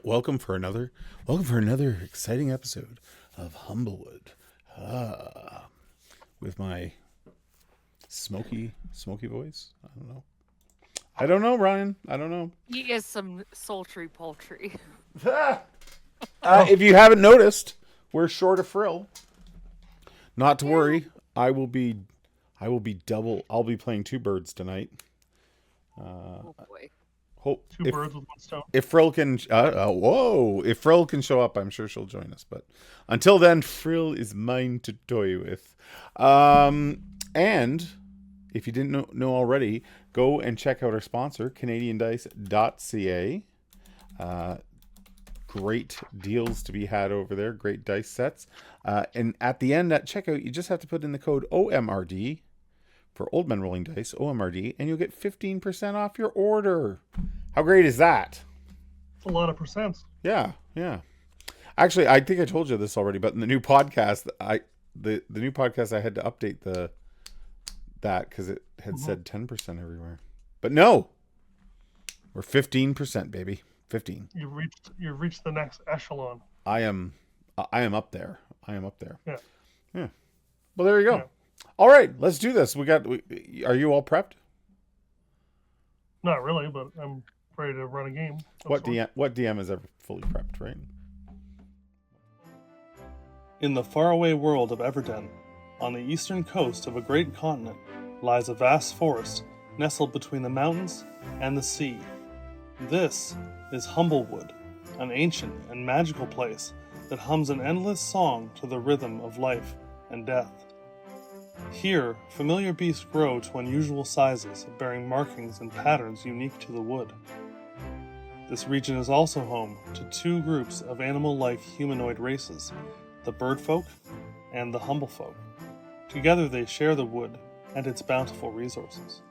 welcome for another exciting episode of Humblewood. With my smoky voice. I don't know, Ryan. I don't know. He is some sultry poultry. If you haven't noticed, we're short of frill. Not to worry. I will be double. I'll be playing two birds tonight. Oh boy. Two birds with one stone. If Frill can, if Frill can show up, I'm sure she'll join us. But until then, Frill is mine to toy with. And if you didn't know already, go and check out our sponsor, CanadianDice.ca. Great deals to be had over there. Great dice sets. And at the end at checkout, you just have to put in the code OMRD for Old Men Rolling Dice, OMRD, and you'll get 15% off your order. How great is that? It's a lot of percents. Yeah. Actually, I think I told you this already, but in the new podcast, the new podcast, I had to update that because it had said 10% everywhere. But no, we're 15%, baby. 15. You've reached the next echelon. I am up there. Yeah. Well, there you go. Yeah. All right, let's do this. Are you all prepped? Not really, but I'm ready to run a game. What DM is ever fully prepped, right? In the faraway world of Everden, on the eastern coast of a great continent, lies a vast forest nestled between the mountains and the sea. This is Humblewood, an ancient and magical place that hums an endless song to the rhythm of life and death. Here, familiar beasts grow to unusual sizes, bearing markings and patterns unique to the wood. This region is also home to two groups of animal-like humanoid races, the birdfolk and the humblefolk. Together they share the wood and its bountiful resources.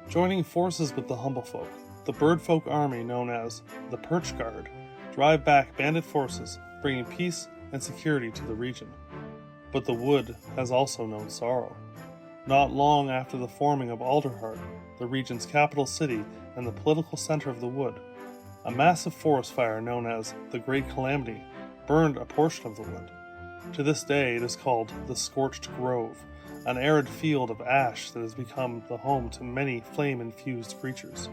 Joining forces with the humblefolk, the birdfolk army known as the Perch Guard drive back bandit forces, bringing peace and security to the region. But the wood has also known sorrow. Not long after the forming of Alderheart, the region's capital city and the political center of the wood, a massive forest fire known as the Great Calamity burned a portion of the wood. To this day it is called the Scorched Grove, an arid field of ash that has become the home to many flame-infused creatures.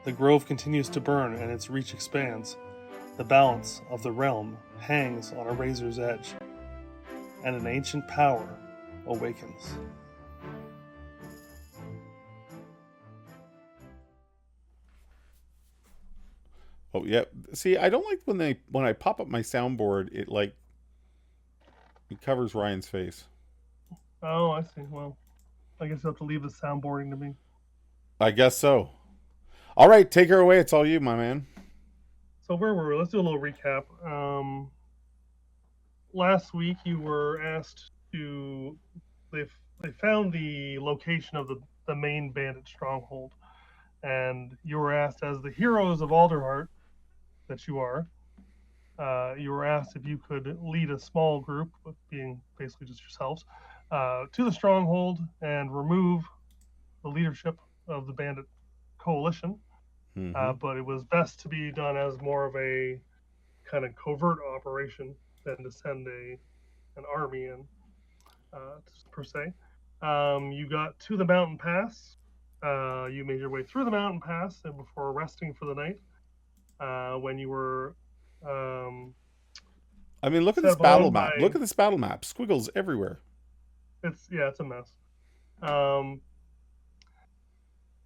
The grove continues to burn and its reach expands. The balance of the realm hangs on a razor's edge, and an ancient power awakens. Oh yeah. See, I don't like when I pop up my soundboard, it covers Ryan's face. Oh, I see. Well, I guess you have to leave the soundboarding to me. I guess so. All right, take her away. It's all you, my man. So where were we? Let's do a little recap. Last week you were asked to. They found the location of the main bandit stronghold, and you were asked, as the heroes of Alderheart that you are, you were asked if you could lead a small group, being basically just yourselves, to the stronghold and remove the leadership of the bandit coalition. Mm-hmm. But it was best to be done as more of a kind of covert operation than to send an army in, per se. You got to the mountain pass. You made your way through the mountain pass and before resting for the night. When you were, I mean, look at this battle map. Look at this battle map. Squiggles everywhere. It's a mess.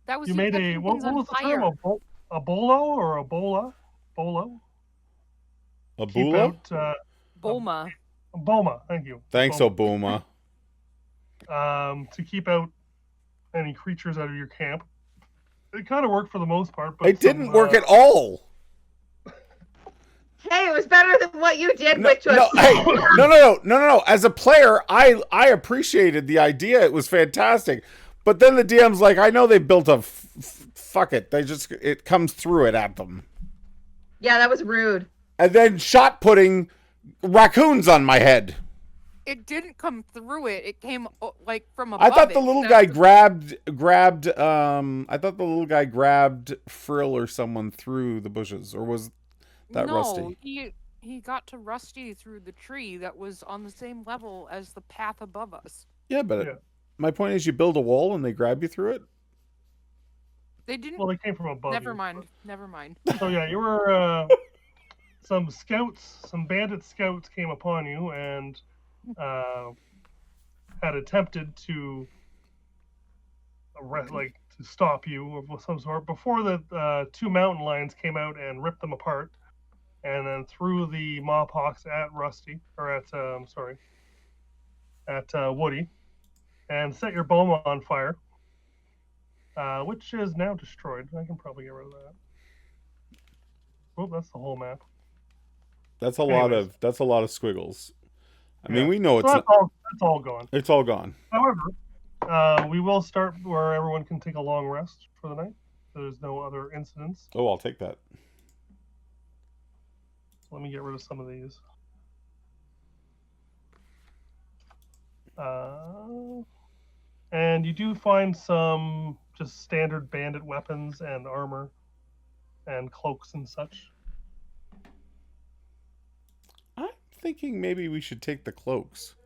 That was you made a what was the term? A bolo or a bola? Bolo? A bula? Boma. Boma, thank you. Thanks, Boma. Oboma. To keep out any creatures out of your camp. It kind of worked for the most part, but it didn't work at all. Hey, it was better than what you did, which was no. As a player, I appreciated the idea. It was fantastic. But then the DM's like, I know they built a fuck it. It comes through it at them. Yeah, that was rude. And then shot putting raccoons on my head. It didn't come through it. It came from above. I thought the little guy grabbed. I thought the little guy grabbed Frill or someone through the bushes, or was That no, Rusty. he got to Rusty through the tree that was on the same level as the path above us. Yeah, but Yeah. my point is, you build a wall and they grab you through it. They didn't. Well, they came from above. Never you, mind. Never mind. but- So yeah, you were some bandit scouts came upon you and had attempted to to stop you of some sort before the two mountain lions came out and ripped them apart, and then threw the mawpox at Rusty or at Woody, and set your boma on fire, which is now destroyed. I can probably get rid of that. Oh, that's the whole map. That's a Anyways. lot of squiggles. I mean, Yeah. we know So that's all gone. it's all gone. However, we will start where everyone can take a long rest for the night. There's no other incidents. Oh, I'll take that. Let me get rid of some of these. And you do find some just standard bandit weapons and armor and cloaks and such. I'm thinking maybe we should take the cloaks.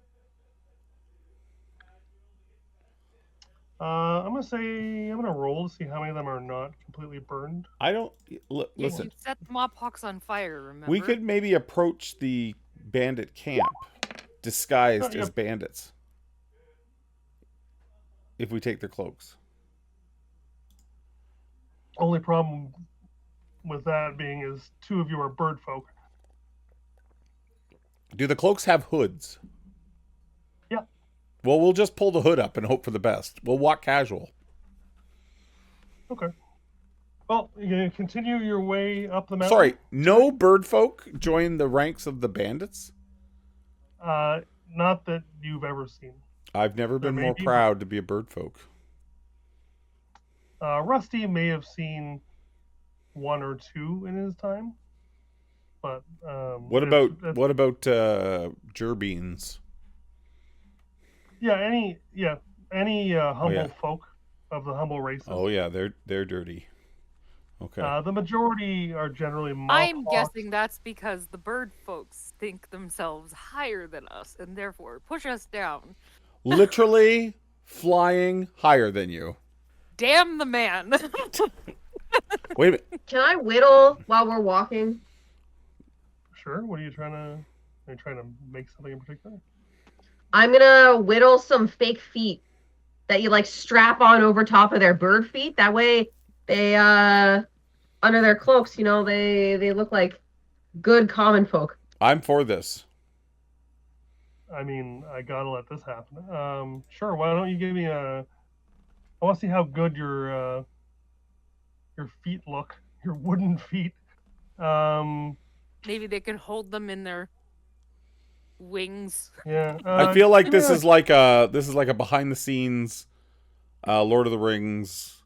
I'm gonna roll to see how many of them are not completely burned. I don't You listen. set the mawpox on fire. Remember? We could maybe approach the bandit camp disguised Oh, yeah. as bandits if we take their cloaks. Only problem with that being is two of you are bird folk. Do the cloaks have hoods? Yeah. Well, we'll just pull the hood up and hope for the best. We'll walk casual. Okay. Well, you're gonna continue your way up the mountain. Sorry, no bird folk join the ranks of the bandits? Not that you've ever seen. I've never There been may more be. proud to be a bird folk. Rusty may have seen one or two in his time, but What about gerbeans? any humble yeah. folk of the humble races? Oh yeah, they're dirty. Okay. The majority are generally I'm mawpox. guessing that's because the bird folks think themselves higher than us and therefore push us down. Literally flying higher than you. Damn the man. Wait a minute. Can I whittle while we're walking? Sure. What are you trying to? Are you trying to make something in particular? I'm gonna whittle some fake feet that you like strap on over top of their bird feet. That way they under their cloaks, they look like good common folk. I'm for this. I mean, I gotta let this happen. Sure. Why don't you give me a? I want to see how good your feet look. Your wooden feet. Maybe they can hold them in their wings. Yeah. I feel like give me this is like a behind the scenes Lord of the Rings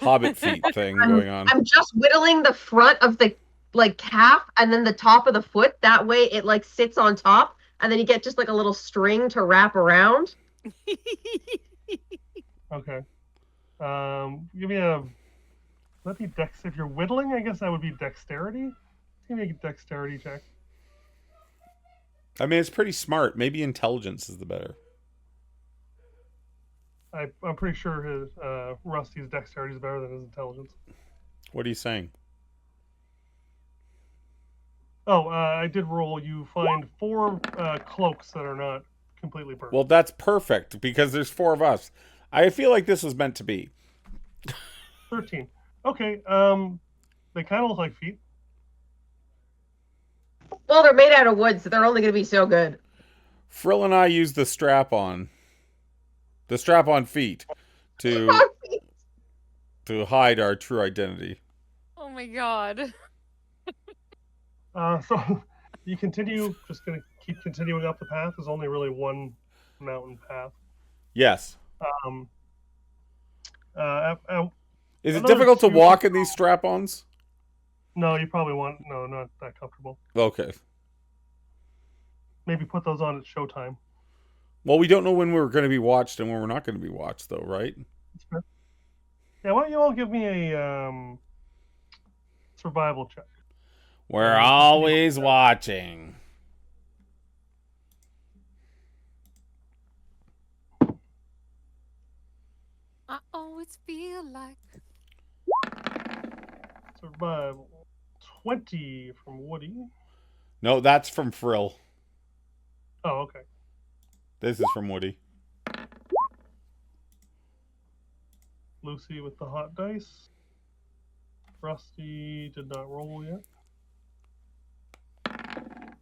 Hobbit feet thing going on. I'm just whittling the front of the calf and then the top of the foot. That way it sits on top, and then you get just a little string to wrap around. Okay. Give me a. Let me dex. If you're whittling, I guess that would be dexterity. Give me a dexterity check. I mean, it's pretty smart. Maybe intelligence is the better. I'm pretty sure his Rusty's dexterity is better than his intelligence. What are you saying? Oh, I did roll. You find 4 cloaks that are not completely burned. Well, that's perfect because there's 4 of us. I feel like this was meant to be. 13. Okay. They kind of look like feet. Well, they're made out of wood, so they're only going to be so good. Frill and I use the strap-on feet to hide our true identity. Oh my god. So you continue. Just gonna keep continuing up the path. There's only really one mountain path. Yes. Is it another difficult to 2 walk in these strap-ons? No, you probably want not that comfortable. Okay. Maybe put those on at showtime. Well, we don't know when we're going to be watched and when we're not going to be watched, though, right? That's fair. Yeah, why don't you all give me a survival check? We're always watching. I always feel like. Survival 20 from Woody. No, that's from Frill. Oh, okay. This is from Woody. Lucy with the hot dice. Rusty did not roll yet.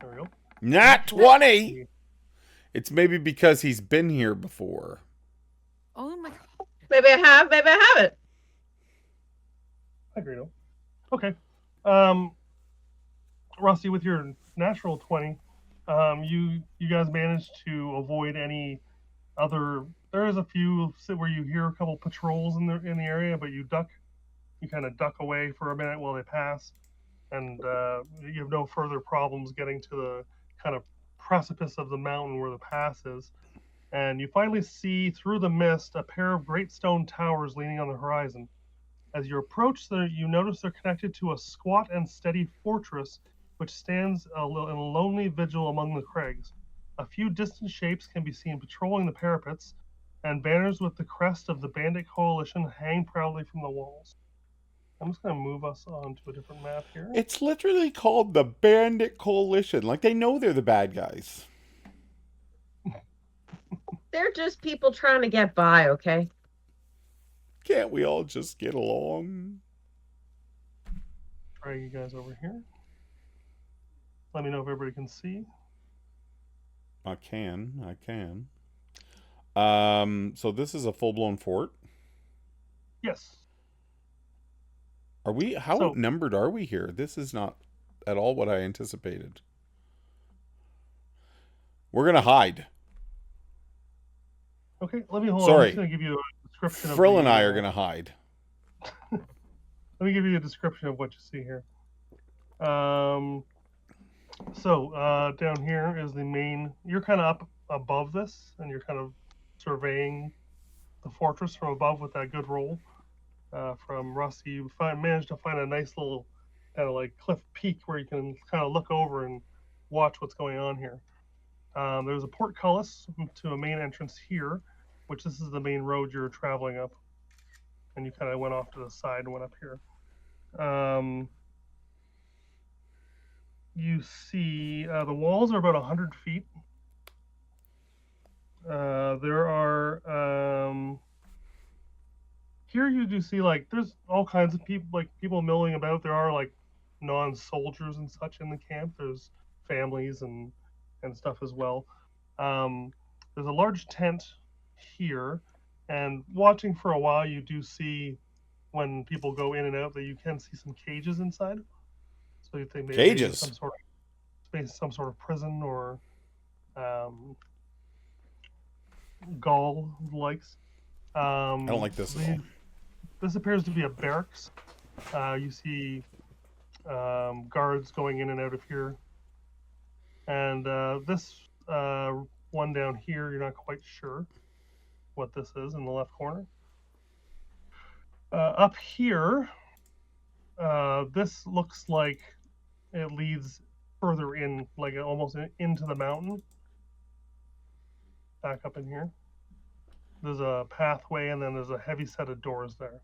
There we go. Nat 20! It's maybe because he's been here before. Oh my god. Maybe I haven't. I agree. No. Okay. Rusty, with your natural 20, you guys managed to avoid any other. There is a few where you hear a couple patrols in the area, but you kind of duck away for a minute while they pass, and you have no further problems getting to the kind of precipice of the mountain where the pass is. And you finally see through the mist a pair of great stone towers leaning on the horizon. As you approach them, you notice they're connected to a squat and steady fortress which stands in a lonely vigil among the crags. A few distant shapes can be seen patrolling the parapets, and banners with the crest of the Bandit Coalition hang proudly from the walls. I'm just going to move us on to a different map here. It's literally called the Bandit Coalition. Like, they know they're the bad guys. They're just people trying to get by, okay? Can't we all just get along? Drag you guys over here. Let me know if everybody can see. I can. So this is a full-blown fort. Yes. Are we? How outnumbered are we here? This is not at all what I anticipated. We're gonna hide. Okay, let me hold on. Sorry. I'm just going to give you a description. Frill and I are gonna hide. Let me give you a description of what you see here. So down here is the main. You're kind of up above this, and you're kind of surveying the fortress from above with that good roll from Rusty. You managed to find a nice little kind of like cliff peak where you can kind of look over and watch what's going on here. There's a portcullis to a main entrance here, which this is the main road you're traveling up, and you kind of went off to the side and went up here. You see the walls are about 100 feet. There are here you do see like there's all kinds of people milling about. There are like non-soldiers and such in the camp. There's families and stuff as well. There's a large tent here, and watching for a while you do see when people go in and out that you can see some cages inside. So you think maybe Cages? some sort of prison or gall likes. I don't like this at all. This appears to be a barracks. You see guards going in and out of here. And this one down here, you're not quite sure what this is in the left corner. Up here, this looks like it leads further in, like almost into the mountain. Back up in here. There's a pathway, and then there's a heavy set of doors there.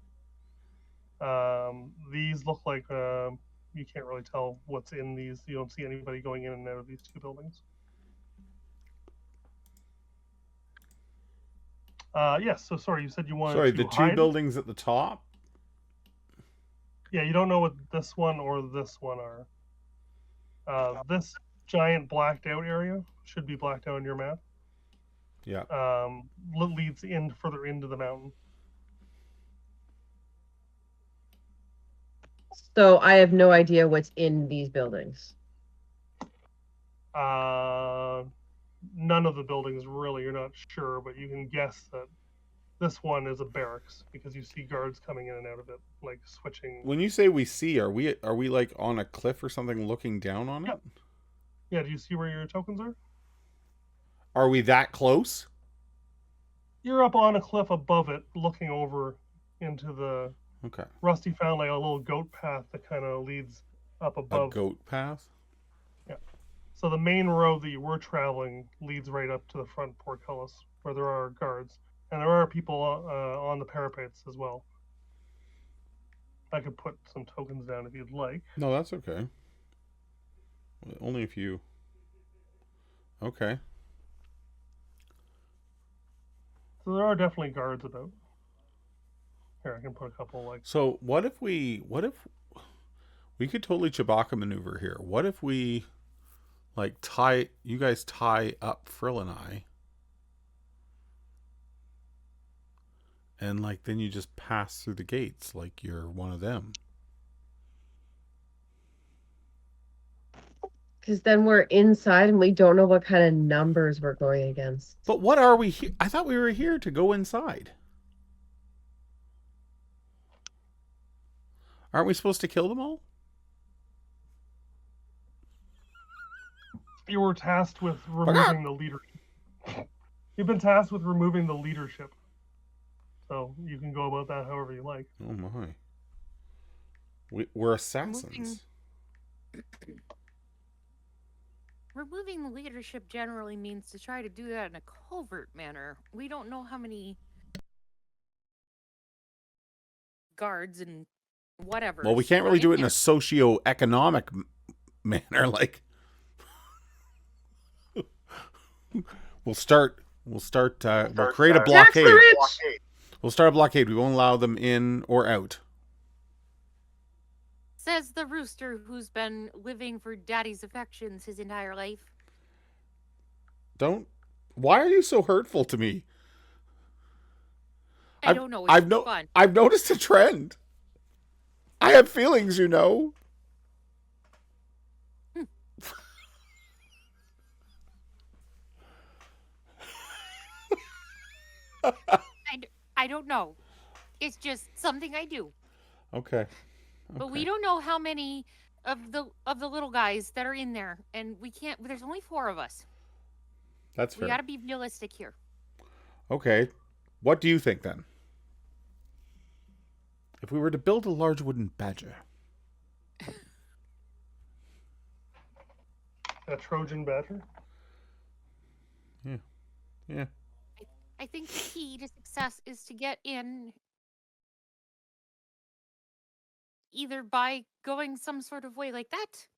These look like you can't really tell what's in these. You don't see anybody going in and out of these two buildings. Yes. So sorry, you said you wanted. Sorry, to the hide? two buildings at the top. Yeah, you don't know what this one or this one are. This giant blacked out area should be blacked out on your map. Yeah. Leads in further into the mountain. So I have no idea what's in these buildings. None of the buildings really. You're not sure, but you can guess that this one is a barracks because you see guards coming in and out of it, like switching. When you say we see, are we like on a cliff or something looking down on it? Yeah, do you see where your tokens are? Are we that close? You're up on a cliff above it, looking over into the. Okay. Rusty found like a little goat path that kind of leads up A above. goat path? So the main road that you were traveling leads right up to the front portcullis, where there are guards, and there are people on the parapets as well. I could put some tokens down if you'd like. No, that's okay. Only if you... Okay. So there are definitely guards about. Here, I can put a couple like. So what if we could totally Chewbacca maneuver here. What if we like you guys tie up Frill and I, and like then you just pass through the gates like you're one of them. Because then we're inside and we don't know what kind of numbers we're going against. But what are we here? I thought we were here to go inside. Aren't we supposed to kill them all? You were tasked with removing the leadership. You've been tasked with removing the leadership. So you can go about that however you like. Oh my. We're assassins. Removing the leadership generally means to try to do that in a covert manner. We don't know how many guards and whatever. Well, we can't really do it in a socio-economic manner. Like, we'll create a Tax the blockade. rich! We'll start a blockade. We won't allow them in or out. Says the rooster who's been living for daddy's affections his entire life. Why are you so hurtful to me? I don't know. It's fun. I've noticed a trend. I have feelings, you know. I don't know. It's just something I do. Okay. But we don't know how many of the little guys that are in there, and we can't. There's only 4 of us. That's fair. We got to be realistic here. Okay. What do you think then? If we were to build a large wooden badger. A Trojan badger? Yeah. I think the key to success is to get in either by going some sort of way like that,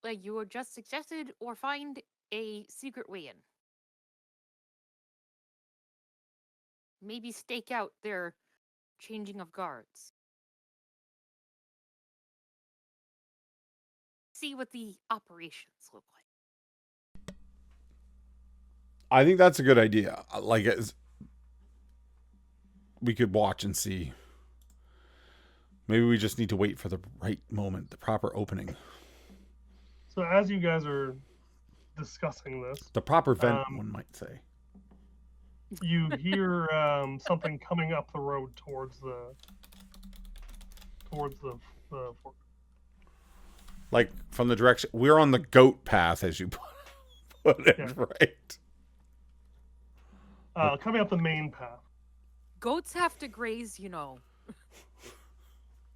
like you were just suggested, or find a secret way in. Maybe stake out their changing of guards. See what the operations look like. I think that's a good idea. Like, we could watch and see. Maybe we just need to wait for the right moment, the proper opening. So as you guys are discussing this, The proper vent, one might say. you hear something coming up the road towards the fort. Like, from the direction... We're on the goat path, as you put it, Yeah. right? Coming up the main path. Goats have to graze, you know.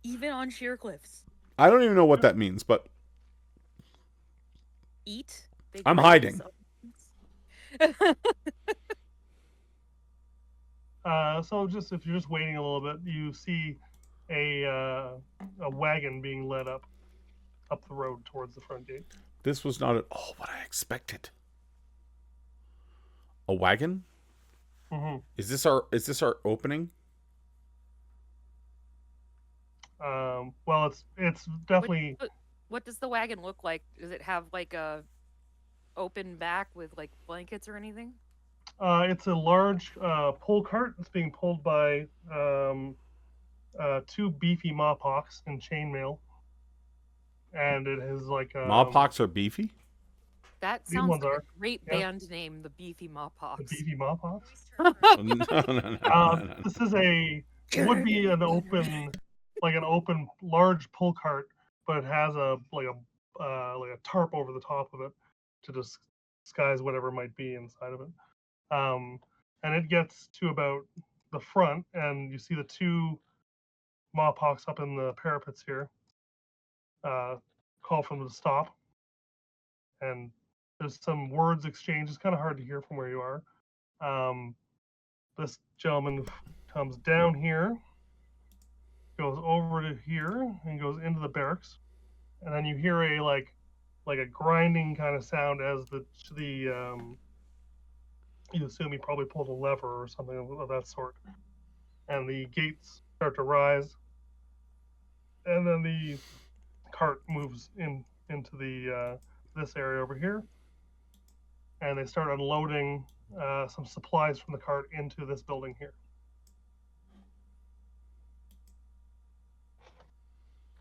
Even on sheer cliffs. I don't even know what that means, but... Eat. I'm hiding. So just if you're just waiting a little bit, you see a wagon being led up the road towards the front gate. This was not at all what I expected. A wagon? Mm-hmm. Is this our opening? Well, it's definitely. What does the wagon look like? Does it have like a open back with like blankets or anything? It's a large pull cart. It's being pulled by 2 beefy mawpoks in chainmail, and it has like Mawpoks are beefy? That These sounds ones like are. a great Yeah. band name, the Beefy Mawpoks. The beefy mawpoks. No. This is would be an open large pull cart, but it has a tarp over the top of it to disguise whatever might be inside of it. And it gets to about the front, and you see the 2 mawpoks up in the parapets here. call for them to stop. And there's some words exchanged. It's kind of hard to hear from where you are. This gentleman comes down here, goes over to here, and goes into the barracks. And then you hear a like a grinding kind of sound as you assume he probably pulled a lever or something of that sort. And the gates start to rise. And then the cart moves into the this area over here. And they start unloading some supplies from the cart into this building here.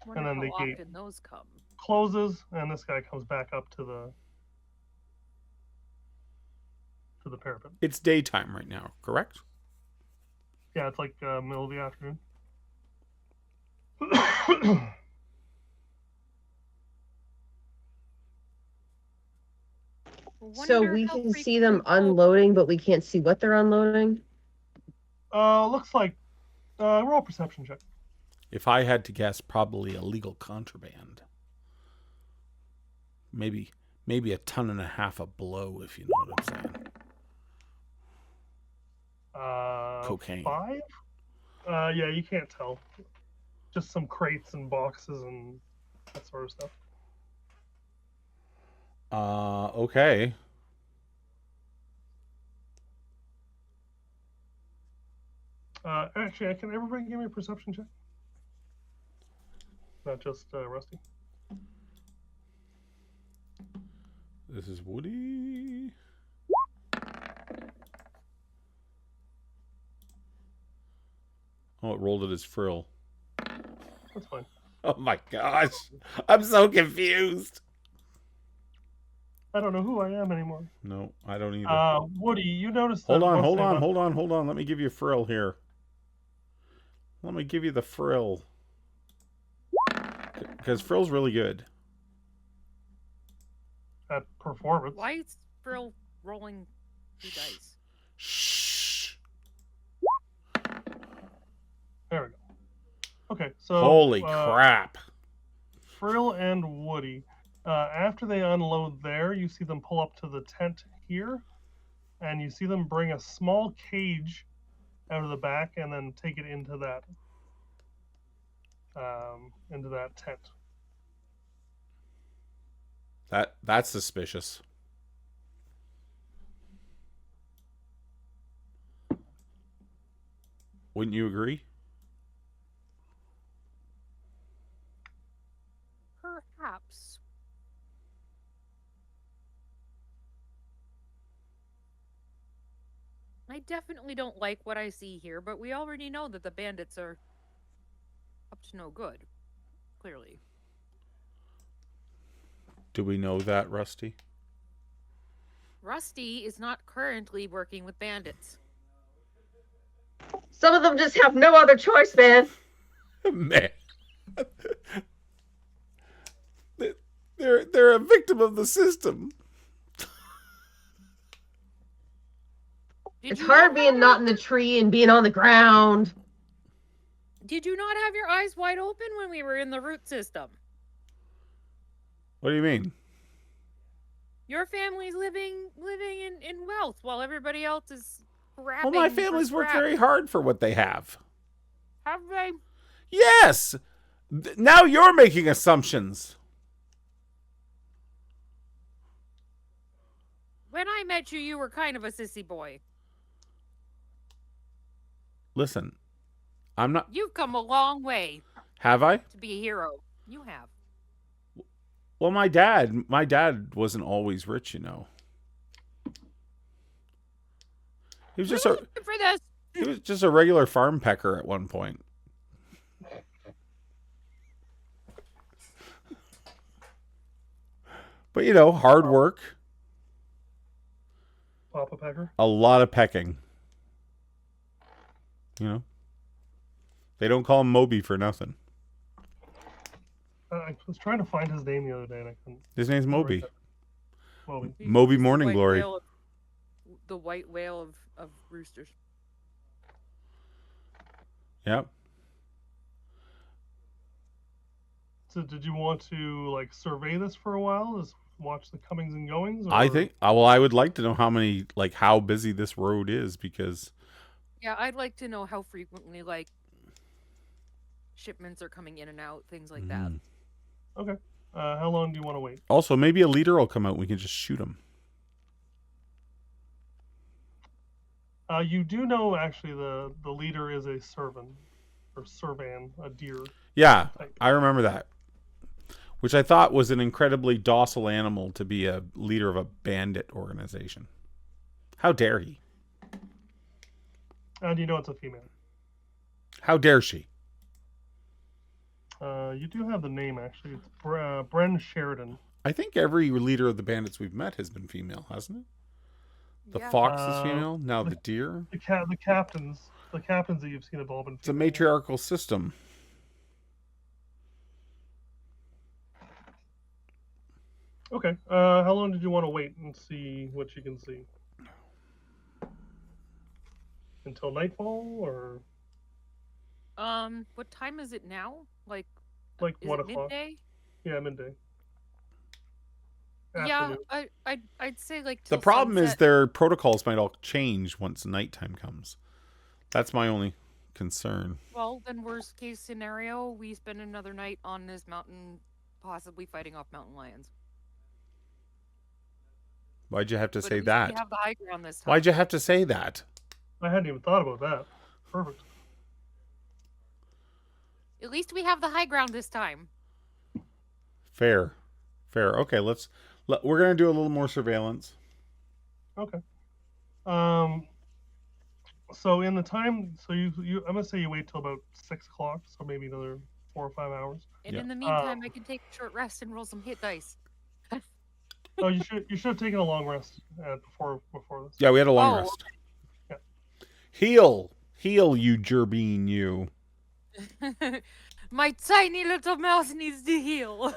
Wonder And then how the gate often those come. closes, and this guy comes back up to the parapet. It's daytime right now, correct? Yeah, it's like middle of the afternoon. So Wonder we how can see them frequently- unloading, but we can't see what they're unloading. Looks like roll a perception check. If I had to guess, probably illegal contraband. Maybe 1.5 tons of blow, if you know what I'm saying. Cocaine. 5? Yeah, you can't tell. Just some crates and boxes and that sort of stuff. Okay. Actually, can everybody give me a perception check? Not just Rusty. This is Woody. Oh, it rolled it as frill. That's fine. Oh my gosh. I'm so confused. I don't know who I am anymore. No, I don't either. Woody, you noticed Hold that on, once hold they on, left- hold on. Let me give you a frill here. Let me give you the frill. Because frill's really good. At performance. Why is Frill rolling 2 dice? Shh. There we go. Okay, so Holy crap. Frill and Woody. After they unload there, you see them pull up to the tent here, and you see them bring a small cage out of the back and then take it into that tent. That's suspicious. Wouldn't you agree? Perhaps. I definitely don't like what I see here, but we already know that the bandits are up to no good. Clearly. Do we know that, Rusty? Rusty is not currently working with bandits. Some of them just have no other choice, man. Man. They're a victim of the system. It's hard being not in the tree and being on the ground. Did you not have your eyes wide open when we were in the root system? What do you mean? Your family's living in wealth while everybody else is Well, grabbing. my for family's worked scraps. very hard for what they have. Have they? Yes. Now you're making assumptions. When I met you, you were kind of a sissy boy. Listen, I'm not. You've come a long way Have I? to be a hero. You have. Well, my dad wasn't always rich, you know. He was just Really good for this. he was just a regular farm pecker at one point. But you know, hard work, Papa Pecker. a lot of pecking. You know, they don't call him Moby for nothing. I was trying to find his name the other day and I couldn't. His name's Moby. Moby. Moby He's the Morning white Glory. whale the white whale of roosters. Yep. So did you want to like survey this for a while? Just watch the comings and goings? Or... I think. Well, I would like to know how busy this road is because. Yeah, I'd like to know how frequently like shipments are coming in and out, things like that. Okay. How long do you want to wait? Also, maybe a leader will come out and we can just shoot him. You do know actually the leader is a servan or servan, a deer. Yeah, type. I remember that. Which I thought was an incredibly docile animal to be a leader of a bandit organization. How dare he? And you know it's a female. How dare she? You do have the name actually. It's Bren Sheridan. I think every leader of the bandits we've met has been female, hasn't it? The Yeah. fox is female. Now the deer. The captains that you've seen have all been It's a female. matriarchal system. Okay. How long did you want to wait and see what you can see? Until nightfall, or What time is it now? Like is 1 it o'clock? midday? Yeah, midday. Yeah, Afternoon. I'd say like The till problem is sunset. their protocols might all change once nighttime comes. That's my only concern. Well, then worst case scenario, we spend another night on this mountain, possibly fighting off mountain lions. Why'd you have to But say at least that? we have the high ground this time. Why'd you have to say that? I hadn't even thought about that. Perfect. At least we have the high ground this time. Fair. Okay, we're gonna do a little more surveillance. Okay. So in the time, so you I'm gonna say you wait till about 6 o'clock, so maybe another 4 or 5 hours. And Yeah. in the meantime, I can take a short rest and roll some hit dice. Oh, you should have taken a long rest before this. Yeah, we had a long Oh, rest. Yeah. Heal, you gerbine, you. My tiny little mouse needs to heal.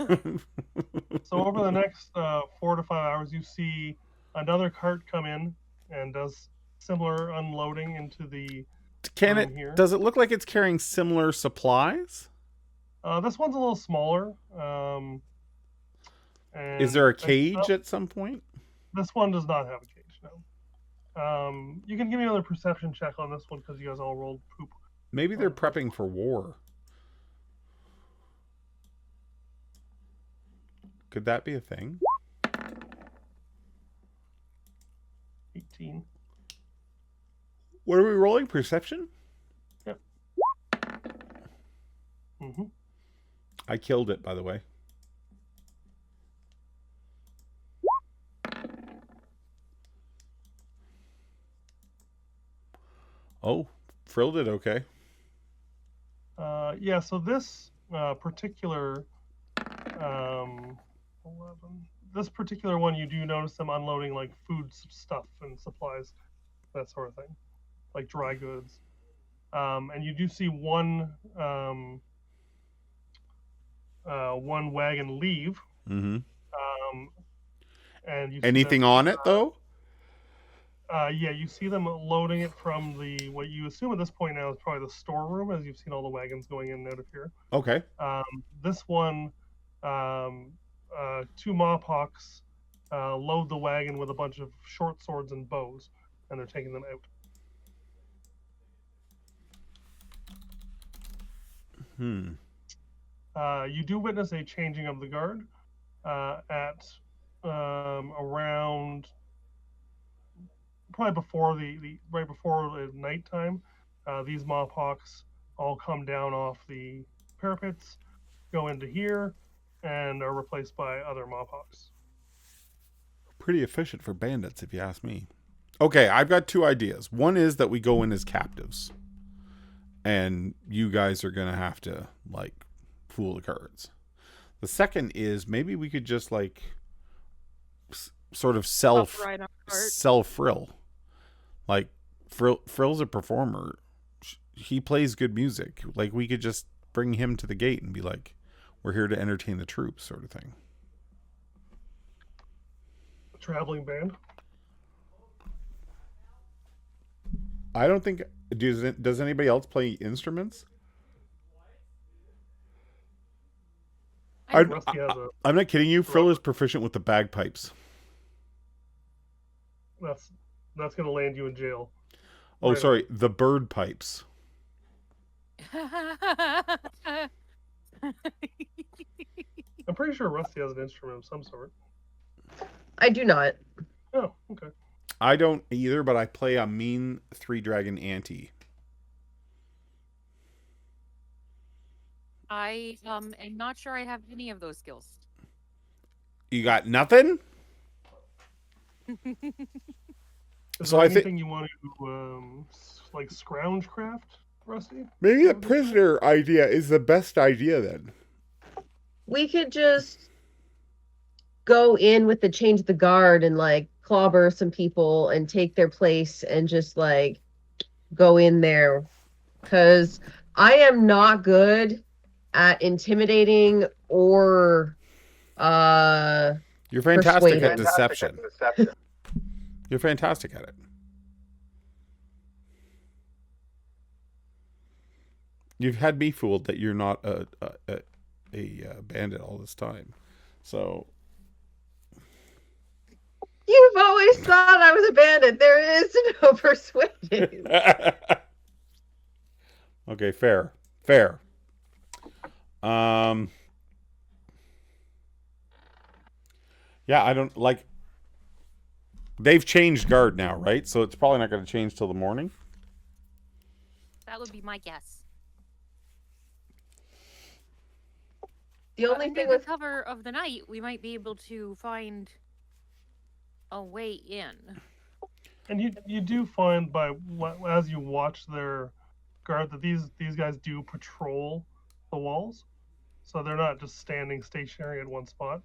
So over the next 4 to 5 hours, you see another cart come in and does similar unloading into the Can room it? here. Does it look like it's carrying similar supplies? This one's a little smaller. Is there a and cage at some point? This one does not have a cage, no. You can give me another perception check on this one because you guys all rolled poop. Maybe they're prepping for war. Could that be a thing? 18. What are we rolling? Perception? Yep. Mm-hmm. I killed it, by the way. Oh, Frill did okay. Yeah, so this particular 11. This particular one, you do notice them unloading like food stuff and supplies, that sort of thing, like dry goods. And you do see one wagon leave. Mm-hmm. And you see Anything them, on it, though? yeah, you see them loading it from what you assume at this point now is probably the storeroom, as you've seen all the wagons going in and out of here. Okay. This one, 2 Mawhawks load the wagon with a bunch of short swords and bows, and they're taking them out. You do witness a changing of the guard at around probably before right before the nighttime. These Mawhawks all come down off the parapets, go into here, and are replaced by other Mawhawks. Pretty efficient for bandits, if you ask me. Okay, I've got 2 ideas. One is that we go in as captives. And you guys are going to have to, like, fool the cards. The second is maybe we could just, like, sort of sell Frill. Like, Frill's a performer. He plays good music. Like, we could just bring him to the gate and be like, we're here to entertain the troops, sort of thing. A traveling band. I don't think... Does anybody else play instruments? Rusty has a. I'm not kidding you. Frill is proficient with the bagpipes. That's going to land you in jail. Oh, Right sorry, the bird pipes. I'm pretty sure Rusty has an instrument of some sort. I do not. Oh, okay. I don't either, but I play a mean 3-dragon ante. I am not sure I have any of those skills. You got nothing? Is So there I think anything you want to like scrounge craft, Rusty? maybe the prisoner idea is the best idea then. We could just go in with the change the guard and like clobber some people and take their place and just like go in there. Because I am not good at intimidating or You're fantastic at persuading. deception. You're fantastic at it. You've had me fooled that you're not a bandit all this time. So You've always thought I was a bandit. There is no persuading. okay, fair. Yeah, I don't like. They've changed guard now, right? So it's probably not going to change till the morning. That would be my guess. The only Under thing the with cover of the night, we might be able to find a way in. And you do find as you watch their guard that these guys do patrol the walls, so they're not just standing stationary at one spot.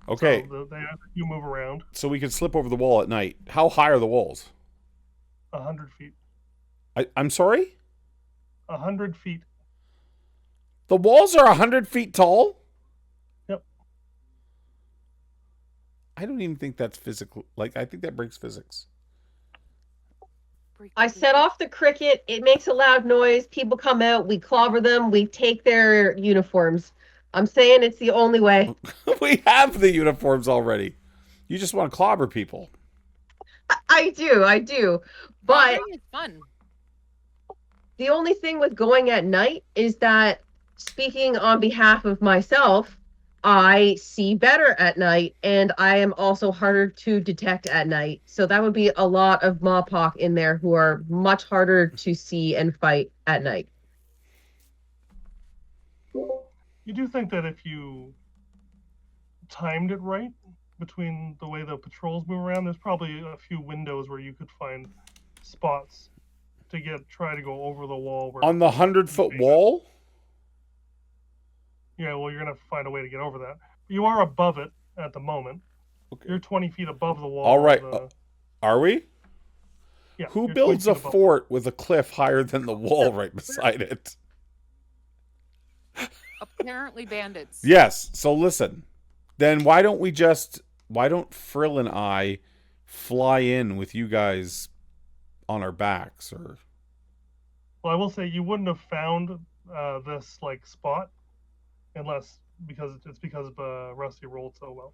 Okay. So they do move around. So we can slip over the wall at night. How high are the walls? 100 feet. I'm sorry? 100 feet. The walls are 100 feet tall? Yep. I don't even think that's physical. Like, I think that breaks physics. I set off the cricket, it makes a loud noise, people come out, we clobber them, we take their uniforms. I'm saying it's the only way. We have the uniforms already. You just want to clobber people. I do. But It's fun. the only thing with going at night is that, speaking on behalf of myself, I see better at night, and I am also harder to detect at night. So that would be a lot of Mawpoc in there who are much harder to see and fight at night. You do think that if you timed it right between the way the patrols move around, there's probably a few windows where you could find spots to try to go over the wall. On the 100-foot wall? Yeah, well, you're going to find a way to get over that. You are above it at the moment. Okay. You're 20 feet above the wall. All right. Are we? Yeah. Who builds a fort with a cliff higher than the wall right beside it? Apparently bandits. Yes. So listen. Then why don't Frill and I fly in with you guys on our backs? Or Well, I will say you wouldn't have found this spot because Rusty rolled so well.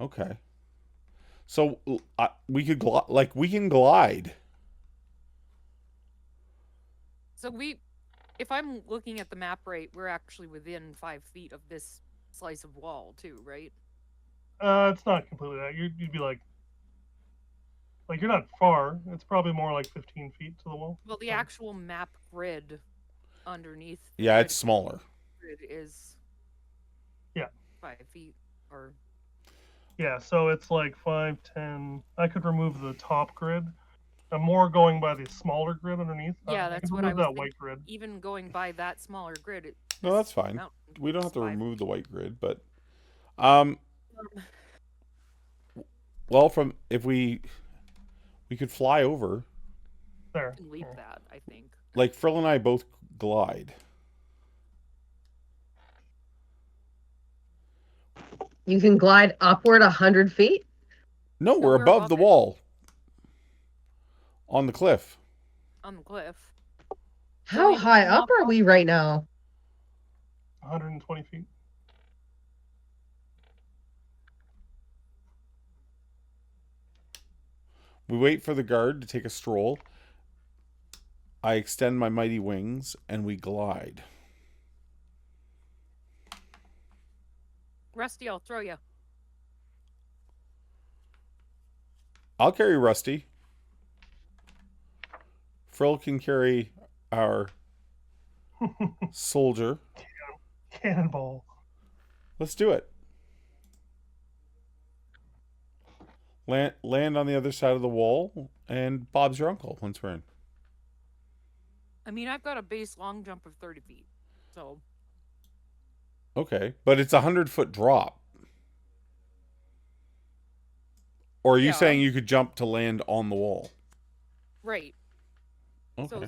okay. So we could we can glide. So if I'm looking at the map right, we're actually within 5 feet of this slice of wall too, right? It's not completely that. You'd be like you're not far. It's probably more like 15 feet to the wall. Well, the actual map grid underneath. Yeah, it's smaller. Grid is 5 feet or. Yeah, so it's like 5, 10. I could remove the top grid. I'm more going by the smaller grid underneath. Yeah, that's what I was that thinking. white grid. Even going by that smaller grid. No, that's fine. We don't have to remove the white grid, but well, if we could fly over. There. Leap that, I think. Like Frill and I both glide. You can glide upward 100 feet? No, we're above the wall. On the cliff. On the cliff. How high up are we right now? 120 feet. We wait for the guard to take a stroll. I extend my mighty wings, and we glide. Rusty, I'll throw you. I'll carry Rusty. Frill can carry our soldier. Cannonball. Let's do it. Land on the other side of the wall, and Bob's your uncle once we're in. I mean, I've got a base long jump of 30 feet. So. Okay, but it's 100-foot drop. Or are you saying you could jump to land on the wall? Right. Okay. So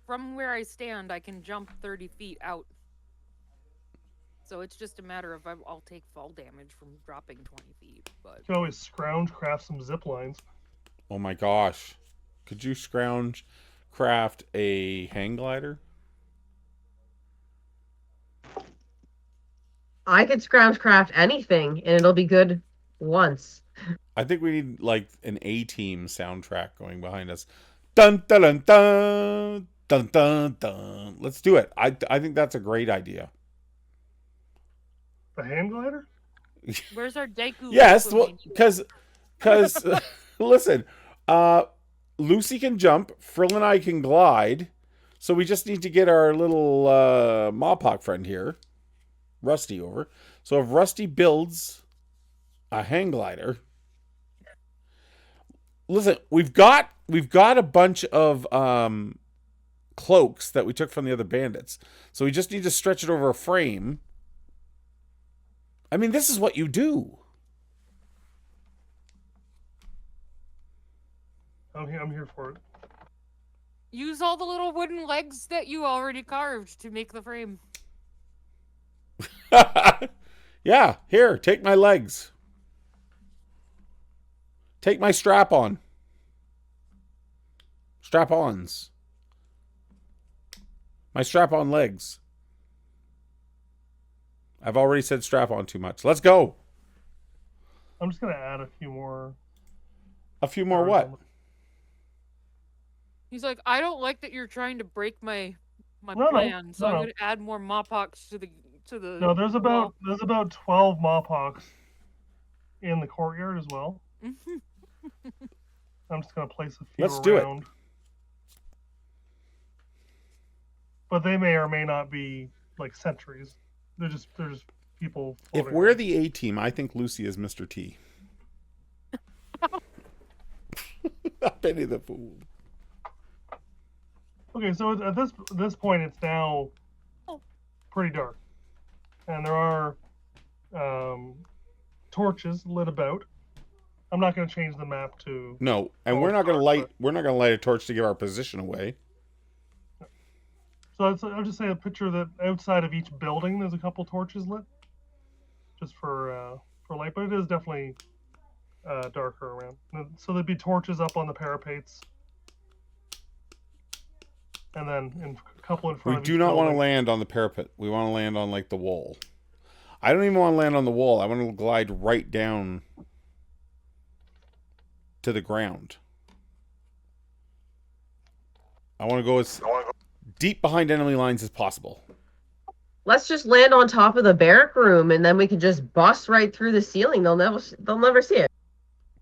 from where I stand, I can jump 30 feet out. So it's just a matter of I'll take fall damage from dropping 20 feet. But You can always scrounge, craft some zip lines. Oh my gosh. Could you craft a hang glider? I could scrounge craft anything, and it'll be good once. I think we need like an A-Team soundtrack going behind us. Dun dun dun dun dun dun dun. Let's do it. I think that's a great idea. The hand glider? where's our Deku? Yes, well, because listen, Lucy can jump, Frill and I can glide, so we just need to get our little Mawpock friend here, Rusty, over. So if Rusty builds a hang glider, listen, we've got a bunch of cloaks that we took from the other bandits, so we just need to stretch it over a frame. I mean, this is what you do. I'm here for it. Use all the little wooden legs that you already carved to make the frame. Yeah, here, take my legs. Take my strap-on. Strap-ons. My strap-on legs. I've already said strap-on too much. Let's go. I'm just gonna add a few more. A few more what? He's like, I don't like that you're trying to break my No, plan, so no, I'm no. going to add more Mawpocks to the No, there's wall. about 12 Mawpocks in the courtyard as well. I'm just gonna place a few Let's do it. around. But they may or may not be like sentries. They're just people. If floating we're around. the A-Team, I think Lucy is Mr. T. Penny the Fool. Okay, so at this point, it's now pretty dark, and there are torches lit about. I'm not going to change the map to. No, and Oh, we're not going to sorry, light. We're not going to light a torch to give our position away. So I'll just say a picture that outside of each building, there's a couple torches lit, just for light. But it is definitely darker around. So there'd be torches up on the parapets, and then a couple in front. We of do each not want to building. land on the parapet. We want to land on like the wall. I don't even want to land on the wall. I want to glide right down to the ground. I want to go as deep behind enemy lines as possible. Let's just land on top of the barrack room, and then we can just bust right through the ceiling. They'll never see it.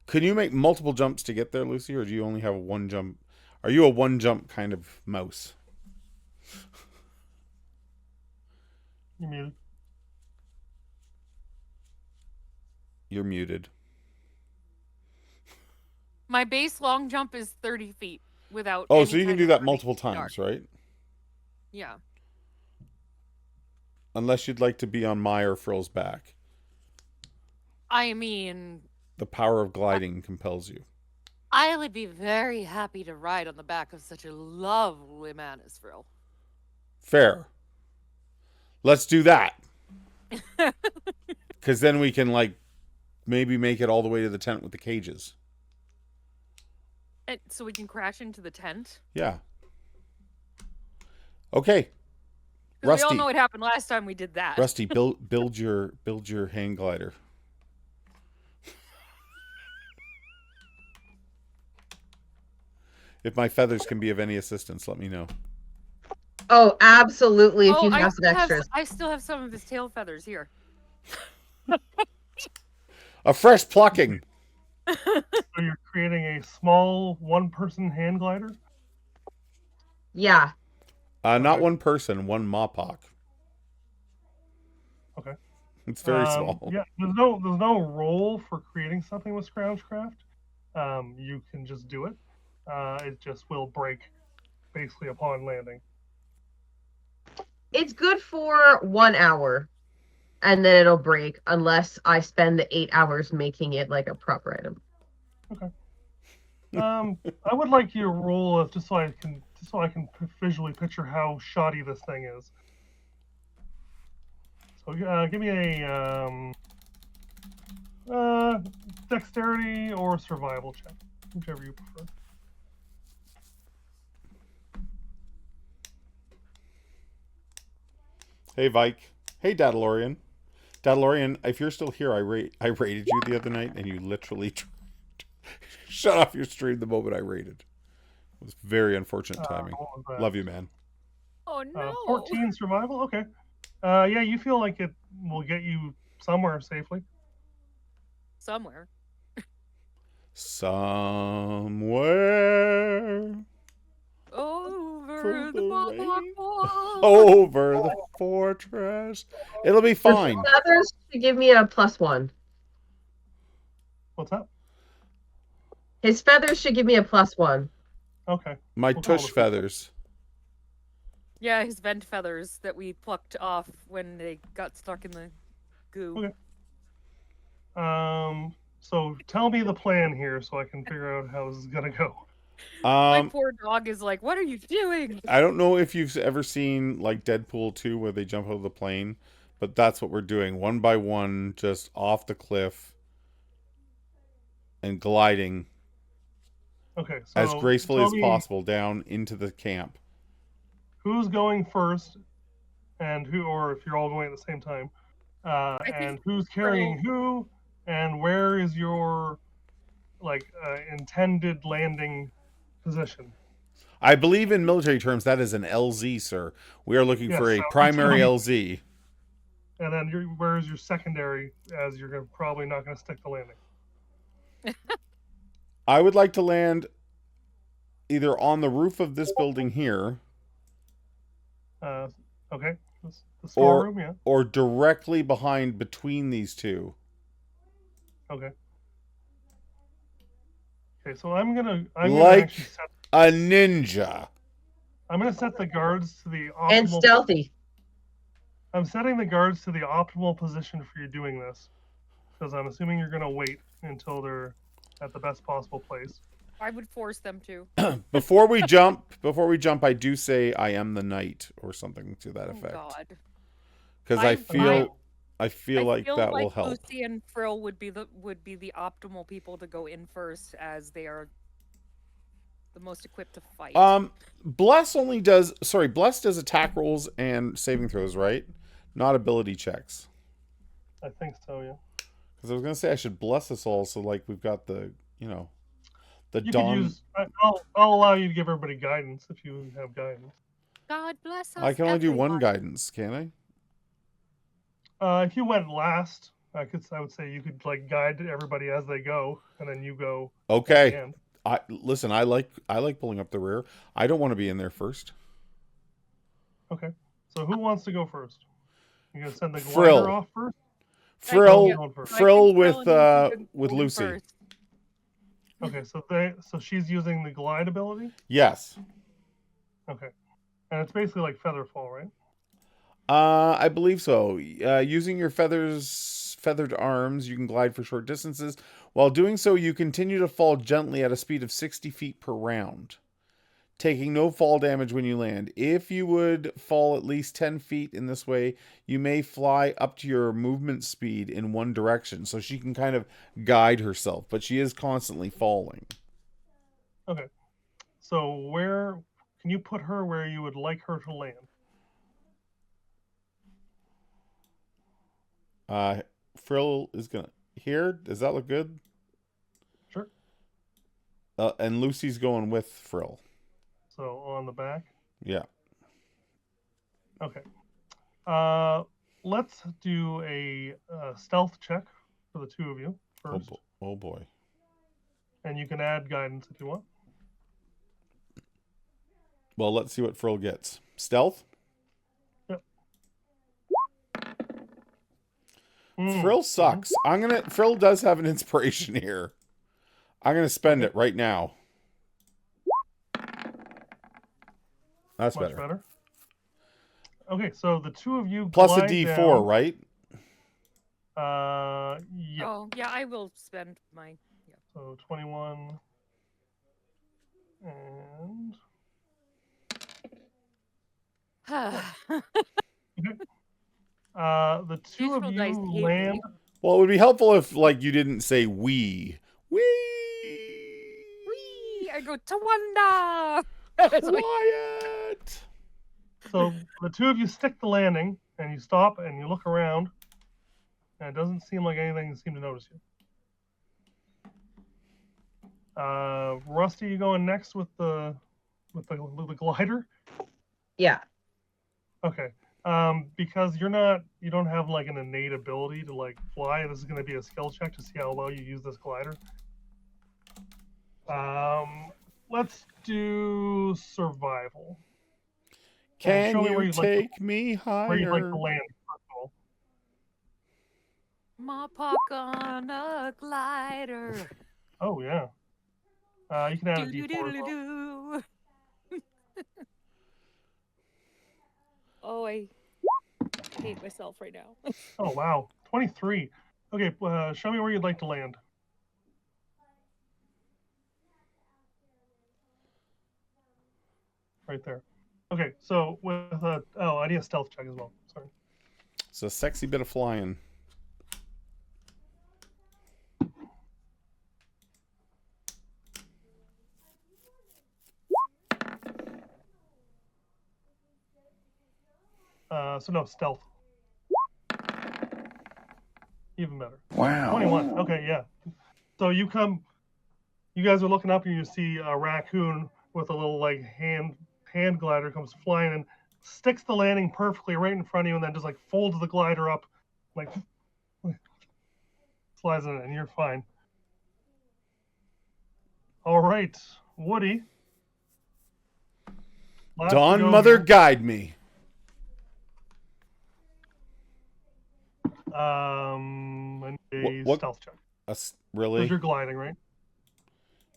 Can you make multiple jumps to get there, Lucy, or do you only have one jump? Are you a one jump kind of mouse? You muted. You're muted. My base long jump is 30 feet without. Oh, any so you can kind do of that running multiple in the dark. times, right? Yeah. Unless you'd like to be on my or Frill's back. I mean, The power of gliding compels you. I would be very happy to ride on the back of such a lovely man as Frill. Fair. Let's do that. Because then we can, like, maybe make it all the way to the tent with the cages. And so we can crash into the tent. Yeah. Okay. 'Cause Rusty. we all know what happened last time we did that. Rusty, build your hang glider. If my feathers can be of any assistance, let me know. Oh, absolutely. If Oh, you have some extras. I still have some of his tail feathers here. A fresh plucking. So you're creating a small one-person hand glider? Yeah. Not Okay. one person, one Mopok. Okay. It's very small. Yeah, there's no role for creating something with Scroungecraft. You can just do it. It just will break basically upon landing. It's good for 1 hour. And then it'll break unless I spend the 8 hours making it like a proper item. Okay. I would like you to roll just so I can visually picture how shoddy this thing is. So give me a dexterity or survival check, whichever you prefer. Hey, Vike. Hey, Dadalorian. Dadalorian, if you're still here, I raided you the other night, and you literally shut off your stream the moment I raided. It was very unfortunate timing. What was that? Love you, man. Oh no. 14 survival. Okay. Yeah, you feel like it will get you somewhere safely. Somewhere. Somewhere Over the rain. boardwalk. Over the fortress. It'll be fine. The feathers should give me a +1. What's that? His feathers should give me a +1. Okay. My We'll call it tush a feathers. Yeah, his vent feathers that we plucked off when they got stuck in the goo. Okay. So tell me the plan here so I can figure out how this is gonna go. My poor dog is like, "What are you doing?" I don't know if you've ever seen like Deadpool 2 where they jump out of the plane, but that's what we're doing. One by one, just off the cliff and gliding Okay. So as gracefully tell as me possible down into the camp. who's going first, and who, or if you're all going at the same time, think and who's carrying who, and where is your intended landing position. I believe in military terms that is an LZ, sir. We are looking for a Yes, primary absolutely. LZ. And then where is your secondary, as you're probably not going to stick the landing. I would like to land either on the roof of this building here Okay. The storeroom, yeah. or directly behind between these two. Okay. Okay, so I'm gonna Like actually set. a ninja. I'm gonna set the guards to the optimal. And stealthy. I'm setting the guards to the optimal position for you doing this, because I'm assuming you're gonna wait until they're at the best possible place. I would force them to. Before we jump, I do say I am the knight or something to that Oh effect. God. Because I feel like that will help. Lucy and Frill would be the optimal people to go in first, as they are the most equipped to fight. Bless does attack rolls and saving throws, right? Not ability checks. I think so, yeah. Because I was gonna say I should bless us all, so like we've got the the You dawn. could use. I'll allow you to give everybody guidance if you have guidance. God bless us. I can only do one everyone. guidance, can If you went last, I would say you could guide everybody as they go, and then you go. I? At the Okay. end. I like pulling up the rear. I don't want to be in there first. Okay. So who wants to go first? You gonna send the glider Frill. off first? Frill, Going first. Frill I think with Frill and with Lucy Lucy. first. Okay, so she's using the glide ability. Yes. Okay, and it's basically like feather fall, right? I believe so. Using your feathered arms, you can glide for short distances. While doing so, you continue to fall gently at a speed of 60 feet per round, taking no fall damage when you land. If you would fall at least 10 feet in this way, you may fly up to your movement speed in one direction. So she can kind of guide herself, but she is constantly falling. Okay, so where can you put her where you would like her to land? Frill is gonna here. Does that look good? Sure. And Lucy's going with Frill. So on the back. Yeah. Okay. Let's do a stealth check for the two of you first, Oh boy. and you can add guidance if you want. Well, let's see what Frill gets. Stealth? Yep. Frill sucks. Frill does have an inspiration here. I'm gonna spend it right now. That's Much better. Okay, so the two of you Plus a glide D4, down. right? Yeah. Oh, yeah, I will spend mine. Yeah. So 21 and the two of Digital you dice hate land. me. Well, it would be helpful if, like, you didn't say we. We. Whee! I go Tawanda. Quiet. So the two of you stick the landing, and you stop and you look around, and it doesn't seem like anything seemed to notice you. Rusty, you going next with the glider? Yeah. Okay. Because you don't have like an innate ability to like fly. This is going to be a skill check to see how well you use this glider. Let's do survival. Can show me where you you'd like to- take me higher? Where you'd like to land, first of all. My park on a glider. Oh yeah. You can add a D4 as well. Do-do-do-do-do. Oh, I hate myself right now. Oh wow, 23. Okay, show me where you'd like to land. Right there. Okay, so with I need a stealth check as well. Sorry. It's a sexy bit of flying. So no, stealth. Even better. Wow. 21. Okay, yeah. So you guys are looking up and you see a raccoon with a little like hand glider comes flying and sticks the landing perfectly right in front of you, and then just like folds the glider up, like flies in it, and you're fine. All right, Woody. Last to Dawn go Mother, here. guide me. I need a What- stealth check. Really? Because you're gliding, right?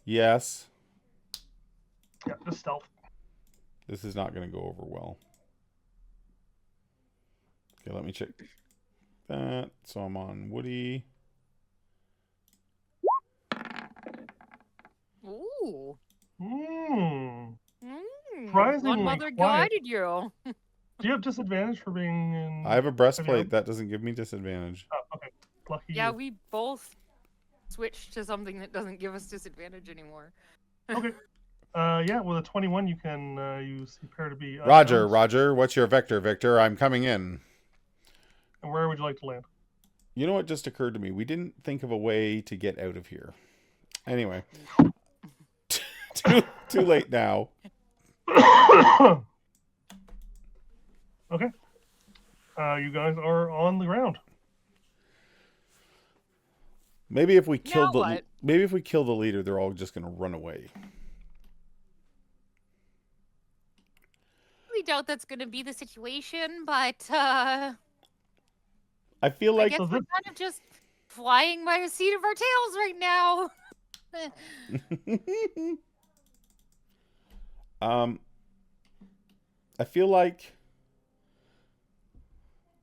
Yes. Yeah, just stealth. This is not going to go over well. Okay, let me check that. So I'm on Woody. Ooh. Hmm. One Surprisingly mother quiet. guided you. Do you have disadvantage for being in? I have a breastplate. Have you- That doesn't give me disadvantage. Oh, okay. Lucky Yeah, you. we both switched to something that doesn't give us disadvantage anymore. Okay. Yeah, with a 21, you can you appear to be. Roger, unnoticed. Roger. What's your vector, Victor? I'm coming in. And where would you like to land? You know what just occurred to me? We didn't think of a way to get out of here. Anyway. Too late now. Okay. You guys are on the ground. Maybe if we kill what? the leader, they're all just going to run away. We doubt that's going to be the situation, but I feel I like guess So we're this- kind of just flying by the seat of our tails right now. I feel like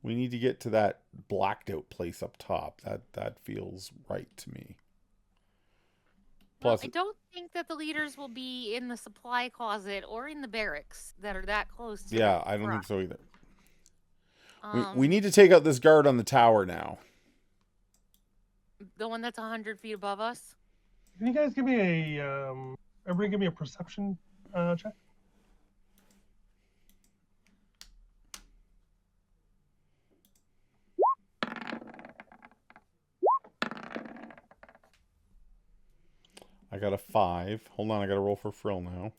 we need to get to that blacked out place up top. That feels right to me. Well, Plus, I don't think that the leaders will be in the supply closet or in the barracks that are that close to yeah, the I don't think front. so either. Um, We need to take out this guard on the tower now. the one that's 100 feet above us. Can you guys give me everybody give me a perception check? I I got a 5. Hold on, I got to roll for Frill now.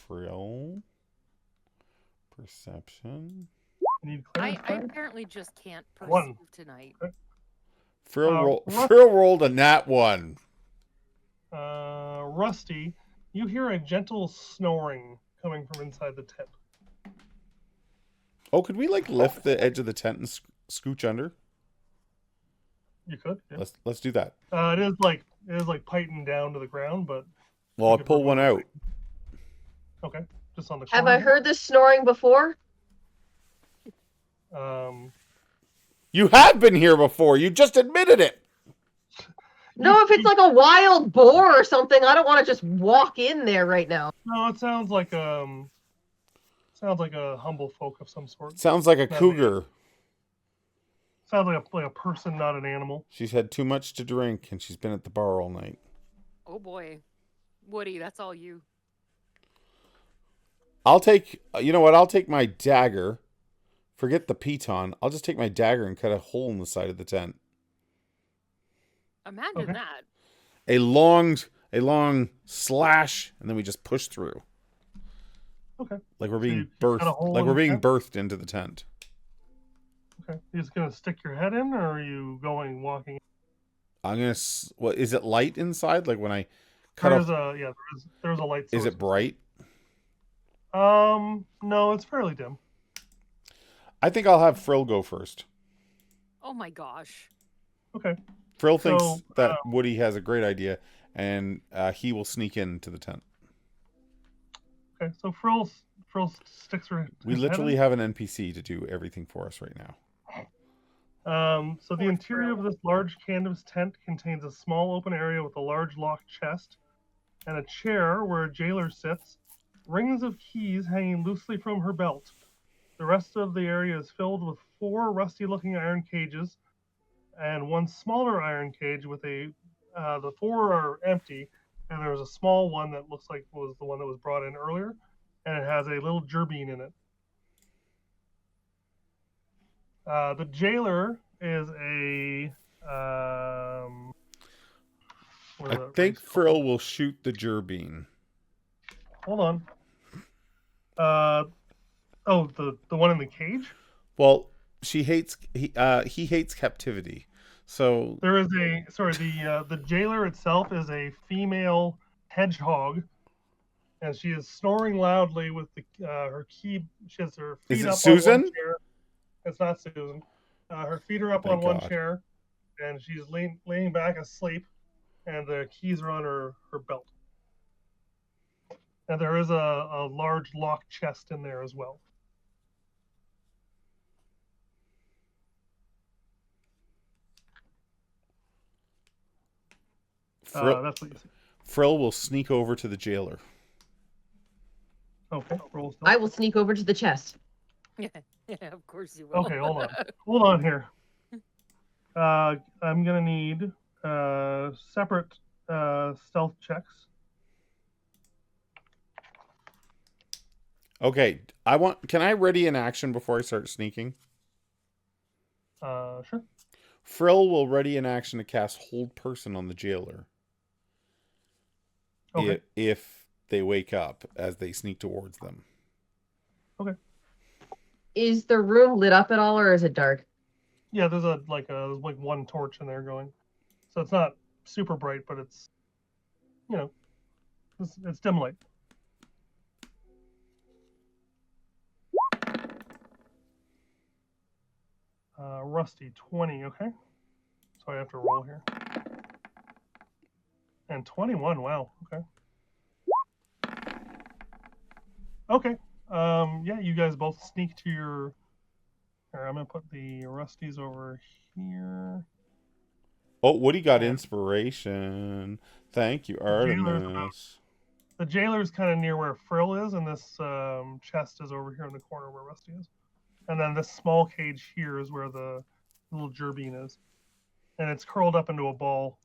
Frill. Perception. You need I clearance. apparently just can't perceive 1. tonight. Frill Rusty, rolled a nat 1. Rusty, you hear a gentle snoring coming from inside the tent. Oh, could we like lift the edge of the tent and scooch under? You could. Yeah. Let's do that. It is like piting down to the ground, but Well, you I could pull one remove out. it. Okay, just on the Have corner. I heard this snoring before? You have been here before. You just admitted it. No, if it's like a wild boar or something, I don't want to just walk in there right now. No, it sounds like a humble folk of some sort. Sounds like a Not cougar. Sounds like a person, not an animal. She's had too much to drink and she's been at the bar all night. Oh boy. Woody, that's all you. I'll take, you know what? I'll take my dagger. Forget the piton. I'll just take my dagger and cut a hole in the side of the tent. Imagine Okay. that. A long slash, and then we just push through. Okay. Like we're So being you cut a birthed. hole Like in we're the being tent? birthed into the tent. Okay. You just gonna stick your head in, or are you walking? I'm gonna. What is it? Light inside? Like when I cut off. There's a light source. Is it bright? No, it's fairly dim. I think I'll have Frill go first. Oh my gosh. Okay. Frill thinks So, that Woody has a great idea, and he will sneak into the tent. Okay. So Frill sticks her. We his head literally in. have an NPC to do everything for us right now. So the Poor interior Frill. of this large canvas tent contains a small open area with a large locked chest and a chair where a jailer sits, rings of keys hanging loosely from her belt. The rest of the area is filled with 4 rusty-looking iron cages and 1 smaller iron cage with the 4 are empty, and there's a small one that looks like was the one that was brought in earlier, and it has a little gerbine in it. The jailer is a what I is that think race called? Frill will shoot the gerbine. Hold on. The one in the cage. Well, he hates captivity. So There is the jailer itself is a female hedgehog, and she is snoring loudly with her key. She has her feet Is it up on Susan? one chair. It's not Susan. Her feet are up Thank on one God. chair, and she's leaning back asleep, and the keys are on her belt. And there is a large locked chest in there as well. That's what you see. Frill will sneak over to the jailer. Okay, roll stealth. I will sneak over to the chest. Yeah, of course you will. Okay, hold on. Hold on here. I'm gonna need separate stealth checks. Okay, can I ready an action before I start sneaking? Sure. Frill will ready an action to cast Hold Person on the jailer. Okay. If they wake up as they sneak towards them. Okay. Is the room lit up at all, or is it dark? Yeah, there's like one torch in there going, so it's not super bright, but it's it's dim light. Rusty 20. Okay, so I have to roll here. And 21. Wow. Okay. Okay. Yeah, you guys both sneak to your. Here, I'm gonna put the Rusties over here. Oh, Woody got inspiration. Thank you, Artemis. The jailer's kind of near where Frill is, and this chest is over here in the corner where Rusty is. And then this small cage here is where the little gerbine is. And it's curled up into a ball.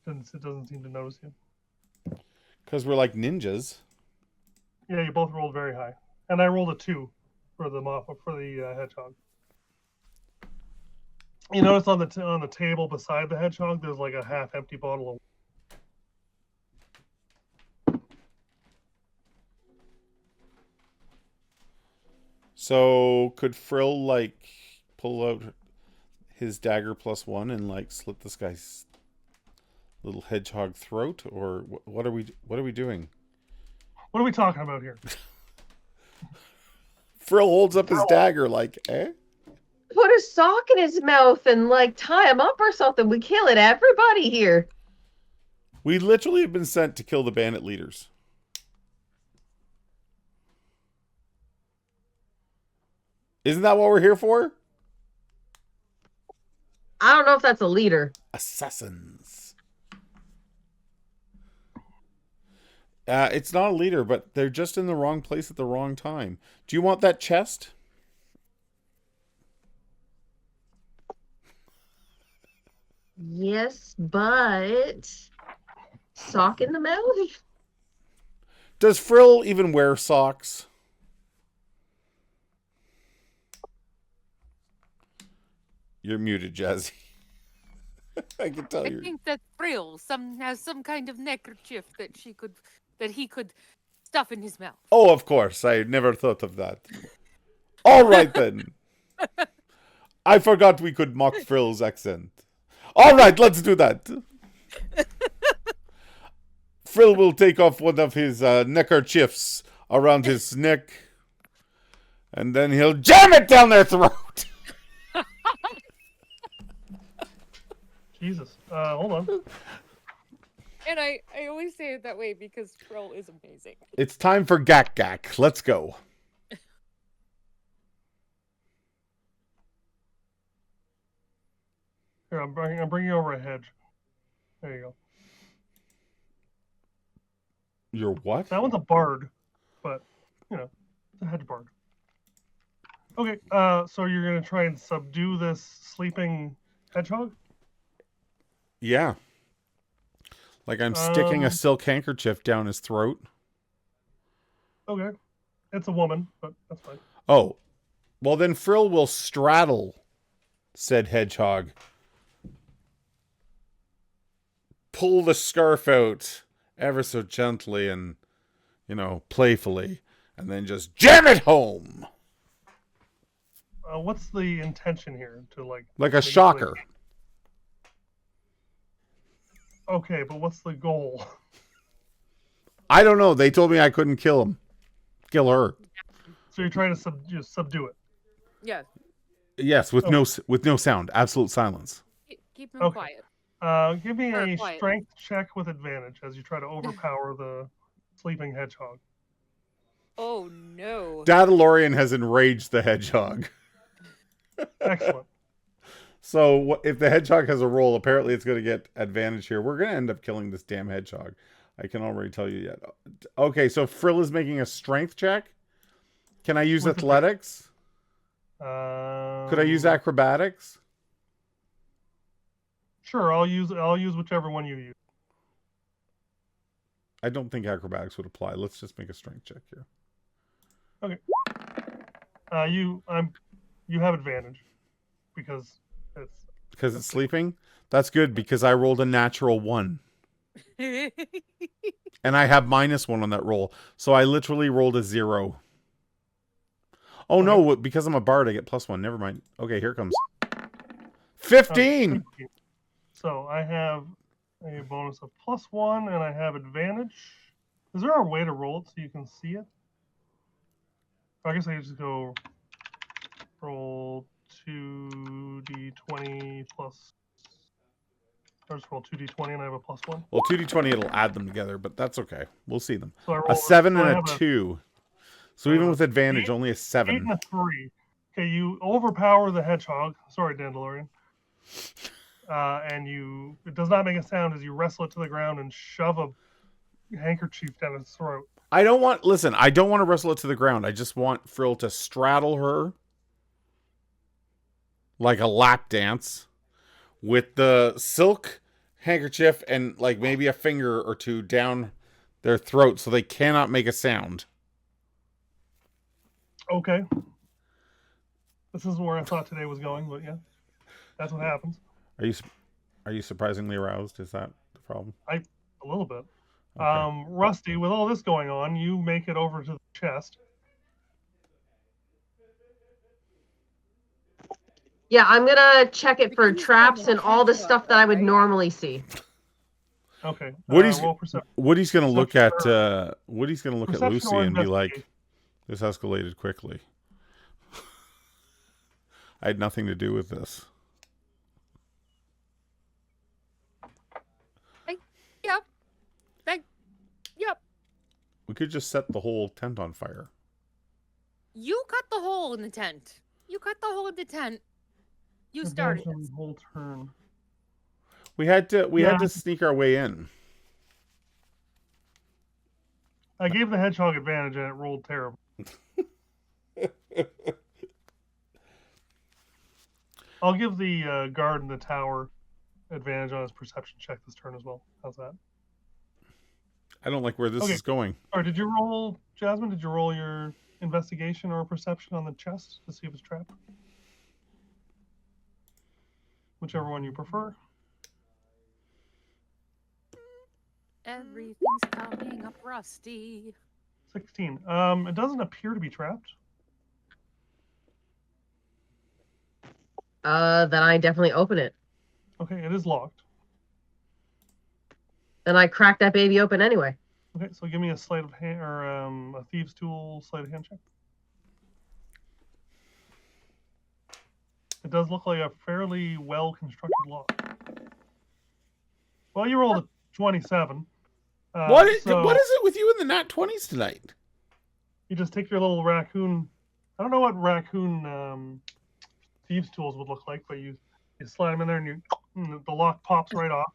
It doesn't seem to notice you. Because we're like ninjas. Yeah, you both rolled very high. And I rolled a 2 for the hedgehog. You notice on the table beside the hedgehog, there's like a half-empty bottle of. So could Frill like pull out his dagger +1 and like slit this guy's little hedgehog throat, or what are we doing? What are we talking about here? Frill holds up his dagger like, eh? Put a sock in his mouth and like tie him up or something. We killing everybody here. We literally have been sent to kill the bandit leaders. Isn't that what we're here for? I don't know if that's a leader. Assassins. It's not a leader, but they're just in the wrong place at the wrong time. Do you want that chest? Yes, but sock in the mouth? Does Frill even wear socks? You're muted, Jazzy. I can tell I you. think that Frill has some kind of neckerchief that he could stuff in his mouth. Oh, of course. I never thought of that. All right, then. I forgot we could mock Frill's accent. All right, let's do that. Frill will take off one of his neckerchiefs around his neck, and then he'll jam it down their throat. Jesus. Hold on. And I always say it that way because Frill is amazing. It's time for Gak Gak. Let's go. Here, I'm bringing over a hedge. There you go. You're what? That one's a bard, but you know, it's a hedge bard. Okay, so you're gonna try and subdue this sleeping hedgehog? Yeah. Like I'm sticking a silk handkerchief down his throat. Okay. It's a woman, but that's fine. Oh. Well, then Frill will straddle said hedgehog. Pull the scarf out ever so gently and, playfully. And then just jam it home. What's the intention here? To like a shocker. Okay, but what's the goal? I don't know. They told me I couldn't kill him. Kill her. So you're trying to just subdue it? Yeah. Yes, with no sound. Absolute silence. Keep him quiet. Give me a quiet. strength check with advantage as you try to overpower the sleeping hedgehog. Oh no. Dadalorian has enraged the hedgehog. Excellent. So if the hedgehog has a roll, apparently it's going to get advantage here. We're going to end up killing this damn hedgehog. I can already tell you yet. Okay, so Frill is making a strength check. Can I use athletics? Could I use acrobatics? Sure, I'll use whichever one you use. I don't think acrobatics would apply. Let's just make a strength check here. Okay. You have advantage because it's sleeping. That's good because I rolled a natural 1. And I have -1 on that roll. So I literally rolled a 0. Oh no, because I'm a bard I get +1. Never mind. Okay, here it comes. 15. So I have a bonus of +1 and I have advantage. Is there a way to roll it so you can see it? I guess I just go roll 2d20 plus. I just roll 2d20 and I have a +1. Well, 2d20 it'll add them together, but that's okay. We'll see them. So A 7 and a 2. So even with advantage, only a 8 7. and a 3. Okay, you overpower the hedgehog. Sorry, Dandelion. And it does not make a sound as you wrestle it to the ground and shove a handkerchief down its throat. I don't want to wrestle it to the ground. I just want Frill to straddle her like a lap dance with the silk handkerchief and like maybe a finger or two down their throat so they cannot make a sound. Okay. This isn't where I thought today was going, but yeah. That's what happens. Are you surprisingly aroused? Is that the problem? A little bit. Okay. Rusty, with all this going on, you make it over to the chest. Yeah, I'm gonna check it for He's traps got a and all the hedgehog, stuff that I would right? normally see. Okay. Woody's Roll perception. Woody's gonna look at Perception Woody's gonna look at Perception Lucy or and be like, investigation. "This escalated quickly. I had nothing to do with this." Yep. Yep. We could just set the whole tent on fire. You cut the hole in the tent. You cut the hole in the tent. You started Advantage on this. the whole turn. We had to sneak our way in. I gave the hedgehog advantage and it rolled terrible. I'll give the guard in the tower advantage on his perception check this turn as well. How's that? I don't like where this is going. Or did you roll, Jasmine? Did you roll your investigation or perception on the chest to see if it's trapped? Whichever one you prefer. Everything's coming up rusty. 16. It doesn't appear to be trapped. Then I definitely open it. Okay, it is locked. Then I crack that baby open anyway. Okay, so give me a sleight of hand or a thieves' tool sleight of hand check. It does look like a fairly well constructed lock. Well, you rolled a 27. What is so it with you in the nat 20s tonight? you just take your little raccoon. I don't know what raccoon thieves' tools would look like, but you slide them in there and the lock pops right off.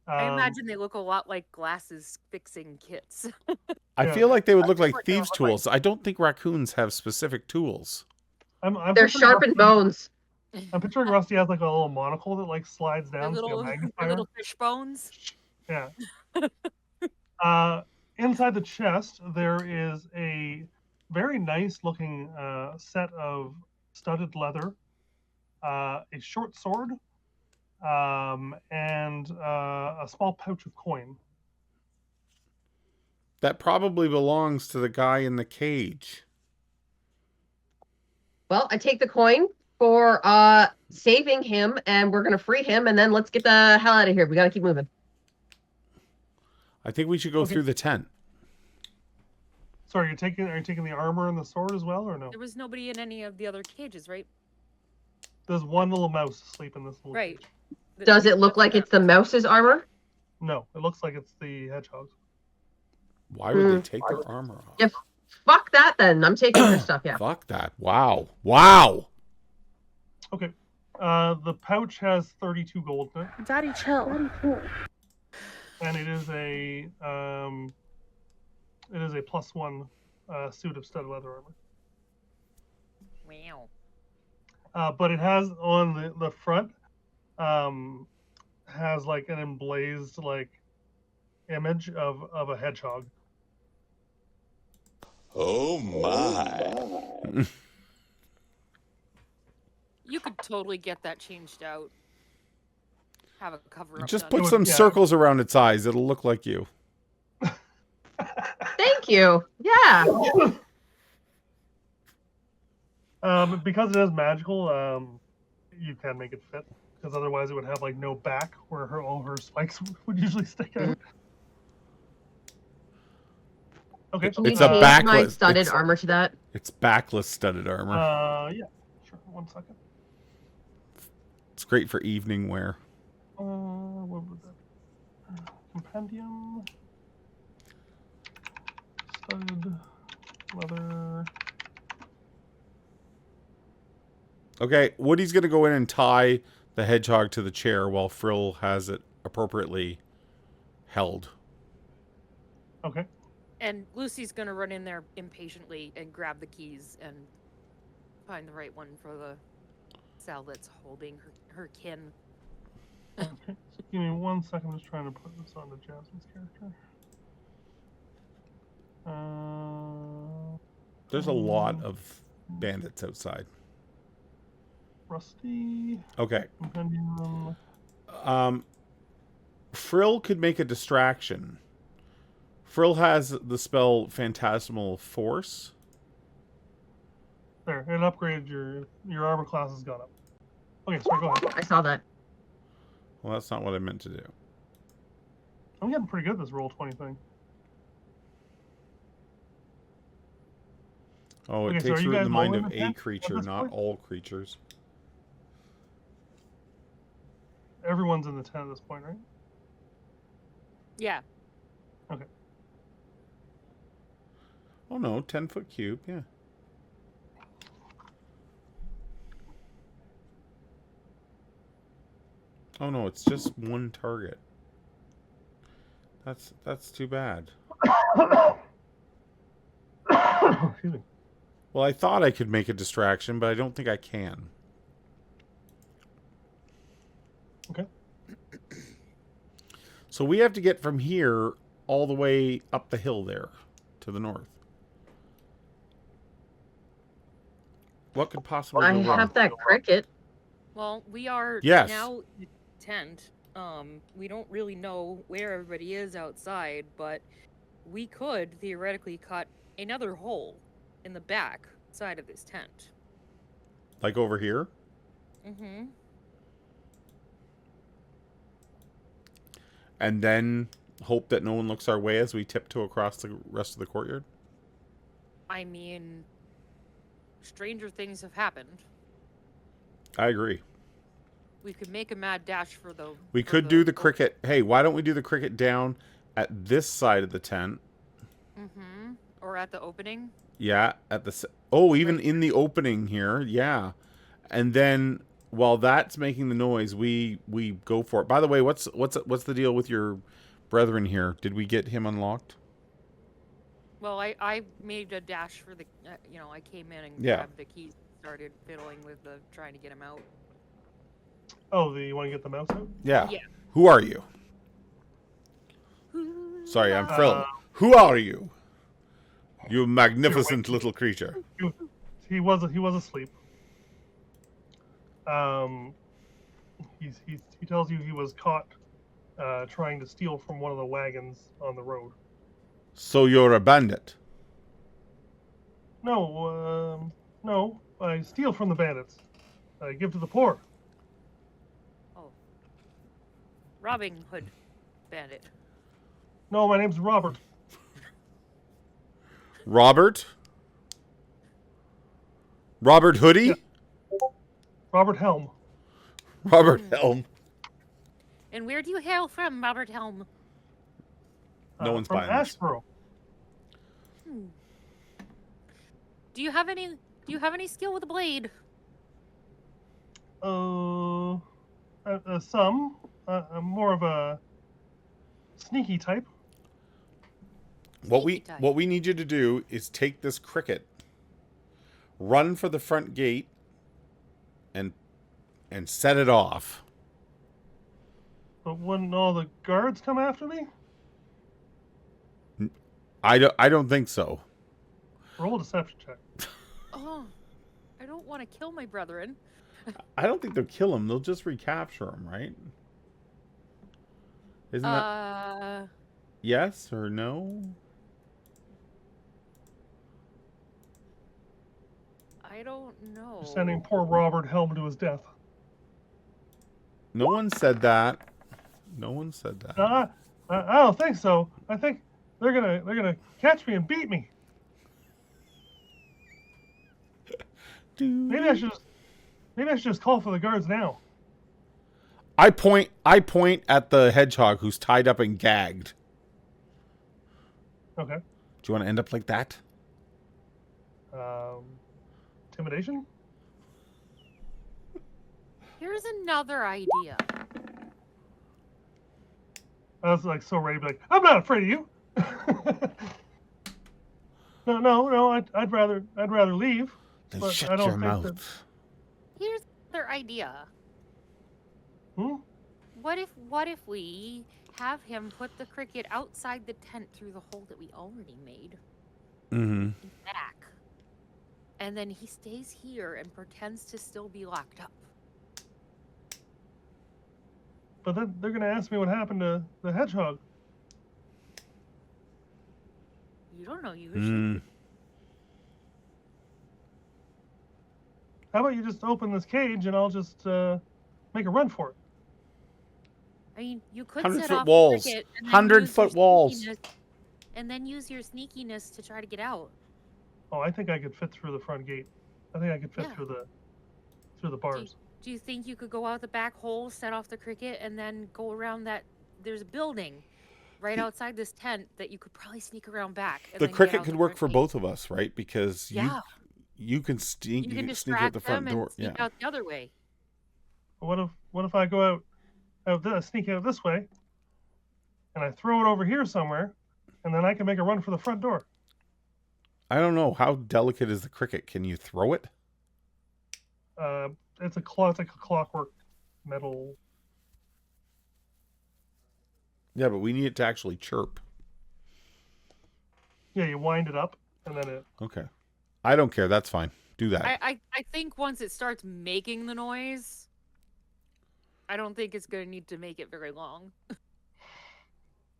I imagine they look a lot like glasses fixing kits. I Yeah. feel like they would look like what they thieves' look like. tools. I don't think raccoons have specific tools. I'm They're picturing sharpened Rusty- bones. I'm picturing Rusty has like a little monocle that like slides Their down. little, to a their magnifier. little fish bones. Yeah. Inside the chest, there is a very nice looking set of studded leather, a short sword, and a small pouch of coin. That probably belongs to the guy in the cage. Well, I take the coin for saving him, and we're gonna free him, and then let's get the hell out of here. We gotta keep moving. I think we should go Okay. through the tent. Sorry, are you taking the armor and the sword as well, or no? There was nobody in any of the other cages, right? There's one little mouse asleep in this little Right. cage. Does it look like it's the mouse's armor? No, it looks like it's the hedgehog's. Why would they take their armor off? If fuck that, then I'm taking their stuff. Yeah. Fuck that. Wow. Wow. Okay. The pouch has 32 gold in it, Daddy, chill. and it is a +1 suit of studded leather armor. Wow. But it has on the front has like an emblazed like image of a hedgehog. Oh my. You could totally get that changed out. Have a cover up. Just done. put would- some yeah. circles around its eyes. It'll look like you. Thank you. Yeah. Because it is magical, you can make it fit. Because otherwise, it would have like no back, where all her spikes would usually stick out. Okay. Can you It's a change my backless- studded it's- armor to that? It's backless studded armor. Yeah. Sure. 1 second. It's great for evening wear. What was that? Compendium. Studded leather. Okay, Woody's going to go in and tie the hedgehog to the chair while Frill has it appropriately held. Okay. And Lucy's gonna run in there impatiently and grab the keys and find the right one for the cell that's holding her kin. Okay. So give me 1 second. I'm just trying to put this onto Jasmine's character. There's a lot of bandits outside. Rusty. Okay. Compendium. Frill could make a distraction. Frill has the spell Phantasmal Force. There, it upgraded your armor class has gone up. Okay, sorry, go ahead. I saw that. Well, that's not what I meant to do. I'm getting pretty good at this roll 20 thing. Oh, it Okay, so are takes you root in guys the mind rolling of the a 10 at creature, this not point? all creatures. Everyone's in the 10 at this point, right? Yeah. Okay. Oh no, 10-foot cube, yeah. Oh no, it's just one target. That's too bad. Excuse me. Well, I thought I could make a distraction, but I don't think I can. Okay. So we have to get from here all the way up the hill there to the north. What could possibly I go wrong? have that cricket. Well, we are Yes. now in the tent. We don't really know where everybody is outside, but we could theoretically cut another hole in the back side of this tent. Like over here? Mm-hmm. And then hope that no one looks our way as we tiptoe across the rest of the courtyard? I mean, stranger things have happened. I agree. We could make a mad dash for the. We for could do the cricket. Hey, why don't we do the cricket down at this side of the tent? Mm-hmm. Or at the opening. Yeah, at the... Oh, even in the opening here. Yeah. And then while that's making the noise, we go for it. By the way, what's the deal with your brethren here? Did we get him unlocked? Well, I made a dash for the. I came in and Yeah. grabbed the keys, started fiddling with the trying to get him out. Oh, you want to get the mouse out? Yeah. Yeah. Who are you? Sorry, I'm Frill. Who are you? You magnificent little creature. He was asleep. He tells you he was caught trying to steal from one of the wagons on the road. So you're a bandit. No, no. I steal from the bandits. I give to the poor. Oh. Robin Hood bandit. No, my name's Robert. Robert? Robert Hoodie? Yeah. Robert Helm. Robert Helm. And where do you hail from, Robert Helm? No one's from buying this. Ashboro. Do you have any skill with a blade? Some. I'm more of a sneaky type. What Sneaky type. we need you to do is take this cricket, run for the front gate, and set it off. But wouldn't all the guards come after me? I don't think so. Roll a deception check. Oh, I don't want to kill my brethren. I don't think they'll kill him. They'll just recapture him, right? Isn't that yes or no? I don't know. You're sending poor Robert Helm to his death. No one said that. No one said that. I don't think so. I think they're gonna catch me and beat me. Maybe I should just call for the guards now. I point at the hedgehog who's tied up and gagged. Okay. Do you want to end up like that? Intimidation? Here's another idea. I was like so ready to be like, I'm not afraid of you. No. I'd rather leave. Then But shut I don't your think mouth. that- Here's another idea. Hmm? What if we have him put the cricket outside the tent through the hole that we already made Mm-hmm. back, and then he stays here and pretends to still be locked up. But then they're gonna ask me what happened to the hedgehog. You don't know usually. Hmm. How about you just open this cage and I'll just make a run for it? I mean, you could 100 set foot off walls. the cricket and then 100 use foot your walls. sneakiness- and then use your sneakiness to try to get out. Oh, I think I could fit through the front gate. I think I could fit Yeah. through the bars. Do you think you could go out the back hole, set off the cricket, and then go around that? There's a building right outside this tent that you could probably sneak around back. And The then get cricket out could the work front for gate. both of us, right? Because Yeah. you can sneak You can sneak out the distract front them door. and sneak Yeah. out the other way. What if I go sneak out this way, and I throw it over here somewhere, and then I can make a run for the front door. I don't know how delicate is the cricket. Can you throw it? It's like a clockwork metal. Yeah, but we need it to actually chirp. Yeah, you wind it up, and then it. Okay. I don't care. That's fine. Do that. I think once it starts making the noise, I don't think it's going to need to make it very long.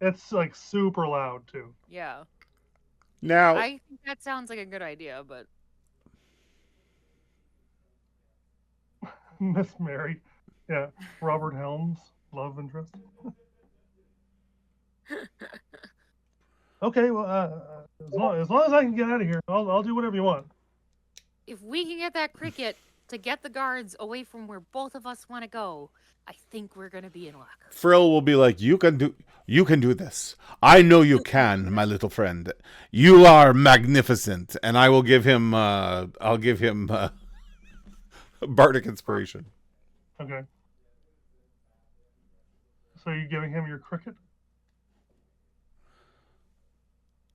It's like super loud too. Yeah. Now, I think that sounds like a good idea, but Miss Mary, yeah, Robert Helms, love interest. Okay, well, as long as I can get out of here, I'll do whatever you want. if we can get that cricket to get the guards away from where both of us want to go, I think we're going to be in luck. Frill will be like, you can do this. I know you can, my little friend. You are magnificent. And I will give him, I'll give him bardic inspiration. Okay. So you're giving him your cricket?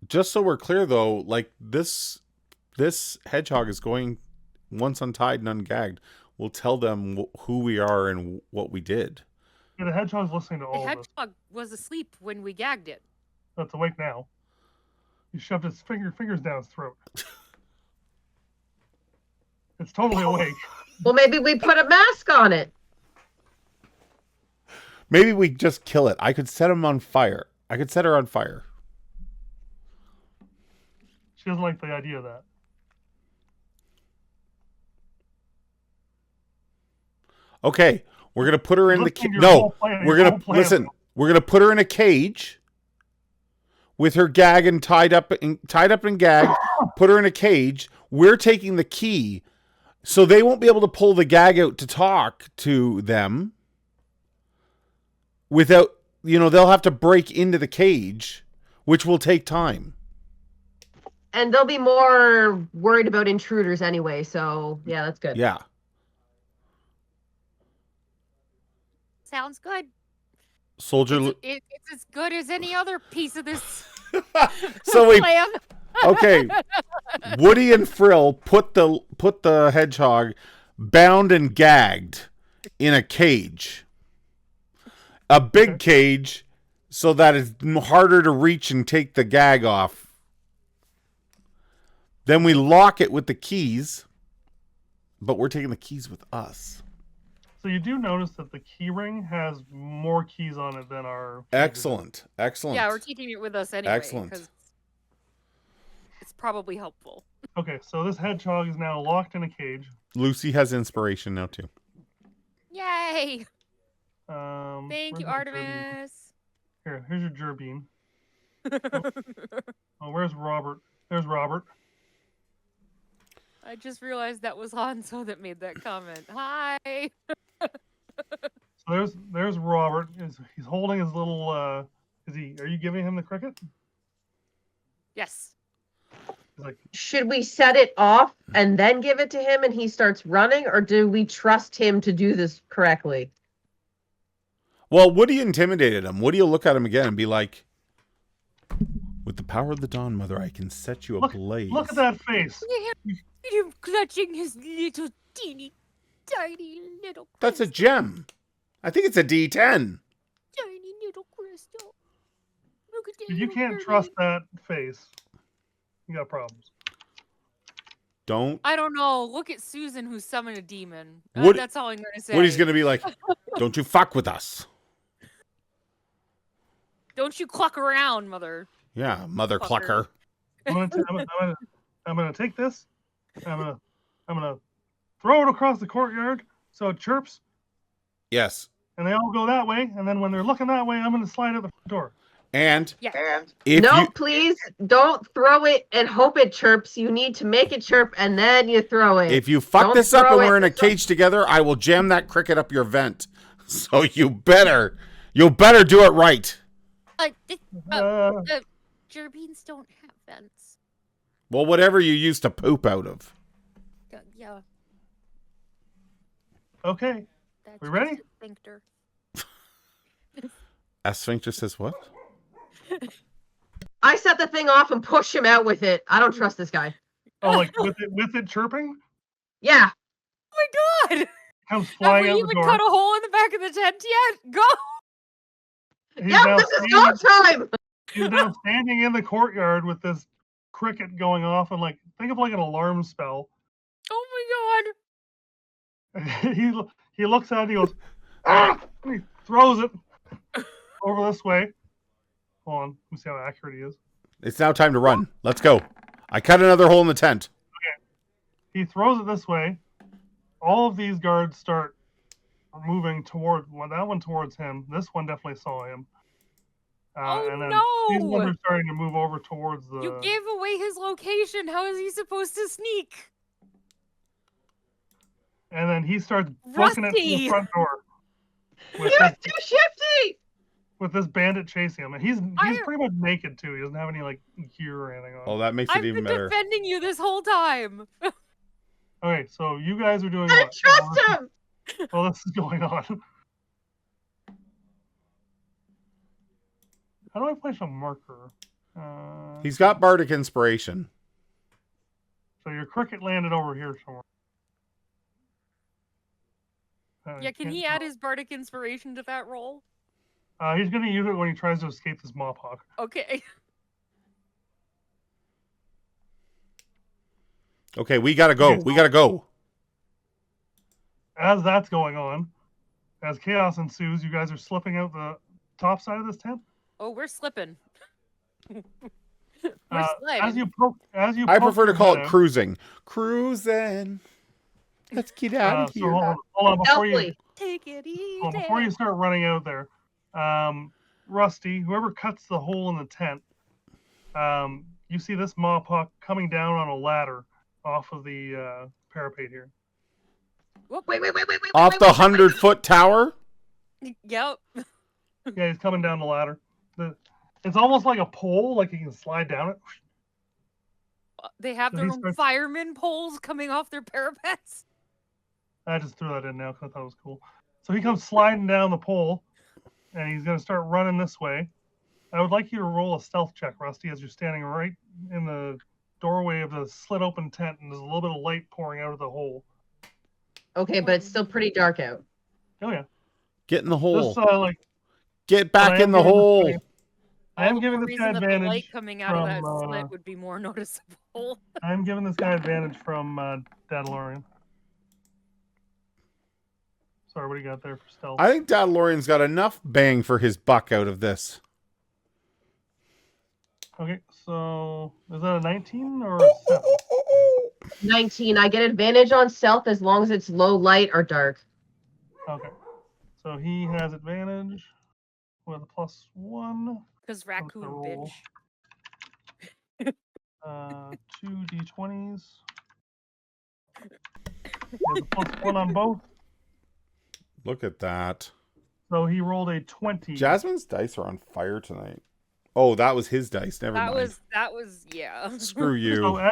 Just so we're clear, though, like this hedgehog is going, once untied and ungagged, we'll tell them who we are and what we did. Yeah, the hedgehog's listening to The all of this. hedgehog was asleep when we gagged it. That's awake now. He shoved his fingers down his throat. It's totally awake. Well, maybe we put a mask on it. Maybe we just kill it. I could set him on fire. I could set her on fire. She doesn't like the idea of that. Okay, we're gonna put her in the Listen to your no. whole plan- We're your gonna whole plan. listen. We're gonna put her in a cage with her gag and tied up and gagged. Put her in a cage. We're taking the key, so they won't be able to pull the gag out to talk to them. Without, they'll have to break into the cage, which will take time. And they'll be more worried about intruders anyway, so yeah, that's good. Yeah. Sounds good. Soldier. It's as good as any other piece of this So we plan. okay. Woody and Frill put the hedgehog bound and gagged in a cage. A big cage so that it's harder to reach and take the gag off. Then we lock it with the keys, but we're taking the keys with us. So you do notice that the key ring has more keys on it than our... Excellent. Excellent. Yeah, we're taking it with us anyway. Excellent. 'Cause it's probably helpful. Okay, so this hedgehog is now locked in a cage. Lucy has inspiration now too. Yay! Thank Thank you, Artemis. Here's your gerbean. Oh, where's Robert? There's Robert. I just realized that was Hanso that made that comment. Hi. So there's Robert. He's holding his little. Are you giving him the cricket? Yes. He's like, Should we set it off and then give it to him and he starts running, or do we trust him to do this correctly? Well, Woody intimidated him. Woody will look at him again and be like, with the power of the Dawn Mother, I can set you ablaze. look at that face. Look at him clutching his little teeny tiny little That's a crystal. gem. I think it's a D10. Tiny little crystal. Look at that You little can't birdie. trust that face. You got problems. Don't. I don't know. Look at Susan who summoned a demon. Woody- That's all I'm going to say. Woody's going to be like, don't you fuck with us. Don't you cluck around, mother. Yeah, mother Fucker. clucker. I'm gonna take this. I'm gonna throw it across the courtyard so it chirps, Yes. and they all go that way. And then when they're looking that way, I'm gonna slide out the front door. And Yeah. if no, you please don't throw it and hope it chirps. You need to make it chirp and then you throw it. if you fuck Don't this up and throw we're it. in a cage together, I will jam that cricket up your vent. So you better do it right. Gerbeans don't have vents. Well, whatever you used to poop out of. Yeah. Okay, That's We ready? just a sphincter. A sphincter says what? I set the thing off and push him out with it. I don't trust this guy. oh, like with it chirping, Yeah. Oh my god! comes Have flying we out the even door. cut a hole in the back of the tent yet? Go! He's Yeah, now this is standing- go time. He's now standing in the courtyard with this cricket going off, and like think of like an alarm spell. Oh He looks at it, he goes, ah! And he throws it over this way. Hold on, let me see how accurate he is. It's now time to run. Let's go. I cut another hole in the tent. He throws it this way. All of these guards start moving toward that one towards him. This one definitely saw him. Oh, and then no! these ones are starting to move over towards the. god! You gave away his location. How is he supposed to sneak? And then he starts booking it to the Rusty! front door with He was this, too shifty. with this bandit chasing him, and he's I- pretty much naked too. He doesn't have any like gear or anything on. Oh, that makes I've it even been better. defending you this whole time. Okay, so you guys are doing I what? trust him. Well, this is going on. How do I place a marker? He's got bardic inspiration. So your cricket landed over here somewhere. Yeah, can he add his bardic inspiration to that roll? He's going to use it when he tries to escape this mop hawk. Okay. Okay, we gotta go. We gotta go. As that's going on, as chaos ensues, you guys are slipping out the top side of this tent. Oh, we're slipping. We're As sliding. you poke, I prefer to your call head it cruising. Cruising. Let's get out out, of here. so hold on before you Stealthily. Take it easy. well, before you start running out there, Rusty, whoever cuts the hole in the tent, you see this mop hawk coming down on a ladder off of the parapet here. Wait. Off the 100-foot tower? Yep. Yeah, he's coming down the ladder. It's almost like a pole, like you can slide down it. They have So their he own starts- fireman poles coming off their parapets. I just threw that in now because I thought it was cool. So he comes sliding down the pole, and he's going to start running this way. I would like you to roll a stealth check, Rusty, as you're standing right in the doorway of the slit open tent, and there's a little bit of light pouring out of the hole. Okay, but it's still pretty dark out. Oh yeah, Get in the hole. this like Get but I back am in the giving this hole. guy- I am All the giving more this guy reason that the light advantage. coming out of that from, slit would be more noticeable. I am giving this guy advantage from Dadalorian. Sorry, what do you got there for stealth? I think Dadalorian's got enough bang for his buck out of this. Okay, so is that a 19 or a 7? 19. I get advantage on stealth as long as it's low light or dark. Okay, so he has advantage with a +1. Because raccoon roll? bitch. 2 d20s. He has a +1 on both, Look at that. so he rolled a 20. Jasmine's dice are on fire tonight. Oh, that was his dice. Never That mind. was yeah. Screw you. So as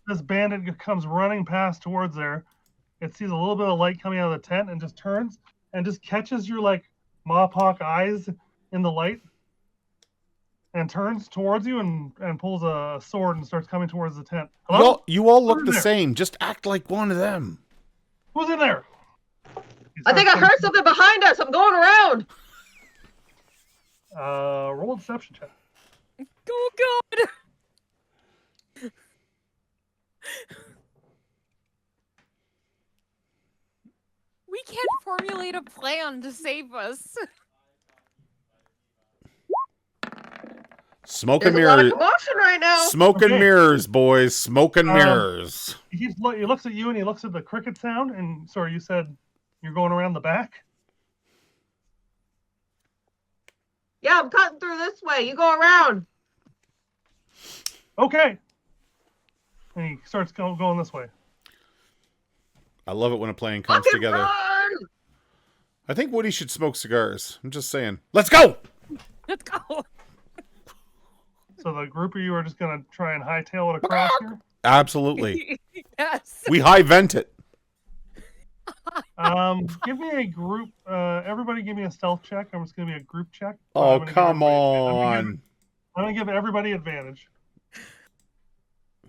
this bandit comes running past towards there, it sees a little bit of light coming out of the tent and just turns and just catches your like mop hawk eyes in the light and turns towards you and pulls a sword and starts coming towards the tent. Hello? You all look the There. same. Just act like one of them. Who's in there? He I think I starts heard something behind us. I'm going around. roll a deception check. Oh god. We can't formulate a plan to save us. Smoke There's and a lot of mirrors. commotion right now. Smoke and Okay. mirrors, boys. Smoke and mirrors. He looks at you and he looks at the cricket sound. And sorry, you said you're going around the back? Yeah, I'm cutting through this way. You go around. Okay. And he starts going this way. I love it when a plan comes Fucking together. run! I think Woody should smoke cigars. I'm just saying. Let's go! Let's go. So the group of you are just going to try and hightail it across here? Absolutely. Yes. We high vent it. Give me a group. Everybody give me a stealth check. I'm just going to be a group check. Oh, I'm gonna give come everybody- on. I'm going to give everybody advantage.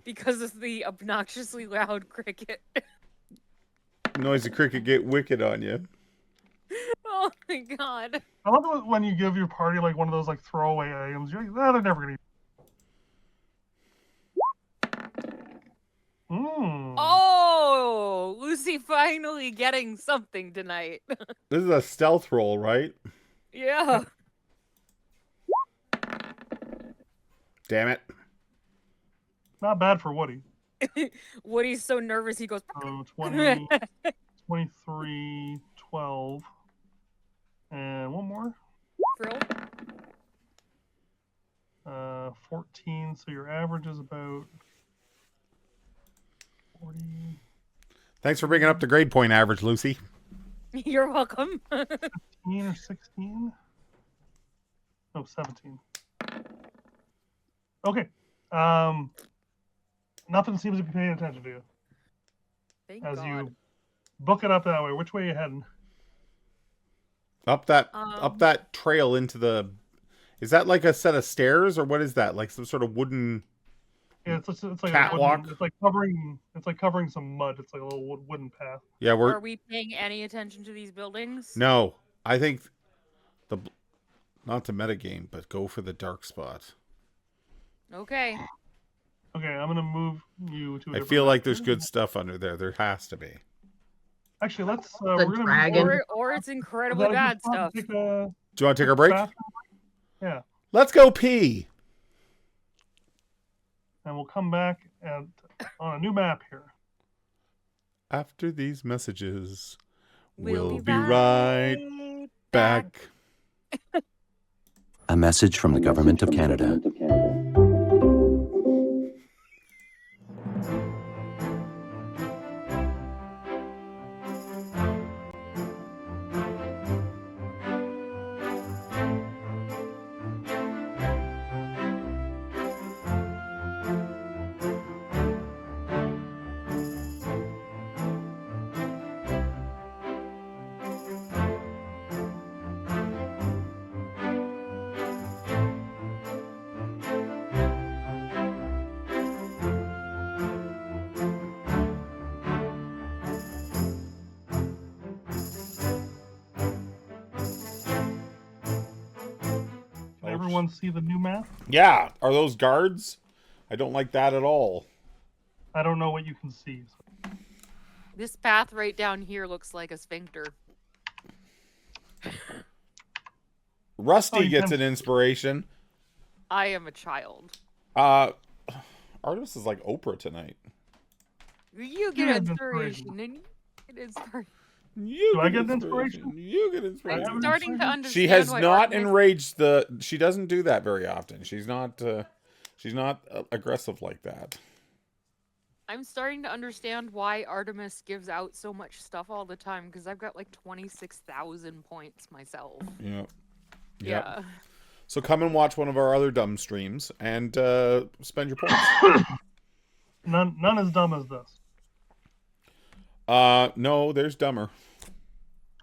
Because of the obnoxiously loud cricket. Noisy cricket get wicked on you. Oh my god. I love it when you give your party like one of those like throwaway items. You're like, they're never going to. Oh, Lucy finally getting something tonight. This is a stealth roll, right? Yeah. Damn it. Not bad for Woody. Woody's so nervous he goes. So 20, 23, 12, and one more. Frill. 14. So your average is about 40. Thanks for bringing up the grade point average, Lucy. You're welcome. 15 or 16? No, 17. Okay. Nothing seems to be paying attention to you. Thank As God. you book it up that way. Which way are you heading? Up that trail into the... Is that like a set of stairs, or what is that? Like some sort of wooden... Yeah, it's like Catwalk? a wooden, it's like covering some mud. It's like a little wooden path. Yeah, Are we paying any attention to these buildings? No, I think not to metagame, but go for the dark spot. Okay. Okay, I'm gonna move you to. I feel like there's good stuff under there. There has to be. Actually, let's. The We're gonna dragon. Or it's incredibly bad stuff. Do you want to take a break? Yeah, Let's go pee. and we'll come back on a new map here. After these messages, We'll we'll be right back. A message from the Government of Canada. Can everyone see the new map? Yeah, are those guards? I don't like that at all. I don't know what you can see. This path right down here looks like a sphincter. Rusty Oh, you gets can- an inspiration. I am a child. Artemis is like Oprah tonight. You get get inspiration. inspiration, and you get inspiration. You Do I get inspiration? You get I inspiration. have I'm starting to understand. She has why not Artemis- enraged the. She doesn't do that very often. She's not. She's not aggressive like that. I'm starting to understand why Artemis gives out so much stuff all the time, because I've got like 26,000 points myself. Yeah. Yeah. So come and watch one of our other dumb streams and spend your points. None as dumb as this. No, there's dumber.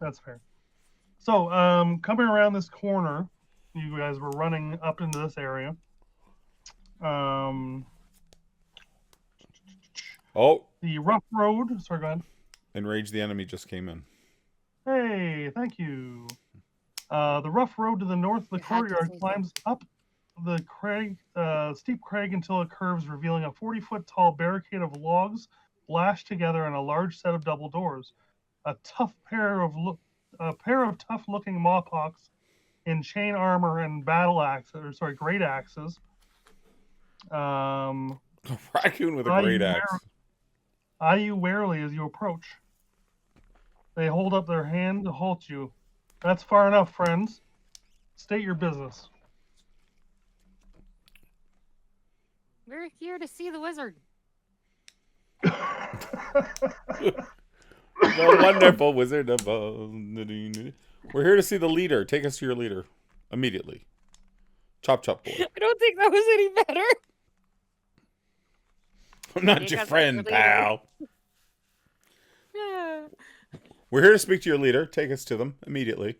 That's fair. So, coming around this corner, you guys were running up into this area. Oh, The rough road. Sorry, go ahead. enrage the enemy just came in. Hey, thank you. The rough road to the north of the You had to courtyard say climbs up the steep crag until it curves, revealing a 40-foot tall barricade of logs lashed together in a large set of double doors. A pair of tough-looking mawpoks in chain armor and great axes Um, A raccoon with a eye great you axe. eye you warily as you approach. They hold up their hand to halt you. That's far enough, friends. State your business. We're here to see the wizard. The wonderful wizard of Oz. We're here to see the leader. Take us to your leader. Immediately. Chop chop boy. I don't think that was any better. I'm not Take your us to friend, your leader. pal. Yeah. We're here to speak to your leader. Take us to them immediately.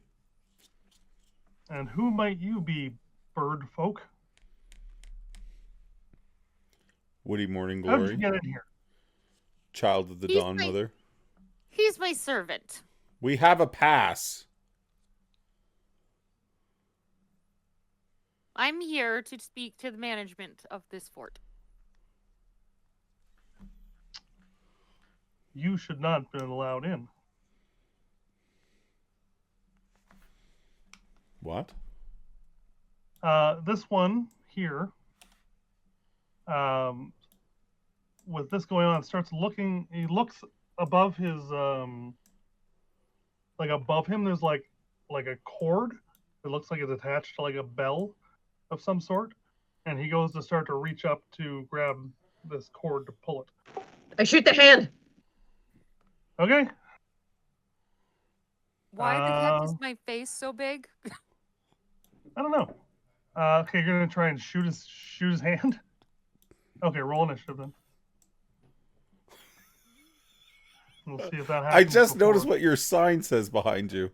And who might you be, bird folk? Woody Morning How did you Glory. get in here? Child of the He's Dawn my- Mother. He's my servant. We have a pass. I'm here to speak to the management of this fort. You should not have been allowed in. What? This one here, with this going on, starts looking. He looks above his, like above him. There's like a cord. It looks like it's attached to like a bell of some sort, and he goes to start to reach up to grab this cord to pull it. I shoot the hand. Okay. Why the heck is my face so big? I don't know. Okay, you're gonna try and shoot his hand. Okay, roll initiative then. We'll see if that happens. I just before- noticed what your sign says behind you.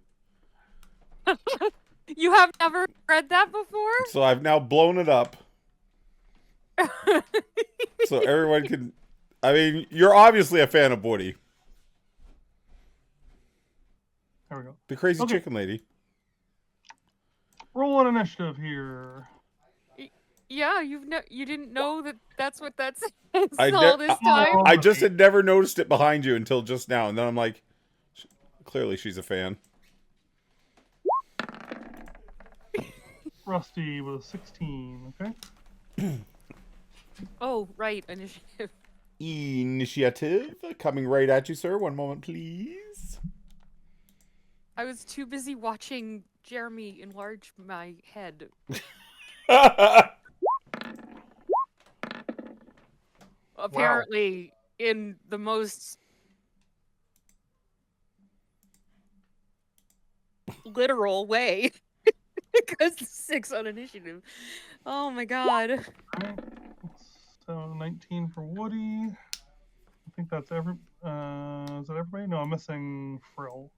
You have never read that before? So I've now blown it up. So everyone can... I mean, you're obviously a fan of Woody. There we go. The crazy Okay. chicken lady. Roll an initiative here. Yeah, you didn't know that that's what that says I all ne- this time. I just had never noticed it behind you until just now. And then I'm like, clearly she's a fan. Rusty with a 16, okay? Oh, right, initiative. Initiative. Coming right at you, sir. One moment, please. I was too busy watching Jeremy enlarge my head. Apparently, in the most literal way. Because 6 on initiative. Oh my god. Alright. So 19 for Woody. I think that's is that everybody? No, I'm missing Frill.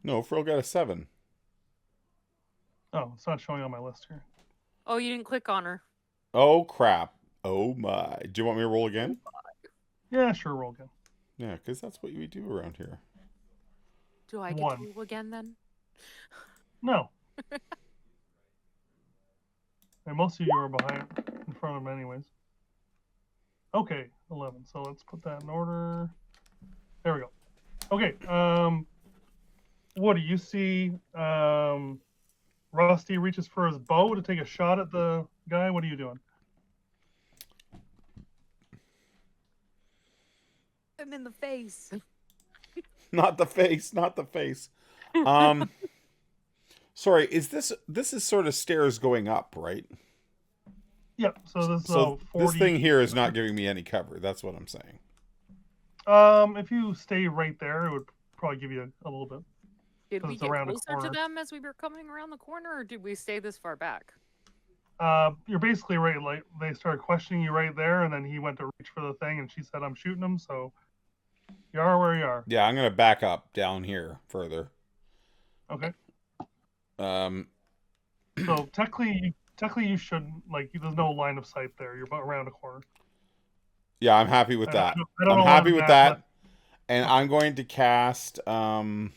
No, Frill got a 7. Oh, it's not showing on my list here. Oh, you didn't click on her. Oh, crap. Oh, my. Do you want me to roll again? Yeah, sure, roll again. Yeah, because that's what we do around here. Do I get One. to roll again then? No. And most of you are behind, in front of him anyways. Okay, 11. So let's put that in order. There we go. Okay, Woody, you see Rusty reaches for his bow to take a shot at the guy. What are you doing? I'm in the face. Not the face, not the face. Sorry, this is sort of stairs going up, right? Yep, so this is So 40. this thing here is not giving me any cover. That's what I'm saying. If you stay right there, it would probably give you a little bit. Did So we it's get around a closer to corner. them as we were coming around the corner, or did we stay this far back? You're basically right. Like they started questioning you right there, and then he went to reach for the thing, and she said, "I'm shooting him." So you are where you are. Yeah, I'm gonna back up down here further. Okay. So technically, you shouldn't. Like, there's no line of sight there. You're around a corner. yeah, I'm happy with that. I don't I'm know happy on with that, that. And I'm going to cast no,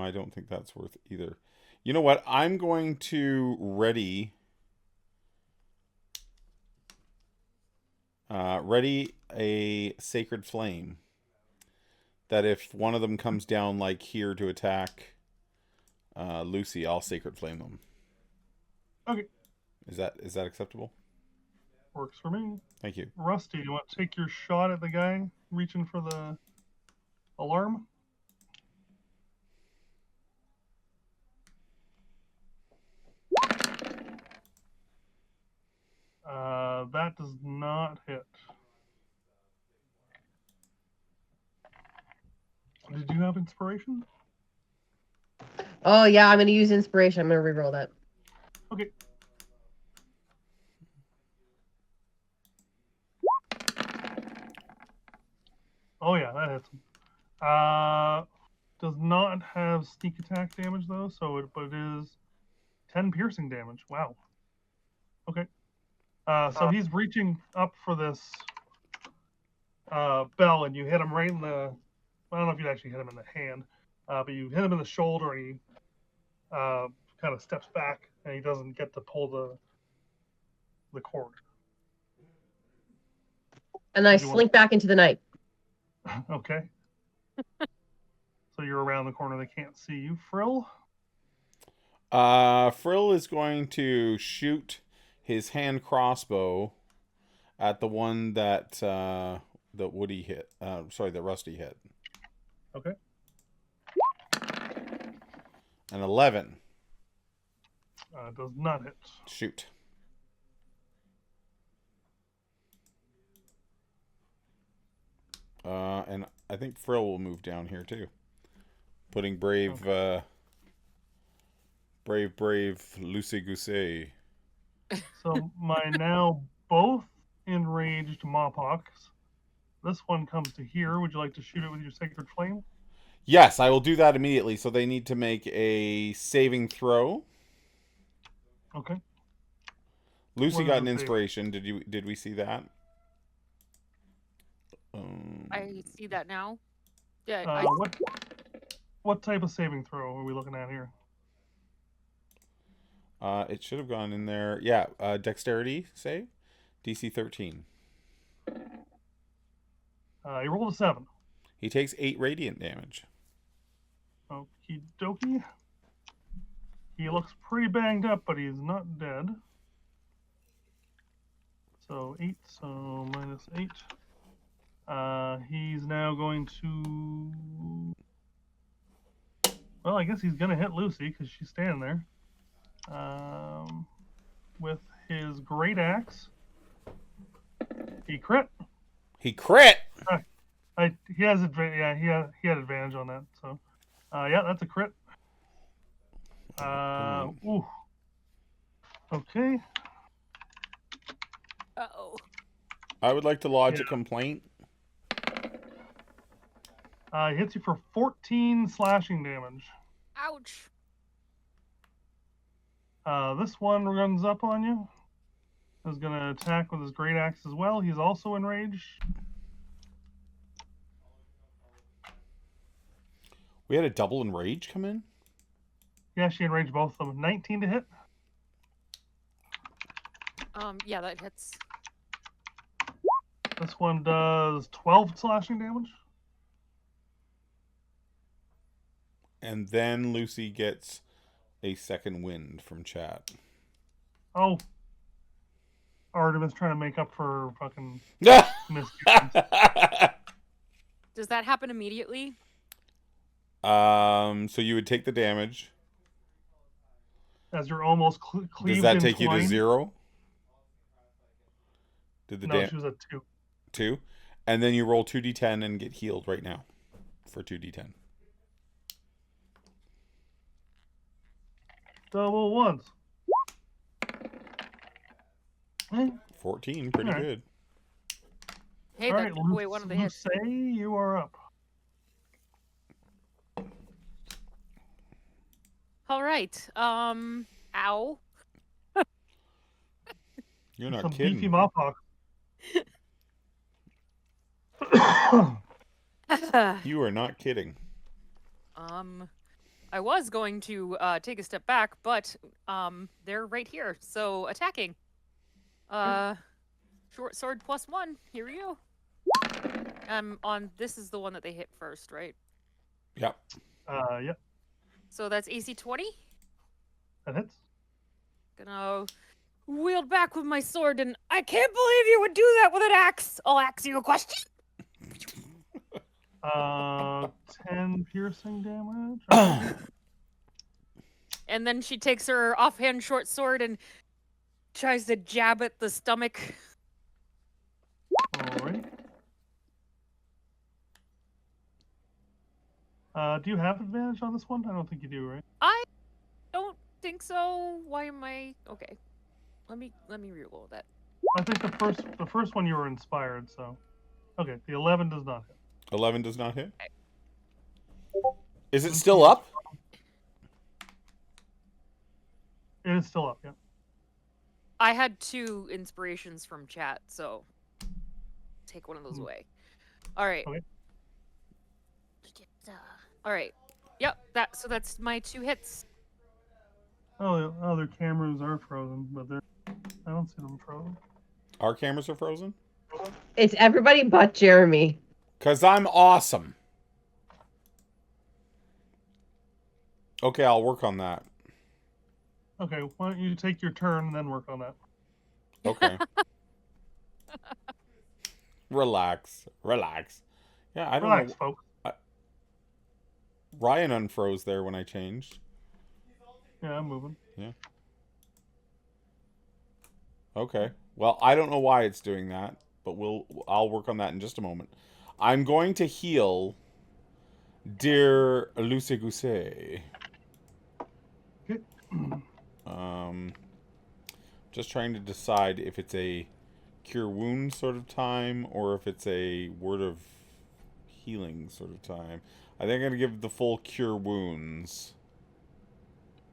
I don't think that's worth either. You know what? I'm going to ready a sacred flame. That if one of them comes down like here to attack Lucy, I'll sacred flame them. Okay. Is that acceptable? Works for me. Thank you. Rusty, you want to take your shot at the guy reaching for the alarm? That does not hit. Did you have inspiration? Oh yeah, I'm gonna use inspiration. I'm gonna reroll that. Okay. Oh yeah, that hits him. Does not have sneak attack damage though, but it is 10 piercing damage. Wow. Okay. So he's reaching up for this bell, and you hit him right in the. I don't know if you actually hit him in the hand, but you hit him in the shoulder, and he kind of steps back, and he doesn't get to pull the cord. And I slink back into the night. Okay. So you're around the corner; they can't see you. Frill. Frill is going to shoot his hand crossbow at the one that Woody hit. That Rusty hit. Okay. An 11. Does not hit. Shoot. And I think Frill will move down here too. Putting brave Lucy Gousset. So my now both enraged Mawpox. This one comes to here. Would you like to shoot it with your sacred flame? Yes, I will do that immediately. So they need to make a saving throw. Okay. Lucy What got is an the inspiration. Did we see that? I see that now. Yeah. What type of saving throw are we looking at here? It should have gone in there. Yeah, dexterity save, DC 13. He rolled a 7. He takes 8 radiant damage. Okie dokie. He looks pretty banged up, but he's not dead. So 8, so minus 8. He's now going to. Well, I guess he's going to hit Lucy because she's standing there. With his great axe. He crit. He crit. He has advantage. Yeah, he had advantage on that. So, yeah, that's a crit. Ooh. Okay. Uh-oh. I would like to lodge a complaint. He hits you for 14 slashing damage. Ouch. This one runs up on you. Is going to attack with his great axe as well. He's also enraged. We had a double enrage come in? Yeah, she enraged both of them. 19 to hit. Yeah, that hits. This one does 12 slashing damage. And then Lucy gets a second wind from chat. Oh. Artemis trying to make up for fucking mistakes. Does that happen immediately? So you would take the damage. As you're almost cleaved. Does that take you to 0? No, she was at 2. 2? And then you roll 2d10 and get healed right now for 2d10. Double ones. 14, pretty good. Hey, All that right, took away one of the hits. Say you are up. All right. Ow. You're not Some kidding. beefy Mawpox. You are not kidding. I was going to take a step back, but they're right here. So attacking. Short sword +1. Here we go. On this is the one that they hit first, right? Yep. Yep. So that's AC 20. That hits. Gonna wield back with my sword, and I can't believe you would do that with an axe. I'll ask you a question. 10 piercing damage. And then she takes her offhand short sword and tries to jab at the stomach. Alright. Do you have advantage on this one? I don't think you do, right? I don't think so. Why am I okay? Let me reroll that. I think the first one you were inspired, so okay. The 11 does not hit. 11 does not hit. Is it still up? It is still up, yeah. I had 2 inspirations from chat, so take one of those away. All right. Okay. All right. Yep. So that's my 2 hits. Oh, their cameras are frozen, but I don't see them frozen. Our cameras are frozen? It's everybody but Jeremy. Because I'm awesome. Okay, I'll work on that. Okay, why don't you take your turn and then work on that? Okay. Relax. Yeah, I don't Relax, know. folks. Ryan unfroze there when I changed. Yeah, I'm moving. Yeah. Okay. Well, I don't know why it's doing that, but I'll work on that in just a moment. I'm going to heal dear Luce Goose. Okay. Just trying to decide if it's a cure wound sort of time or if it's a word of healing sort of time. I think I'm going to give the full cure wounds.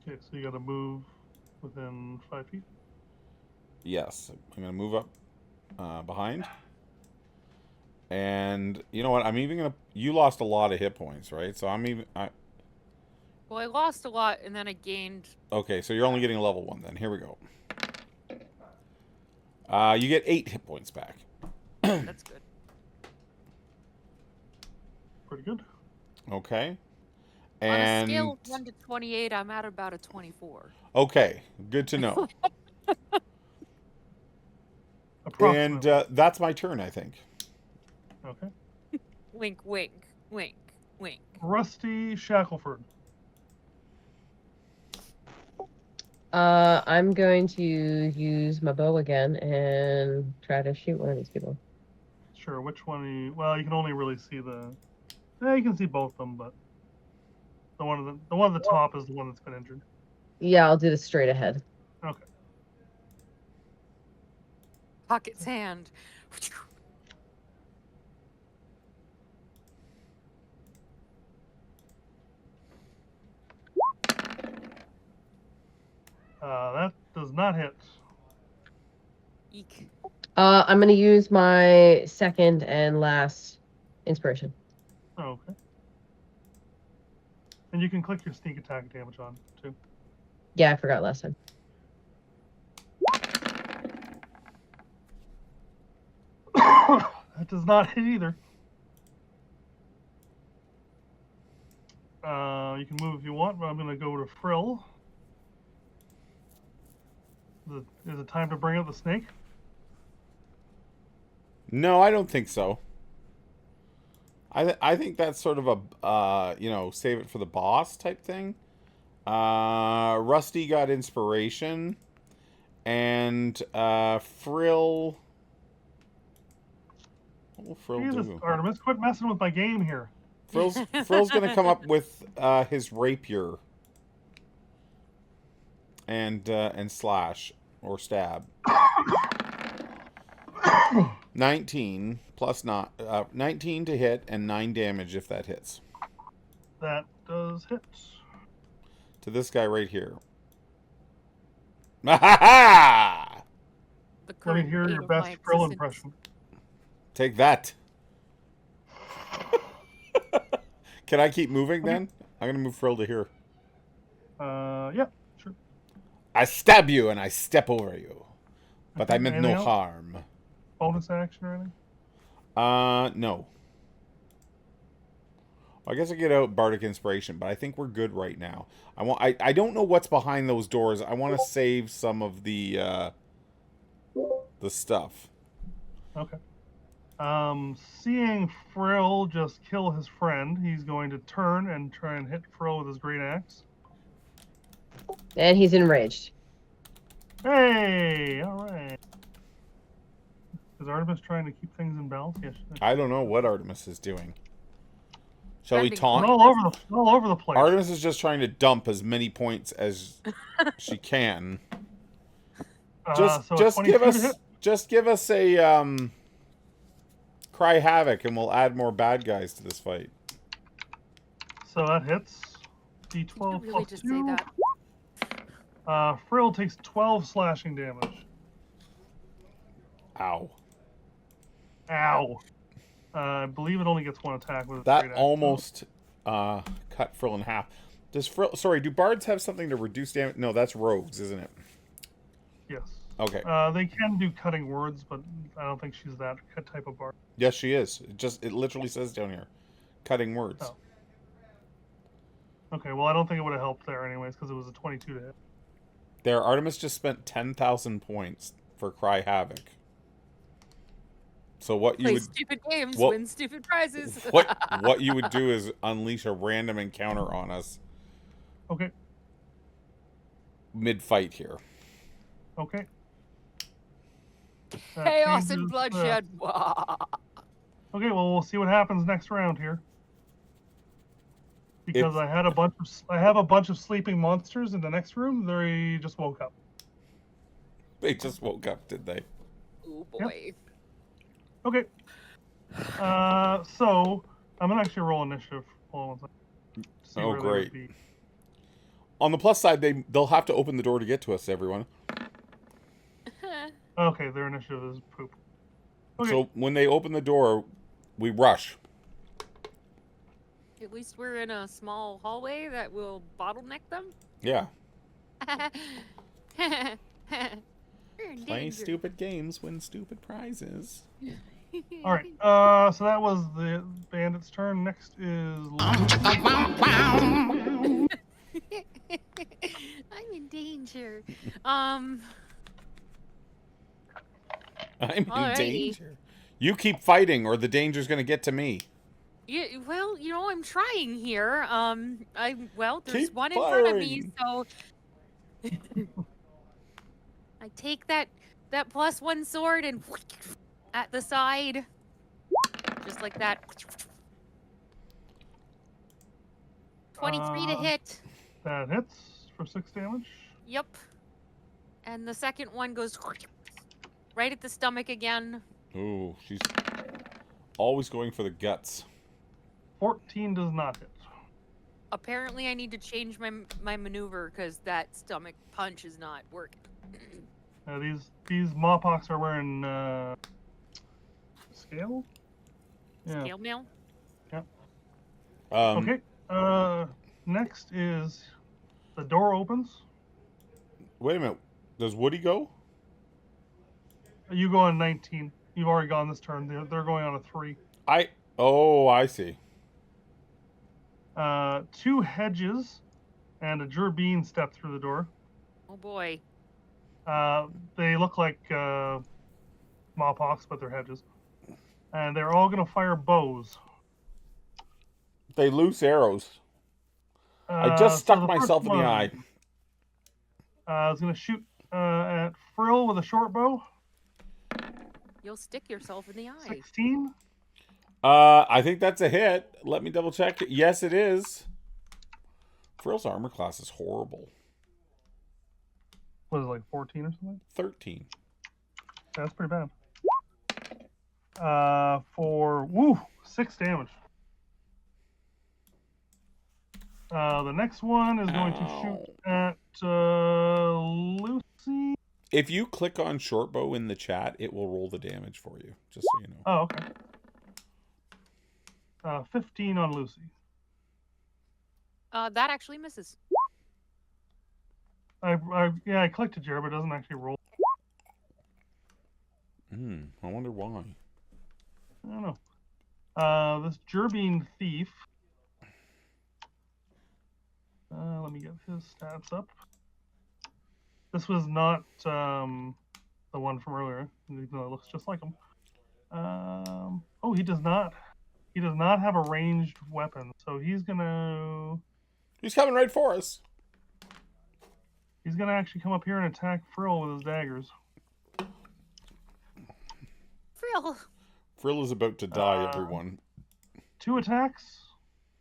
Okay, so you gotta move within 5 feet. Yes, I'm going to move up behind. And you know what? I'm even going to... You lost a lot of hit points, right? So I'm even... Well, I lost a lot, and then I gained... Okay, so you're only getting a level 1 then. Here we go. You get 8 hit points back. That's good. Pretty good. Okay. On a And... scale of 1 to 28, I'm at about a 24. Okay, good to know. And Approximately. that's my turn, I think. Okay. Wink, wink, wink, wink. Rusty Shackleford. I'm going to use my bow again and try to shoot one of these people. Sure, which one? Well, you can only really see the... you can see both of them, but the one at the top is the one that's been injured. Yeah, I'll do this straight ahead. Okay. Pocket's hand. That does not hit. Eek. I'm going to use my second and last inspiration. Okay. And you can click your sneak attack damage on, too. Yeah, I forgot last time. That does not hit either. You can move if you want, but I'm going to go to Frill. Is it time to bring out the snake? No, I don't think so. I think that's sort of a, save it for the boss type thing. Rusty got inspiration. And Frill... What will Frill Jesus, do? Artemis, quit messing with my game here. Frill's going to come up with his rapier. And slash. Or stab. 19 plus 19 to hit and 9 damage if that hits. That does hit. To this guy right here. Ha The Let me current hear bane your of best my Frill existence. impression. Take that. Can I keep moving then? I'm going to move Frill to here. Yeah, sure. I stab you and I step over you. But I meant Anything no else? harm. Bonus action or anything? No. I guess I get out Bardic Inspiration, but I think we're good right now. I don't know what's behind those doors. I want to save some of the stuff. Okay. Seeing Frill just kill his friend, he's going to turn and try and hit Frill with his great axe. And he's enraged. Hey, all right. Is Artemis trying to keep things in balance? Yes. I don't know what Artemis is doing. Shall we Spending taunt? All over the place. Artemis is just trying to dump as many points as she can. Just So a just 22 give to us hit? just give us a cry havoc, and we'll add more bad guys to this fight. So that hits. You D12 really plus just 2. say that. Frill takes 12 slashing damage. Ow! Ow. I believe it only gets one attack with a That great axe. almost cut Frill in half. Does Frill? Sorry, do bards have something to reduce damage? No, that's rogues, isn't it? Yes. Okay. They can do cutting words, but I don't think she's that type of bard. Yes, she is. It literally says down here, cutting words. Oh. Okay, well, I don't think it would have helped there anyways, because it was a 22 to hit. There, Artemis just spent 10,000 points for cry havoc. So what you Play would stupid games, what- win stupid prizes. what you would do is unleash a random encounter on us Okay, mid-fight here. okay. That Chaos and changes, bloodshed. Okay, well, we'll see what happens next round here. Because I have a bunch of sleeping monsters in the next room. They just woke up. They just woke up, did they? Oh boy. Okay. So I'm gonna actually roll initiative. Hold on one second. See Oh, where they would great. be. On the plus side, they'll have to open the door to get to us, everyone. Okay, their initiative is poop. Okay. So when they open the door, we rush. At least we're in a small hallway that will bottleneck them. Yeah. We're in Play danger. stupid games, win stupid prizes. All right. So that was the bandit's turn. Next is I'm in danger. I'm in Alrighty. danger. You keep fighting, or the danger's gonna get to me. Yeah, well, I'm trying here. There's Keep one in front of me, firing. so I take that +1 sword and at the side, just like that. 23 to hit. that hits for 6 damage. Yep. And the second one goes right at the stomach again. Ooh, she's always going for the guts. 14 does not hit. Apparently, I need to change my maneuver because that stomach punch is not working. These Mawpoks are wearing scale. Yeah. Scale mail. Okay. Next is the door opens. Wait a minute. Does Woody go? You go on 19. You've already gone this turn. They're going on a 3. I see. 2 hedges and a Gerbine step through the door. Oh boy. They look like Mawpoks, but they're hedges. And they're all going to fire bows. They loose arrows. I just so stuck the myself first in the one, eye. I was going to shoot at Frill with a short bow. You'll stick yourself in the eye. 16. I think that's a hit. Let me double check. Yes, it is. Frill's armor class is horrible. Was it like 14 or something? 13. That's pretty bad. For 6 damage. The next one is going to shoot at Lucy. If you click on short bow in the chat, it will roll the damage for you. Just so you know. Oh, okay. 15 on Lucy. That actually misses. I clicked it, Jared, but it doesn't actually roll. I wonder why. I don't know. This Gerbine thief Let me get his stats up. This was not the one from earlier, even though it looks just like him. Oh, he does not. He does not have a ranged weapon, so he's gonna He's coming right for us. actually come up here and attack Frill with his daggers. Frill. Frill is about to die, everyone. 2 attacks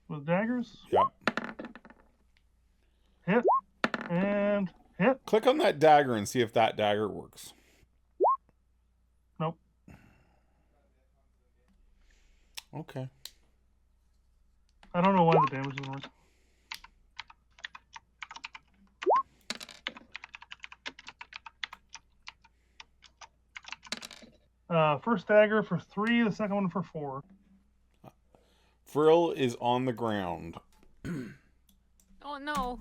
with daggers. Yep. Hit and hit. Click on that dagger and see if that dagger works. Nope. Okay. I don't know why the damage doesn't work. First dagger for 3, the second one for 4. Frill is on the ground. Oh no.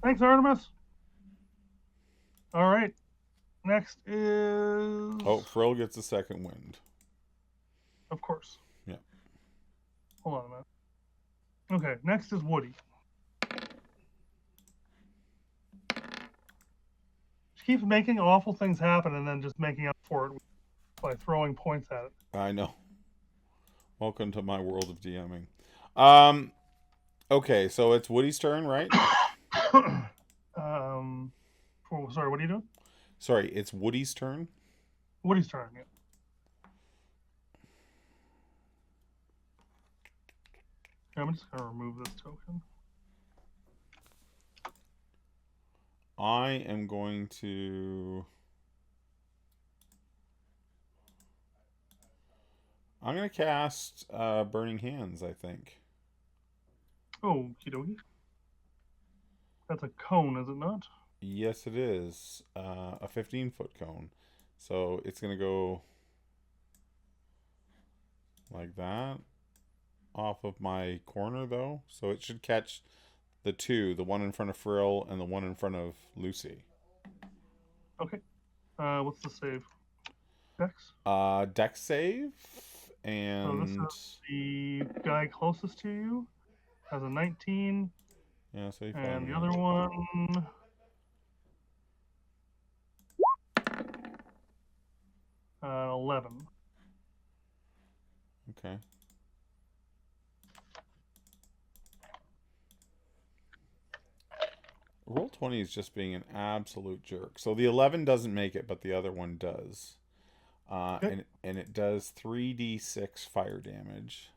Thanks, Artemis. All right. Next is. Oh, Frill gets a second wind. Of course. Yeah. Hold on a minute. Okay, next is Woody. She keeps making awful things happen and then just making up for it by throwing points at it. I know. Welcome to my world of DMing. Okay, so it's Woody's turn, right? Sorry, what are you doing? Sorry, it's Woody's turn. Woody's turn, yeah. I'm just gonna remove this token. I am going to... I'm going to cast Burning Hands, I think. Oh, okie That's a cone, is it not? Yes, it is. A 15-foot cone. So it's going to go like that. Off of my corner, though. So it should catch the 2. The one in front of Frill and the one in front of Lucy. Okay. What's the save? Dex? Dex save. So And... this is the guy closest to you. Has a 19. Yeah, so you And the found other it. one... Uh, 11. Okay. Roll20 is just being an absolute jerk. So the 11 doesn't make it, but the other one does. Okay. And it does 3d6 fire damage.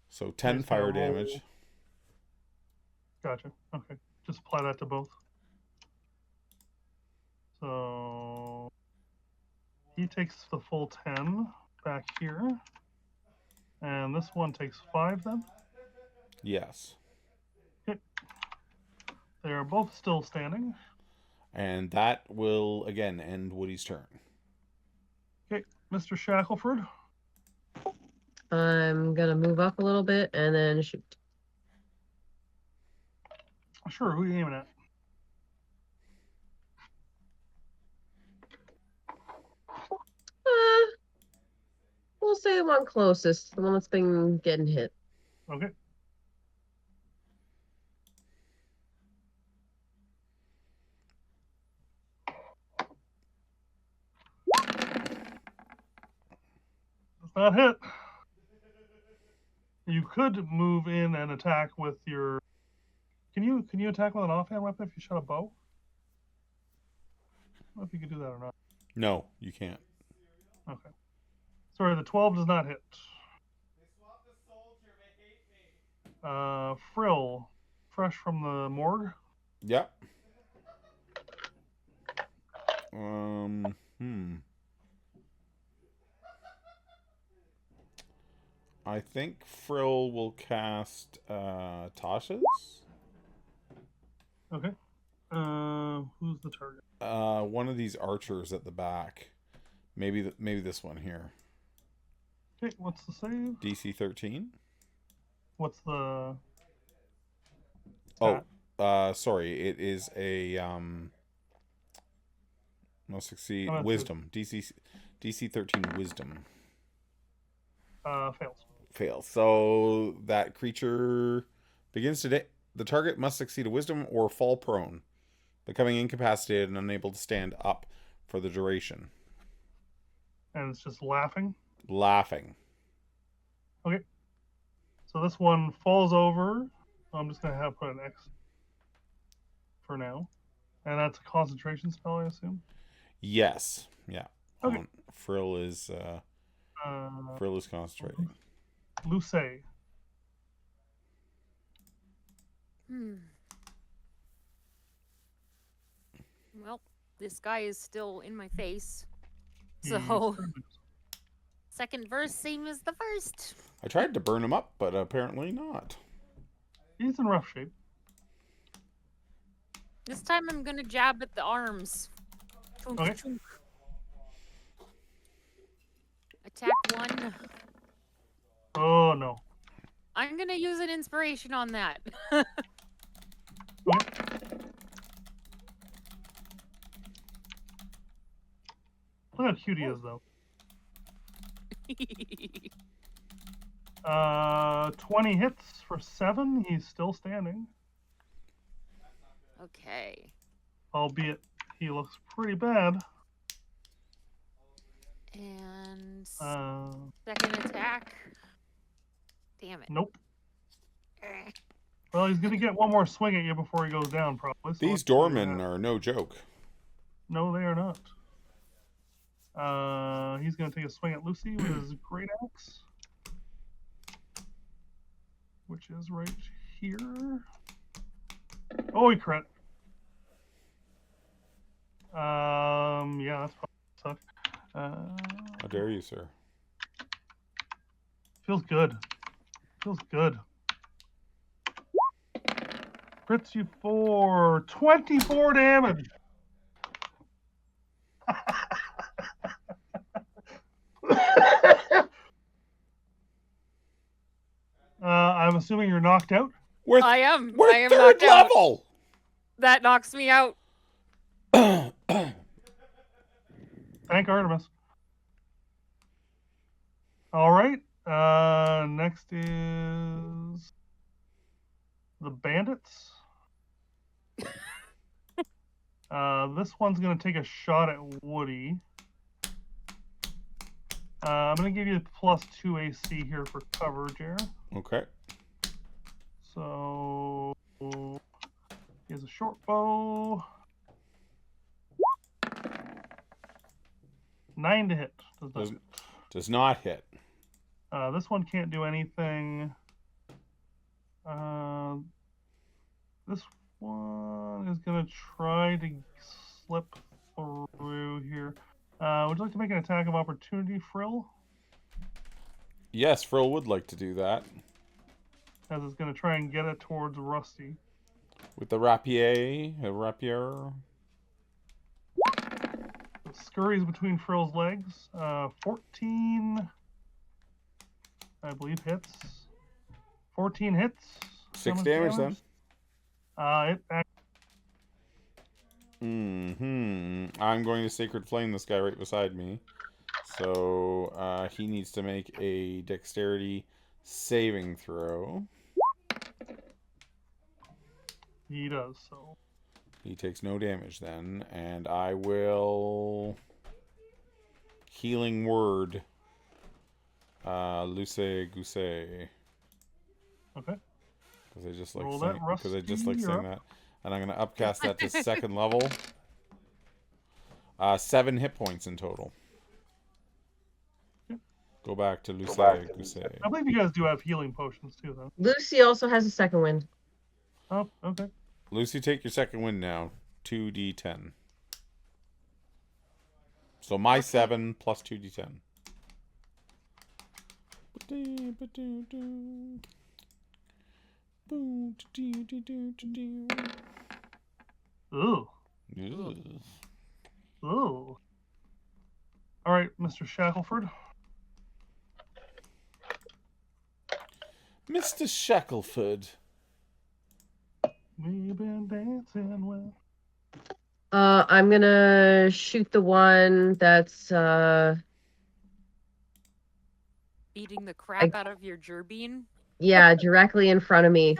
So 10 Just gotta fire roll. damage. Gotcha. Okay. Just apply that to both. So he takes the full 10 back here. And this one takes 5 then. Yes. They are both still standing. And that will, again, end Woody's turn. Okay, Mr. Shackleford. I'm gonna move up a little bit and then shoot. Sure, who are you aiming at? We'll say the one closest, the one that's been getting hit. Okay. Does not hit. You could move in and attack with your. Can you attack with an offhand weapon if you shot a bow? I don't know if you could do that or not. No, you can't. Okay. Sorry, the 12 does not hit. Frill, fresh from the morgue. Yep. I think Frill will cast Tasha's. Okay. Who's the target? One of these archers at the back. Maybe this one here. Okay, what's the save? DC 13. What's the Oh, sorry. It is a no succeed Oh, that's wisdom. DC 13 wisdom. fails. Fail. So that creature begins to the target must succeed a wisdom or fall prone, becoming incapacitated and unable to stand up for the duration. And it's just laughing. Laughing. Okay. So this one falls over. I'm just gonna have put an X for now, and that's a concentration spell, I assume. Yes. Yeah. Okay. Frill is concentrating. Luce. Well, this guy is still in my face. He's So, pretty good. second verse, same as the first. I tried to burn him up, but apparently not. He's in rough shape. This time I'm gonna jab at the arms. Chunk, Okay. chunk. Attack 1. Oh no. I'm gonna use an inspiration on that. Okay. Look how cute he is, though. 20 hits for 7. He's still standing, Okay. albeit he looks pretty bad. And Second attack. Damn it. Nope. Eh. Well, he's gonna get one more swing at you before he goes down, probably. So These let's see what doormen happens. are no joke. No, they are not. He's gonna take a swing at Lucy with his great axe, which is right here. Oh, he crit. Yeah, that's probably suck. How dare you, sir? Feels good. Feels good. Crits you for 24 damage. I'm assuming you're knocked out. We're I am. we're I am third knocked out. level. That knocks me out. Thank Artemis. All right. Next is the bandits. This one's gonna take a shot at Woody. I'm gonna give you +2 AC here for cover, Jer. Okay. So he has a short bow. 9 to hit. Does not hit. This one can't do anything. This one is gonna try to slip through here. Would you like to make an attack of opportunity, Frill? Yes, Frill would like to do that. As it's gonna try and get it towards Rusty. With the rapier. It scurries between Frill's legs. 14, I believe, hits. 14 hits. 6 How much damage then. I'm going to Sacred Flame this guy right beside me. So he needs to make a dexterity saving throw. He does, so. He takes no damage then. And I will Healing Word. Luce Goose. Okay. Because I just like Roll saying, that, Rusty, saying that. And I'm going to upcast that to second level. 7 hit points in total. Go back to Luce Goose. I believe you guys do have healing potions too, though. Lucy also has a second wind. Oh, okay. Lucy, take your second wind now. 2d10. So my 7 plus 2d10. Ooh. Ugh. Ooh. All right, Mr. Shackleford. Mr. Shackleford. We've been dancing with. I'm gonna shoot the one that's Beating the crap out of your gerbean. yeah, directly in front of me.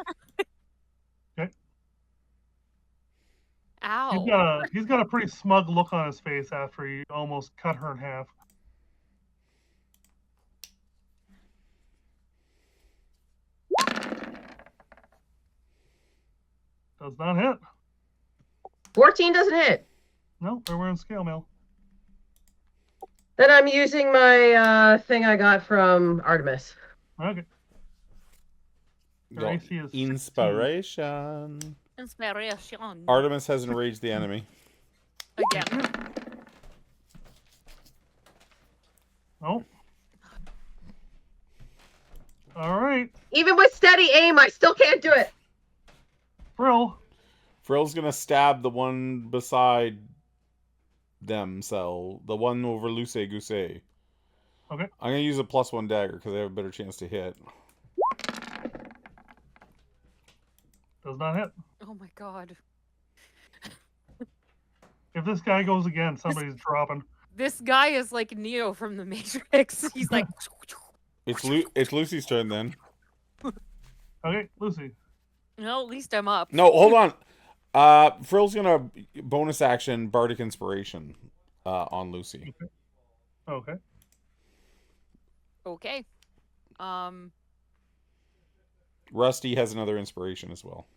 Ow. He's got a pretty smug look on his face after he almost cut her in half. Does not hit. 14 doesn't hit. No, we're wearing scale mail. Then I'm using my thing I got from Artemis. Okay. Your Got AC is 16. inspiration. Inspiration. Artemis has enraged the enemy. Again. Oh. All right. Even with steady aim, I still can't do it. Frill. Frill's gonna stab the one beside themselves, the one over Luce Goose. Okay. I'm gonna use a +1 dagger because they have a better chance to hit. Does not hit. Oh my god. If this guy goes again, somebody's dropping. This guy is like Neo from the Matrix. He's like. It's Lucy's turn then. Okay, Lucy. No, at least I'm up. No, hold on. Frill's gonna bonus action Bardic Inspiration on Lucy. Okay. Okay. Rusty has another inspiration as well.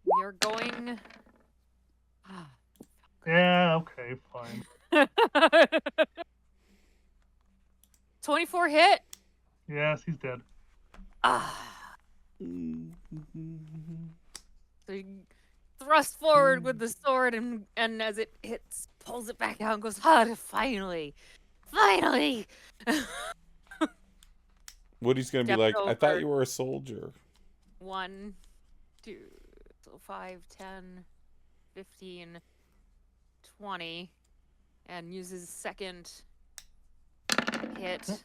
We are going. Yeah, okay, fine. 24 hit. Yes, he's dead. So you thrust forward with the sword, and as it hits, pulls it back out and goes, finally. Woody's gonna be Step like, I thought over. you were a soldier. 1, 2, 5, 10, 15, 20, and uses second hit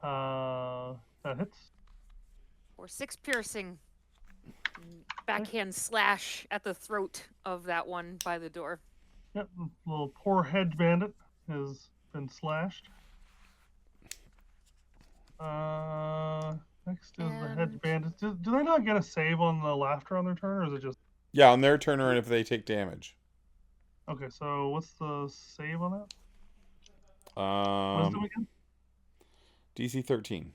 That hits. for 6 piercing. Backhand slash at the throat of that one by the door. Yep, little poor hedge bandit has been slashed. Next is the hedge And- bandit. Do they not get a save on the laughter on their turn, or is it just Yeah, on their turn or if they take damage. okay? So what's the save on that? Wisdom again? DC 13.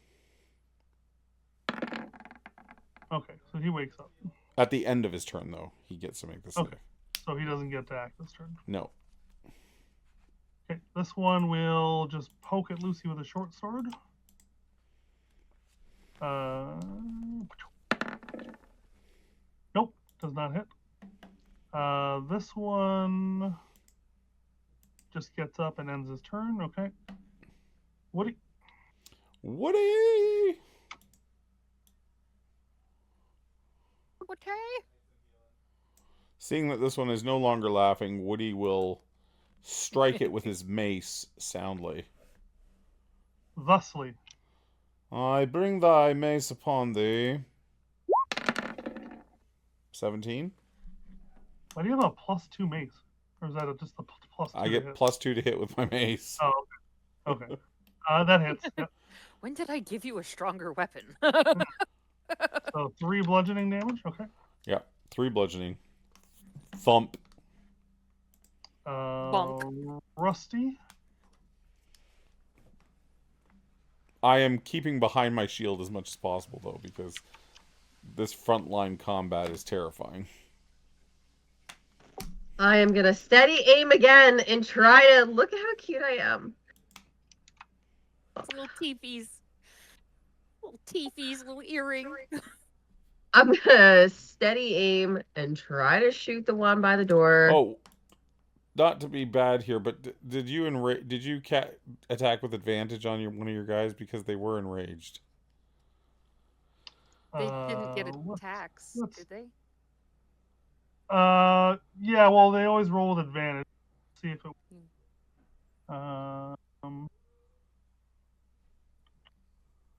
Okay, so he wakes up. At the end of his turn, though, he gets to make the save. Okay. So he doesn't get to act this turn. No. Okay, this one will just poke at Lucy with a short sword. Nope, does not hit. This one just gets up and ends his turn. Okay. Woody. Woody! Seeing that this one is no longer laughing, Woody will strike it with his mace soundly. Thusly. I bring thy mace upon thee. 17. Why do you have a +2 mace? Or is that just a +2? I to get hit? +2 to hit with my mace. Oh, okay. Okay. That hits. Yep. When did I give you a stronger weapon? So 3 bludgeoning damage. Okay. Yeah, 3 bludgeoning. Thump. Rusty. I am keeping behind my shield as much as possible, though, because this frontline combat is terrifying. I am gonna steady aim again and try to look at how cute I am. Little teepees. Little teepees, little earring. I'm gonna steady aim and try to shoot the one by the door. Oh, not to be bad here, but did you attack with advantage on one of your guys because they were enraged? They didn't get Let's- attacks, did they? Yeah. Well, they always roll with advantage. See if it.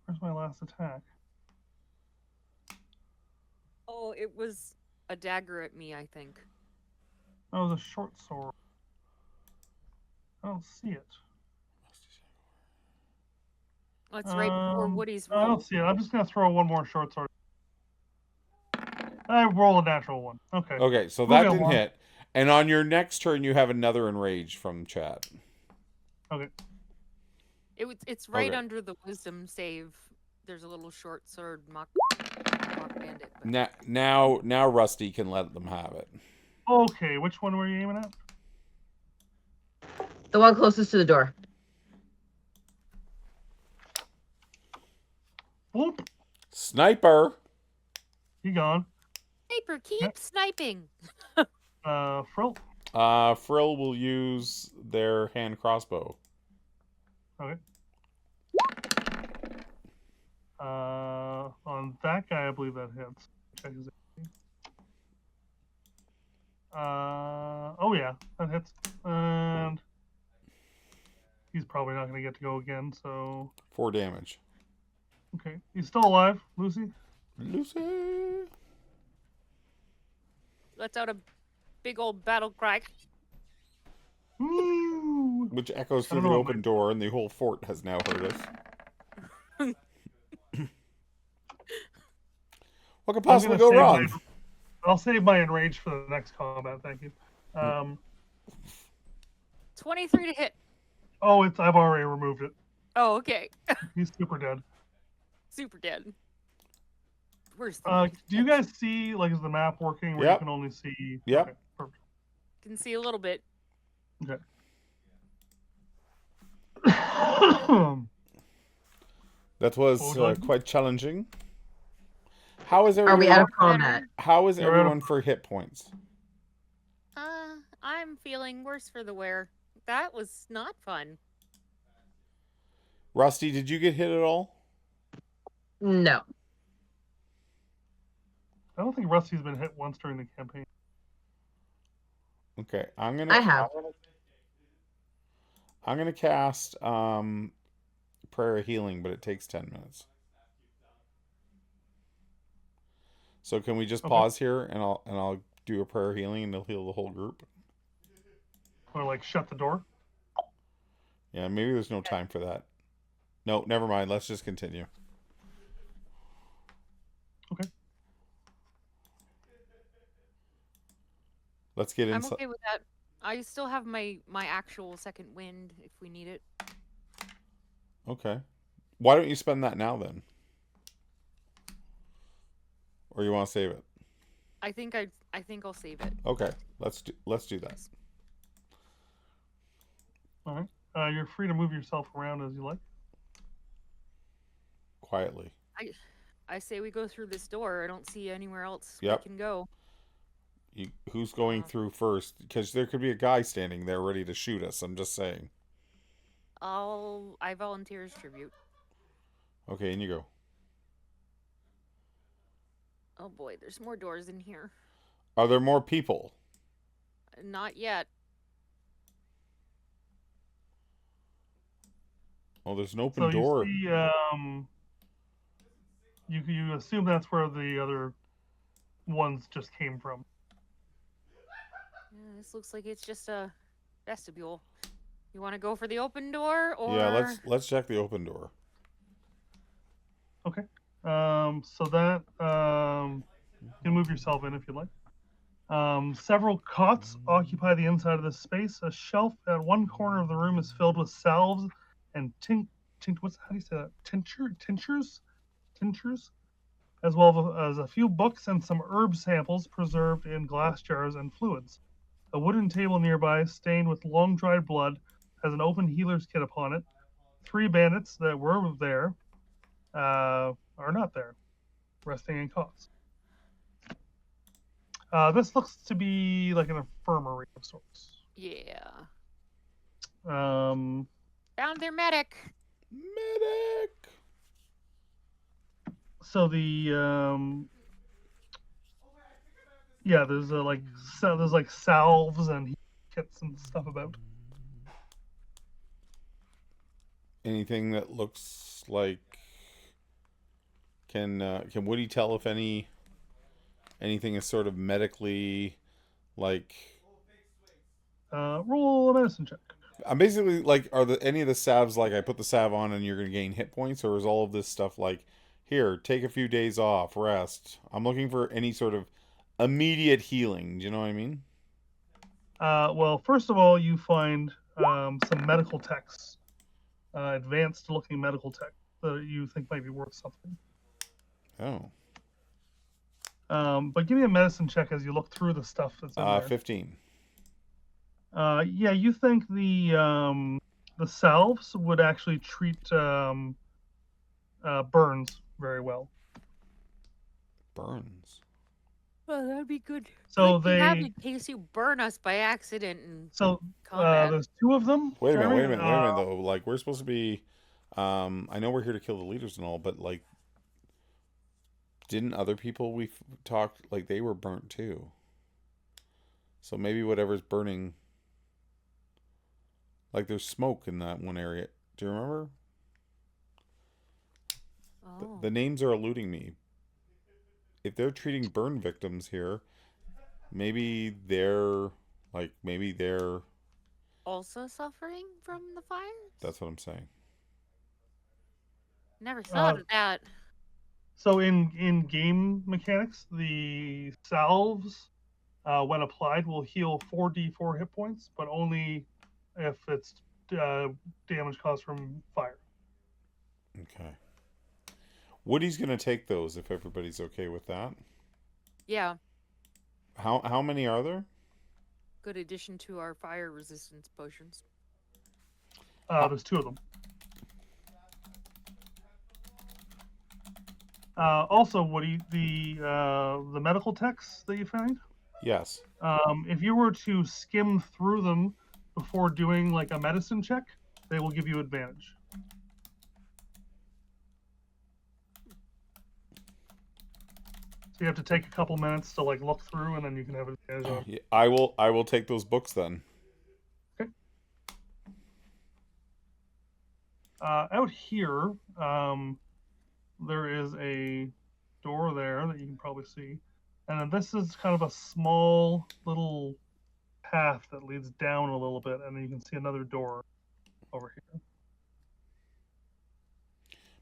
Where's my last attack? Oh, it was a dagger at me, I think. That was a short sword. I don't see it. That's right before Woody's I roll. don't see it. I'm just gonna throw one more short sword. I roll a natural one. Okay. Okay, so Moving that didn't along. hit. And on your next turn, you have another enrage from chat. Okay. It's right Okay. under the wisdom save. There's a little short sword mock bandit. Now Rusty can let them have it. Okay, which one were you aiming at? The one closest to the door. Whoop. Sniper. He gone. Sniper, keep Yep. sniping. Frill. Frill will use their hand crossbow. Okay. On that guy, I believe that hits. Check his AC. Oh yeah, that hits. And he's probably not going to get to go again, so... 4 damage. Okay. He's still alive, Lucy? Lucy. Lets out a big old battle cry. Woo! Which echoes I through don't the know, open door, and the whole fort has now heard us. What could possibly go wrong? I'll save my enrage for the next combat, thank you. 23 to hit. Oh, I've already removed it. Oh, okay. He's super dead. Super dead. Worse than Do you guys see, like, is the map working where you Yep. can only see... Yep. Okay, perfect. can see a little bit. Okay. That was What would you like? quite challenging. How is Are everyone? we out of combat? How is You're out of- everyone for hit points? I'm feeling worse for the wear. That was not fun. Rusty, did you get hit at all? No. I don't think Rusty's been hit once during the campaign. Okay, I have. I'm gonna cast Prayer of Healing, but it takes 10 minutes. So can we just Okay. pause here and I'll do a Prayer of Healing and it'll heal the whole group? Or, like, shut the door? Yeah, maybe there's no time for that. No, never mind. Let's just continue. Okay. Let's get I'm inside. okay with that. I still have my actual second wind if we need it. Okay. Why don't you spend that now then? Or you want to save it? I think I'll save it. Okay. Let's do that. All right. You're free to move yourself around as you like. Quietly. I say we go through this door. I don't see anywhere else Yep. we can go. Who's going through first? Because there could be a guy standing there ready to shoot us. I'm just saying. I volunteer as tribute. Okay, and you go. Oh boy, there's more doors in here. Are there more people? Not yet. Oh, there's an open So door. you see, you assume that's where the other ones just came from. Yeah, this looks like it's just a vestibule. You want to go for the open door, or Yeah, let's check the open door. Okay. So that you can move yourself in if you'd like. Several cots occupy the inside of this space. A shelf at one corner of the room is filled with salves and how do you say that? Tinctures, as well as a few books and some herb samples preserved in glass jars and fluids. A wooden table nearby, stained with long-dried blood, has an open healer's kit upon it. 3 bandits that were there are not there, resting in cots. This looks to be like an infirmary of sorts. yeah, Um, found their medic. Medic. so yeah, there's there's like salves and kits and stuff about. Anything that looks like can Woody tell if anything is sort of medically like Roll a medicine check. I'm basically like, are any of the salves like I put the salve on and you're gonna gain hit points, or is all of this stuff like, here, take a few days off, rest? I'm looking for any sort of immediate healing. Do you know what I mean? Well, first of all, you find some medical texts, advanced-looking medical tech that you think might be worth something. Oh. But give me a medicine check as you look through the stuff that's in there. 15. Yeah, you think the salves would actually treat burns very well. Burns. Oh, that'd be good. So Good to have they, in case you burn us by accident in so combat. there's 2 of them. Wait a minute, Jeremy. though. Like, we're supposed to be, I know we're here to kill the leaders and all, but, like, didn't other people we talked, like, they were burnt too? So maybe whatever's burning, like, there's smoke in that one area. Do you remember? Oh. The names are eluding me. If they're treating burn victims here, maybe they're Also suffering from the fires? that's what I'm saying. Never thought of that. So in game mechanics, the salves, when applied, will heal 4d4 hit points, but only if it's damage caused from fire. Okay. Woody's gonna take those if everybody's okay with that. Yeah. How many are there? Good addition to our fire resistance potions. There's 2 of them. Also, Woody, the medical texts that you found, Yes. if you were to skim through them before doing like a medicine check, they will give you advantage. So you have to take a couple minutes to like look through, and then you can have advantage on. Yeah, I will take those books then. Okay. Out here, there is a door there that you can probably see, and then this is kind of a small little path that leads down a little bit, and then you can see another door over here.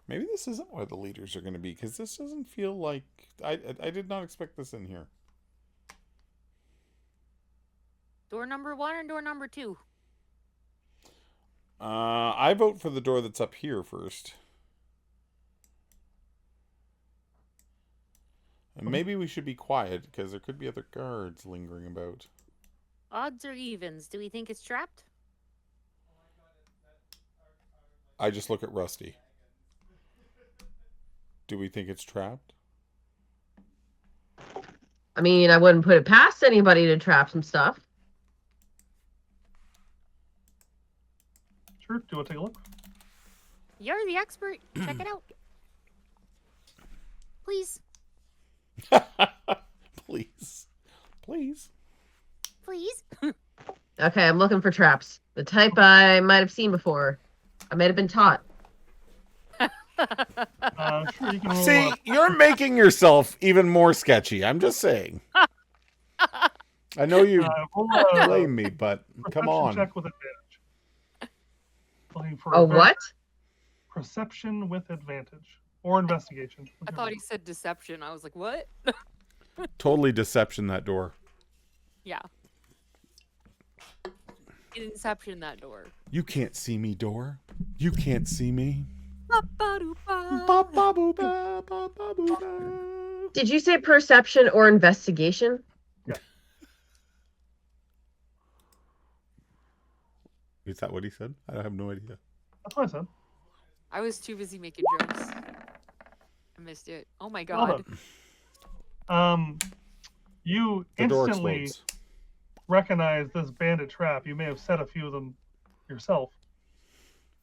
Maybe this isn't where the leaders are going to be, because this doesn't feel like I did not expect this in here. Door number 1 and door number 2? I vote for the door that's up here first. And maybe we should be quiet, because there could be other guards lingering about. Odds or evens? Do we think it's trapped? I just look at Rusty. Do we think it's trapped? I mean, I wouldn't put it past anybody to trap some stuff. Sure. Do you want to take a look? You're the expert. Check it out. Please. Please. Please. Please. Okay, I'm looking for traps. The type I might have seen before. I might have been taught. Sure, you can roll See, up. you're making yourself even more sketchy. I'm just saying. I know you Roll a blame me, but come perception on. check with advantage. Looking for Oh, what? Perception with advantage. Or investigation. I thought he said deception. I was like, what? Totally deception, that door. Yeah. Inception that door. You can't see me, door. You can't see me. Ba-ba-doo-ba. Ba-ba-boo-ba, ba-ba-boo-ba. Did you say perception or investigation? Is that what he said? I have no idea. That's what I said. I was too busy making jokes. I missed it. Oh my Well god. done. You The door instantly explodes. recognize this bandit trap. You may have set a few of them yourself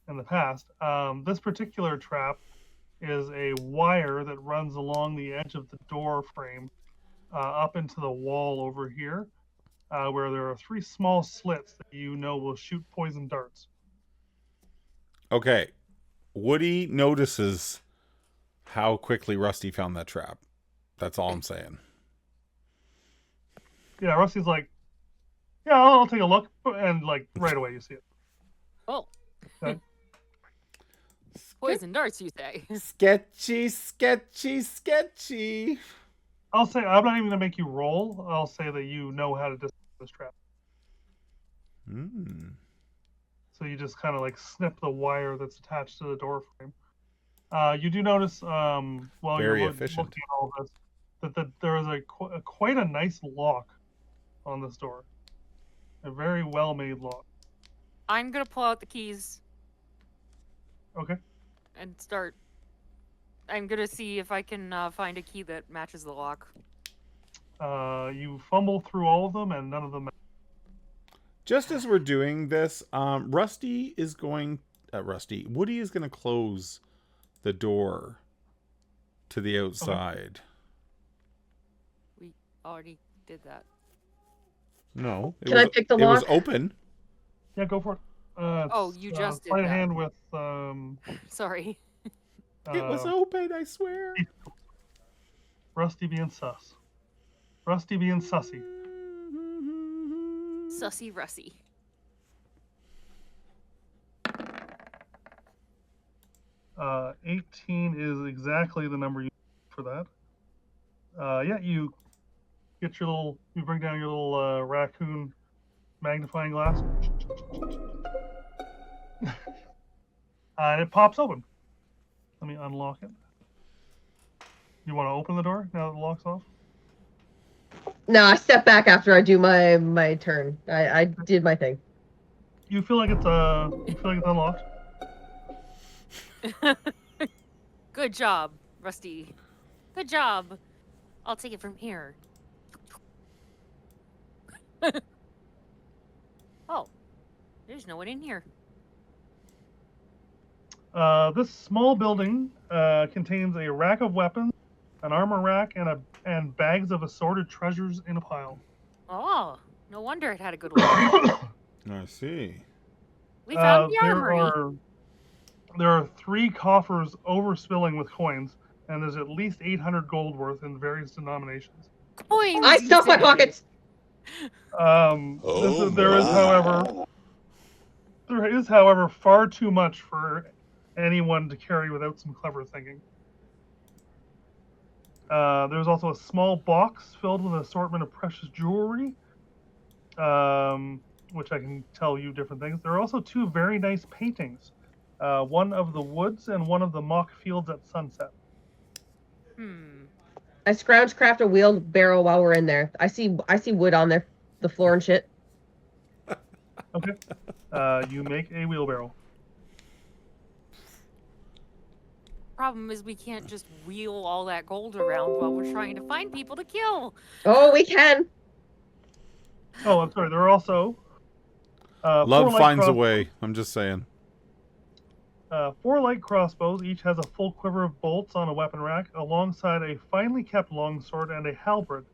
in the past. This particular trap is a wire that runs along the edge of the door frame up into the wall over here, where there are 3 small slits that you know will shoot poison darts. Okay. Woody notices how quickly Rusty found that trap. That's all I'm saying. Yeah, Rusty's like, yeah, I'll take a look, and like right away you see it. Oh. Okay. Poison darts, you say? Sketchy, sketchy, sketchy. I'll say I'm not even gonna make you roll. I'll say that you know how to disable this trap. Mm. So you just kind of like snip the wire that's attached to the door frame. You do notice while Very you're efficient. looking at all this that there is quite a nice lock on this door. A very well made lock. I'm gonna pull out the keys Okay. and start. I'm gonna see if I can find a key that matches the lock. You fumble through all of them and none of them. Just as we're doing this, Woody is going to close the door to the outside. We already did that. No. Can I pick the It was lock? open. Yeah, go for it. You just did sleight of that. hand with Sorry. It was open, I swear. Rusty being sus. Rusty being sussy. Sussy Russy. 18 is exactly the number you for that. Yeah, you get your little, you bring down your little raccoon magnifying glass, and it pops open. Let me unlock it. You want to open the door now that the lock's off? No, I step back after I do my turn. I did my thing. You feel like it's unlocked. Good job, Rusty. Good job. I'll take it from here. Oh, there's no one in here. This small building contains a rack of weapons, an armor rack, and bags of assorted treasures in a pile. Oh, no wonder it had a good one. I see. We found the armory. There are 3 coffers overspilling with coins, and there's at least 800 gold worth in various denominations. Coins. I stuff my pockets. There is, however, far too much for anyone to carry without some clever thinking. There's also a small box filled with an assortment of precious jewelry, which I can tell you different things. There are also 2 very nice paintings, one of the woods and one of the mock fields at sunset. I scrounge craft a wheelbarrow while we're in there. I see wood on there, the floor and shit. Okay. You make a wheelbarrow. Problem is we can't just wheel all that gold around while we're trying to find people to kill. Oh, we can. Oh, I'm sorry. There are also Love finds a way. I'm just saying. 4 light crossbows. Each has a full quiver of bolts on a weapon rack, alongside a finely kept longsword and a halberd.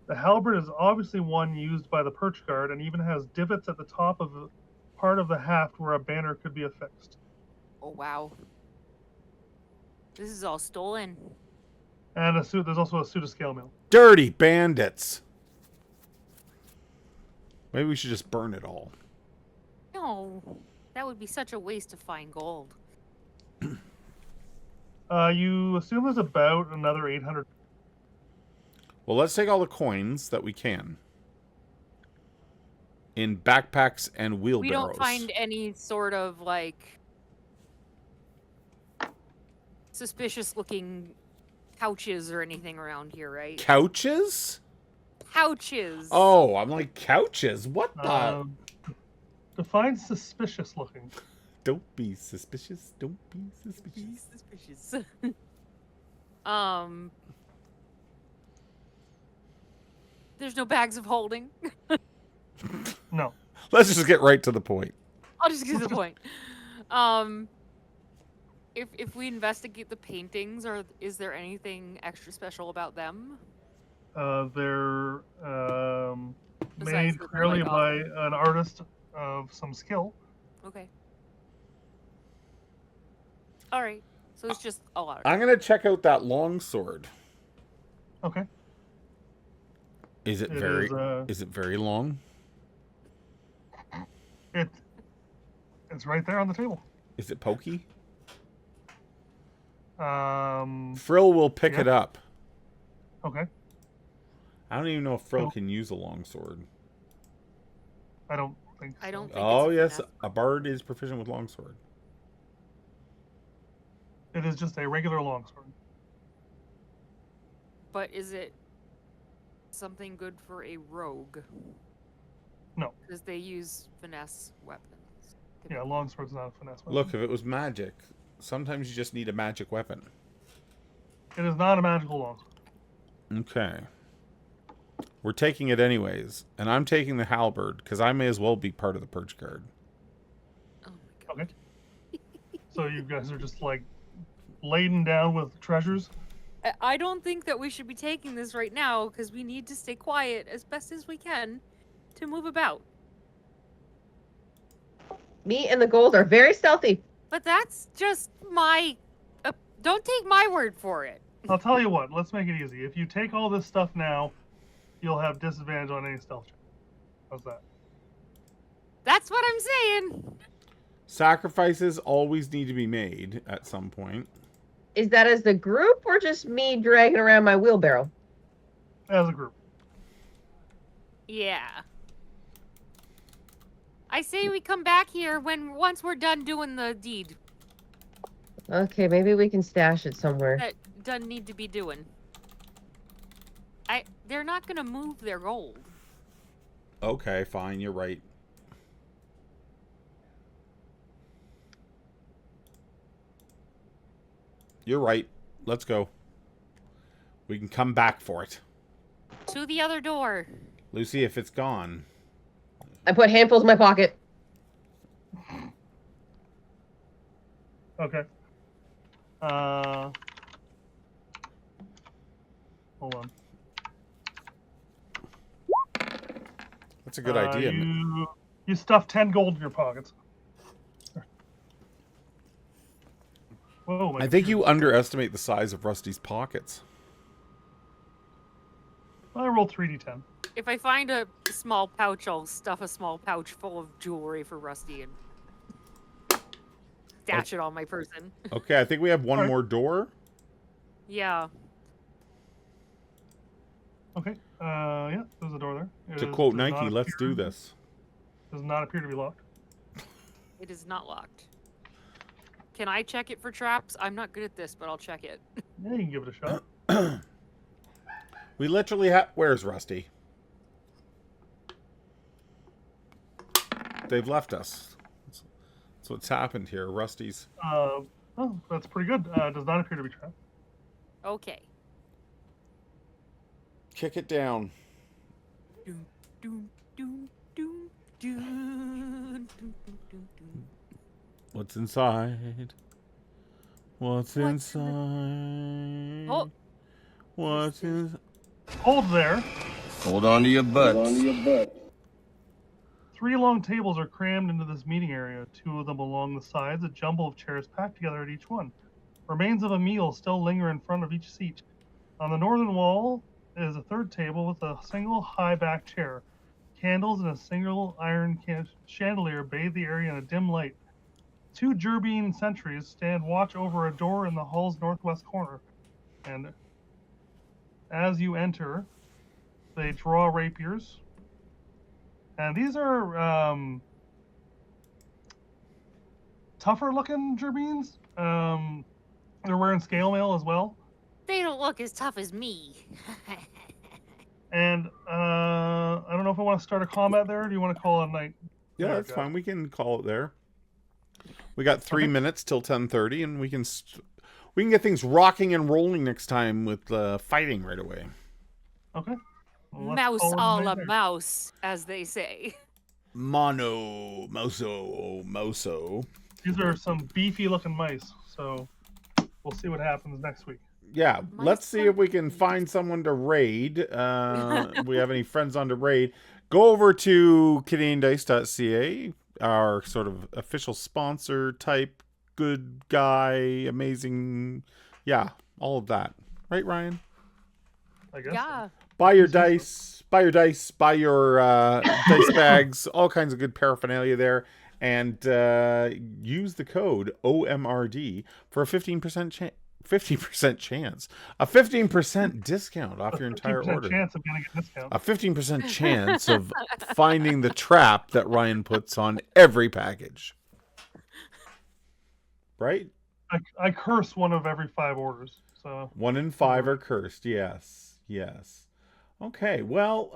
The halberd is obviously one used by the perch guard, and even has divots at the top of the part of the haft where a banner could be affixed. Oh wow. This is all stolen. And there's also a suit of scale mail. Dirty bandits. Maybe we should just burn it all. No, that would be such a waste of fine gold. You assume there's about another 800. Well, let's take all the coins that we can. In backpacks and wheelbarrows. We don't find any sort of, like, suspicious looking couches or anything around here, right? Couches? Couches. Oh, I'm like, couches? What the? Define suspicious looking. Don't be suspicious. Don't be suspicious. Suspicious. There's no bags of holding. No. Let's just get right to the point. I'll just get to the point. If we investigate the paintings, is there anything extra special about them? They're Besides made the clearly like by an artist of some skill. Okay. All right. So it's just a lot. I'm going to check out that longsword. Okay. Is it very long? It's right there on the table. Is it pokey? Um. Frill will pick it up. Okay. I don't even know if Frill can use a longsword. I don't think so. I don't think Oh, it's yes. finesse. A bard is proficient with longsword. It is just a regular longsword. But is it something good for a rogue? No. Because they use finesse weapons. Yeah, longsword's not a finesse weapon. Look, if it was magic, sometimes you just need a magic weapon. It is not a magical longsword. Okay. We're taking it anyways. And I'm taking the halberd, because I may as well be part of the purge guard. Oh my god. Okay. So you guys are just like laden down with treasures? I don't think that we should be taking this right now because we need to stay quiet as best as we can to move about. Me and the gold are very stealthy. But that's just my. Don't take my word for it. I'll tell you what, let's make it easy. If you take all this stuff now, you'll have disadvantage on any stealth check. How's that? That's what I'm saying. Sacrifices always need to be made at some point. Is that as the group or just me dragging around my wheelbarrow? As a group. Yeah. I say we come back here once we're done doing the deed Okay, maybe we can stash it somewhere. that doesn't need to be doing. They're not gonna move their gold. Okay, fine, you're right. You're right. Let's go. We can come back for it. To the other door. Lucy, if it's gone. I put handfuls in my pocket. Okay. Hold on. That's a good idea. You stuff 10 gold in your pockets. Whoa, my I think you computer- underestimate the size of Rusty's pockets. I rolled 3d10. If I find a small pouch, I'll stuff a small pouch full of jewelry for Rusty and stash it on my person. Okay, I think we have one Alright. more door. Yeah. Okay. Yeah, there's a door there. It To quote does not Nike, let's do appear- this. Does not appear to be locked. It is not locked. Can I check it for traps? I'm not good at this, but I'll check it. Yeah, you can give it a shot. We literally have... Where's Rusty? They've left us. That's what's happened here. Rusty's... Oh, that's pretty good. Does not appear to be trapped. Okay. Kick it down. Doom, doom, doom, doom, doom, doom, doom, doom, doom. What's inside? What's What's inside? Oh. What's in... Hold there. Hold on to your butts. 3 long tables are crammed into this meeting area, 2 of them along the sides, a jumble of chairs packed together at each one. Remains of a meal still linger in front of each seat. On the northern wall is a 3rd table with a single high-back chair. Candles and a single iron chandelier bathe the area in a dim light. 2 Gerbine sentries stand watch over a door in the hall's northwest corner. And as you enter, they draw rapiers. And these are tougher looking Gerbines. They're wearing scale mail as well. They don't look as tough as me. And I don't know if I want to start a combat there. Or do you want to call it a night? Yeah, there, that's guys? fine. We can call it there. We got 3 Okay. minutes till 10:30, and we can get things rocking and rolling next time with fighting right away. Okay. Well, let's Mouse call it a night la there. mouse, as they say. Moso. These are some beefy looking mice. So we'll see what happens next week. Yeah, My let's see if we can son. find someone to raid. We have any friends on to raid. Go over to CanadianDice.ca, our sort of official sponsor type, good guy, amazing. Yeah, all of that. Right, Ryan? I guess. Yeah. Buy your Yes, sir. buy your dice, buy your dice bags, all kinds of good paraphernalia there. And use the code OMRD for a 15% 15% chance. A 15% discount off your entire 15% order. chance of getting a discount. A 15% chance of finding the trap that Ryan puts on every package. Right? I curse one of every 5 orders. So 1 in 5 are cursed. Yes. Okay. Well,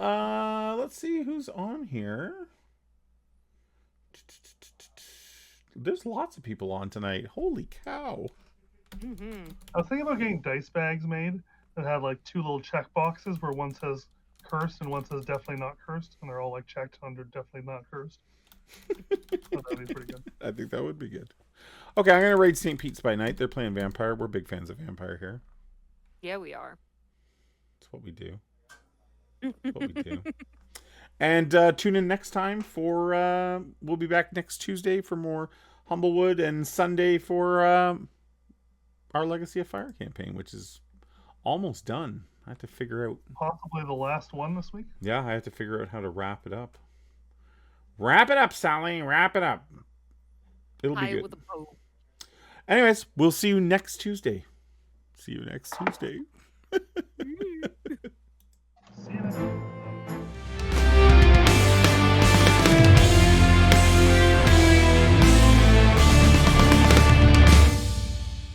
let's see who's on here. There's lots of people on tonight. Holy cow. Mm-hmm. I was thinking about getting dice bags made that had like 2 little check boxes where one says cursed and one says definitely not cursed, and they're all like checked under definitely not cursed. That'd be pretty good. I think that would be good. Okay, I'm going to raid St. Pete's by night. They're playing Vampire. We're big fans of Vampire here. Yeah, we are. That's what we do. And tune in next time for, we'll be back next Tuesday for more Humblewood, and Sunday for our Legacy of Fire campaign, which is almost done. I have to figure out. Possibly the last one this week. Yeah, I have to figure out how to wrap it up. Wrap it up, Sally. Wrap it up. It'll be good. With a bow. Anyways, we'll see you next Tuesday.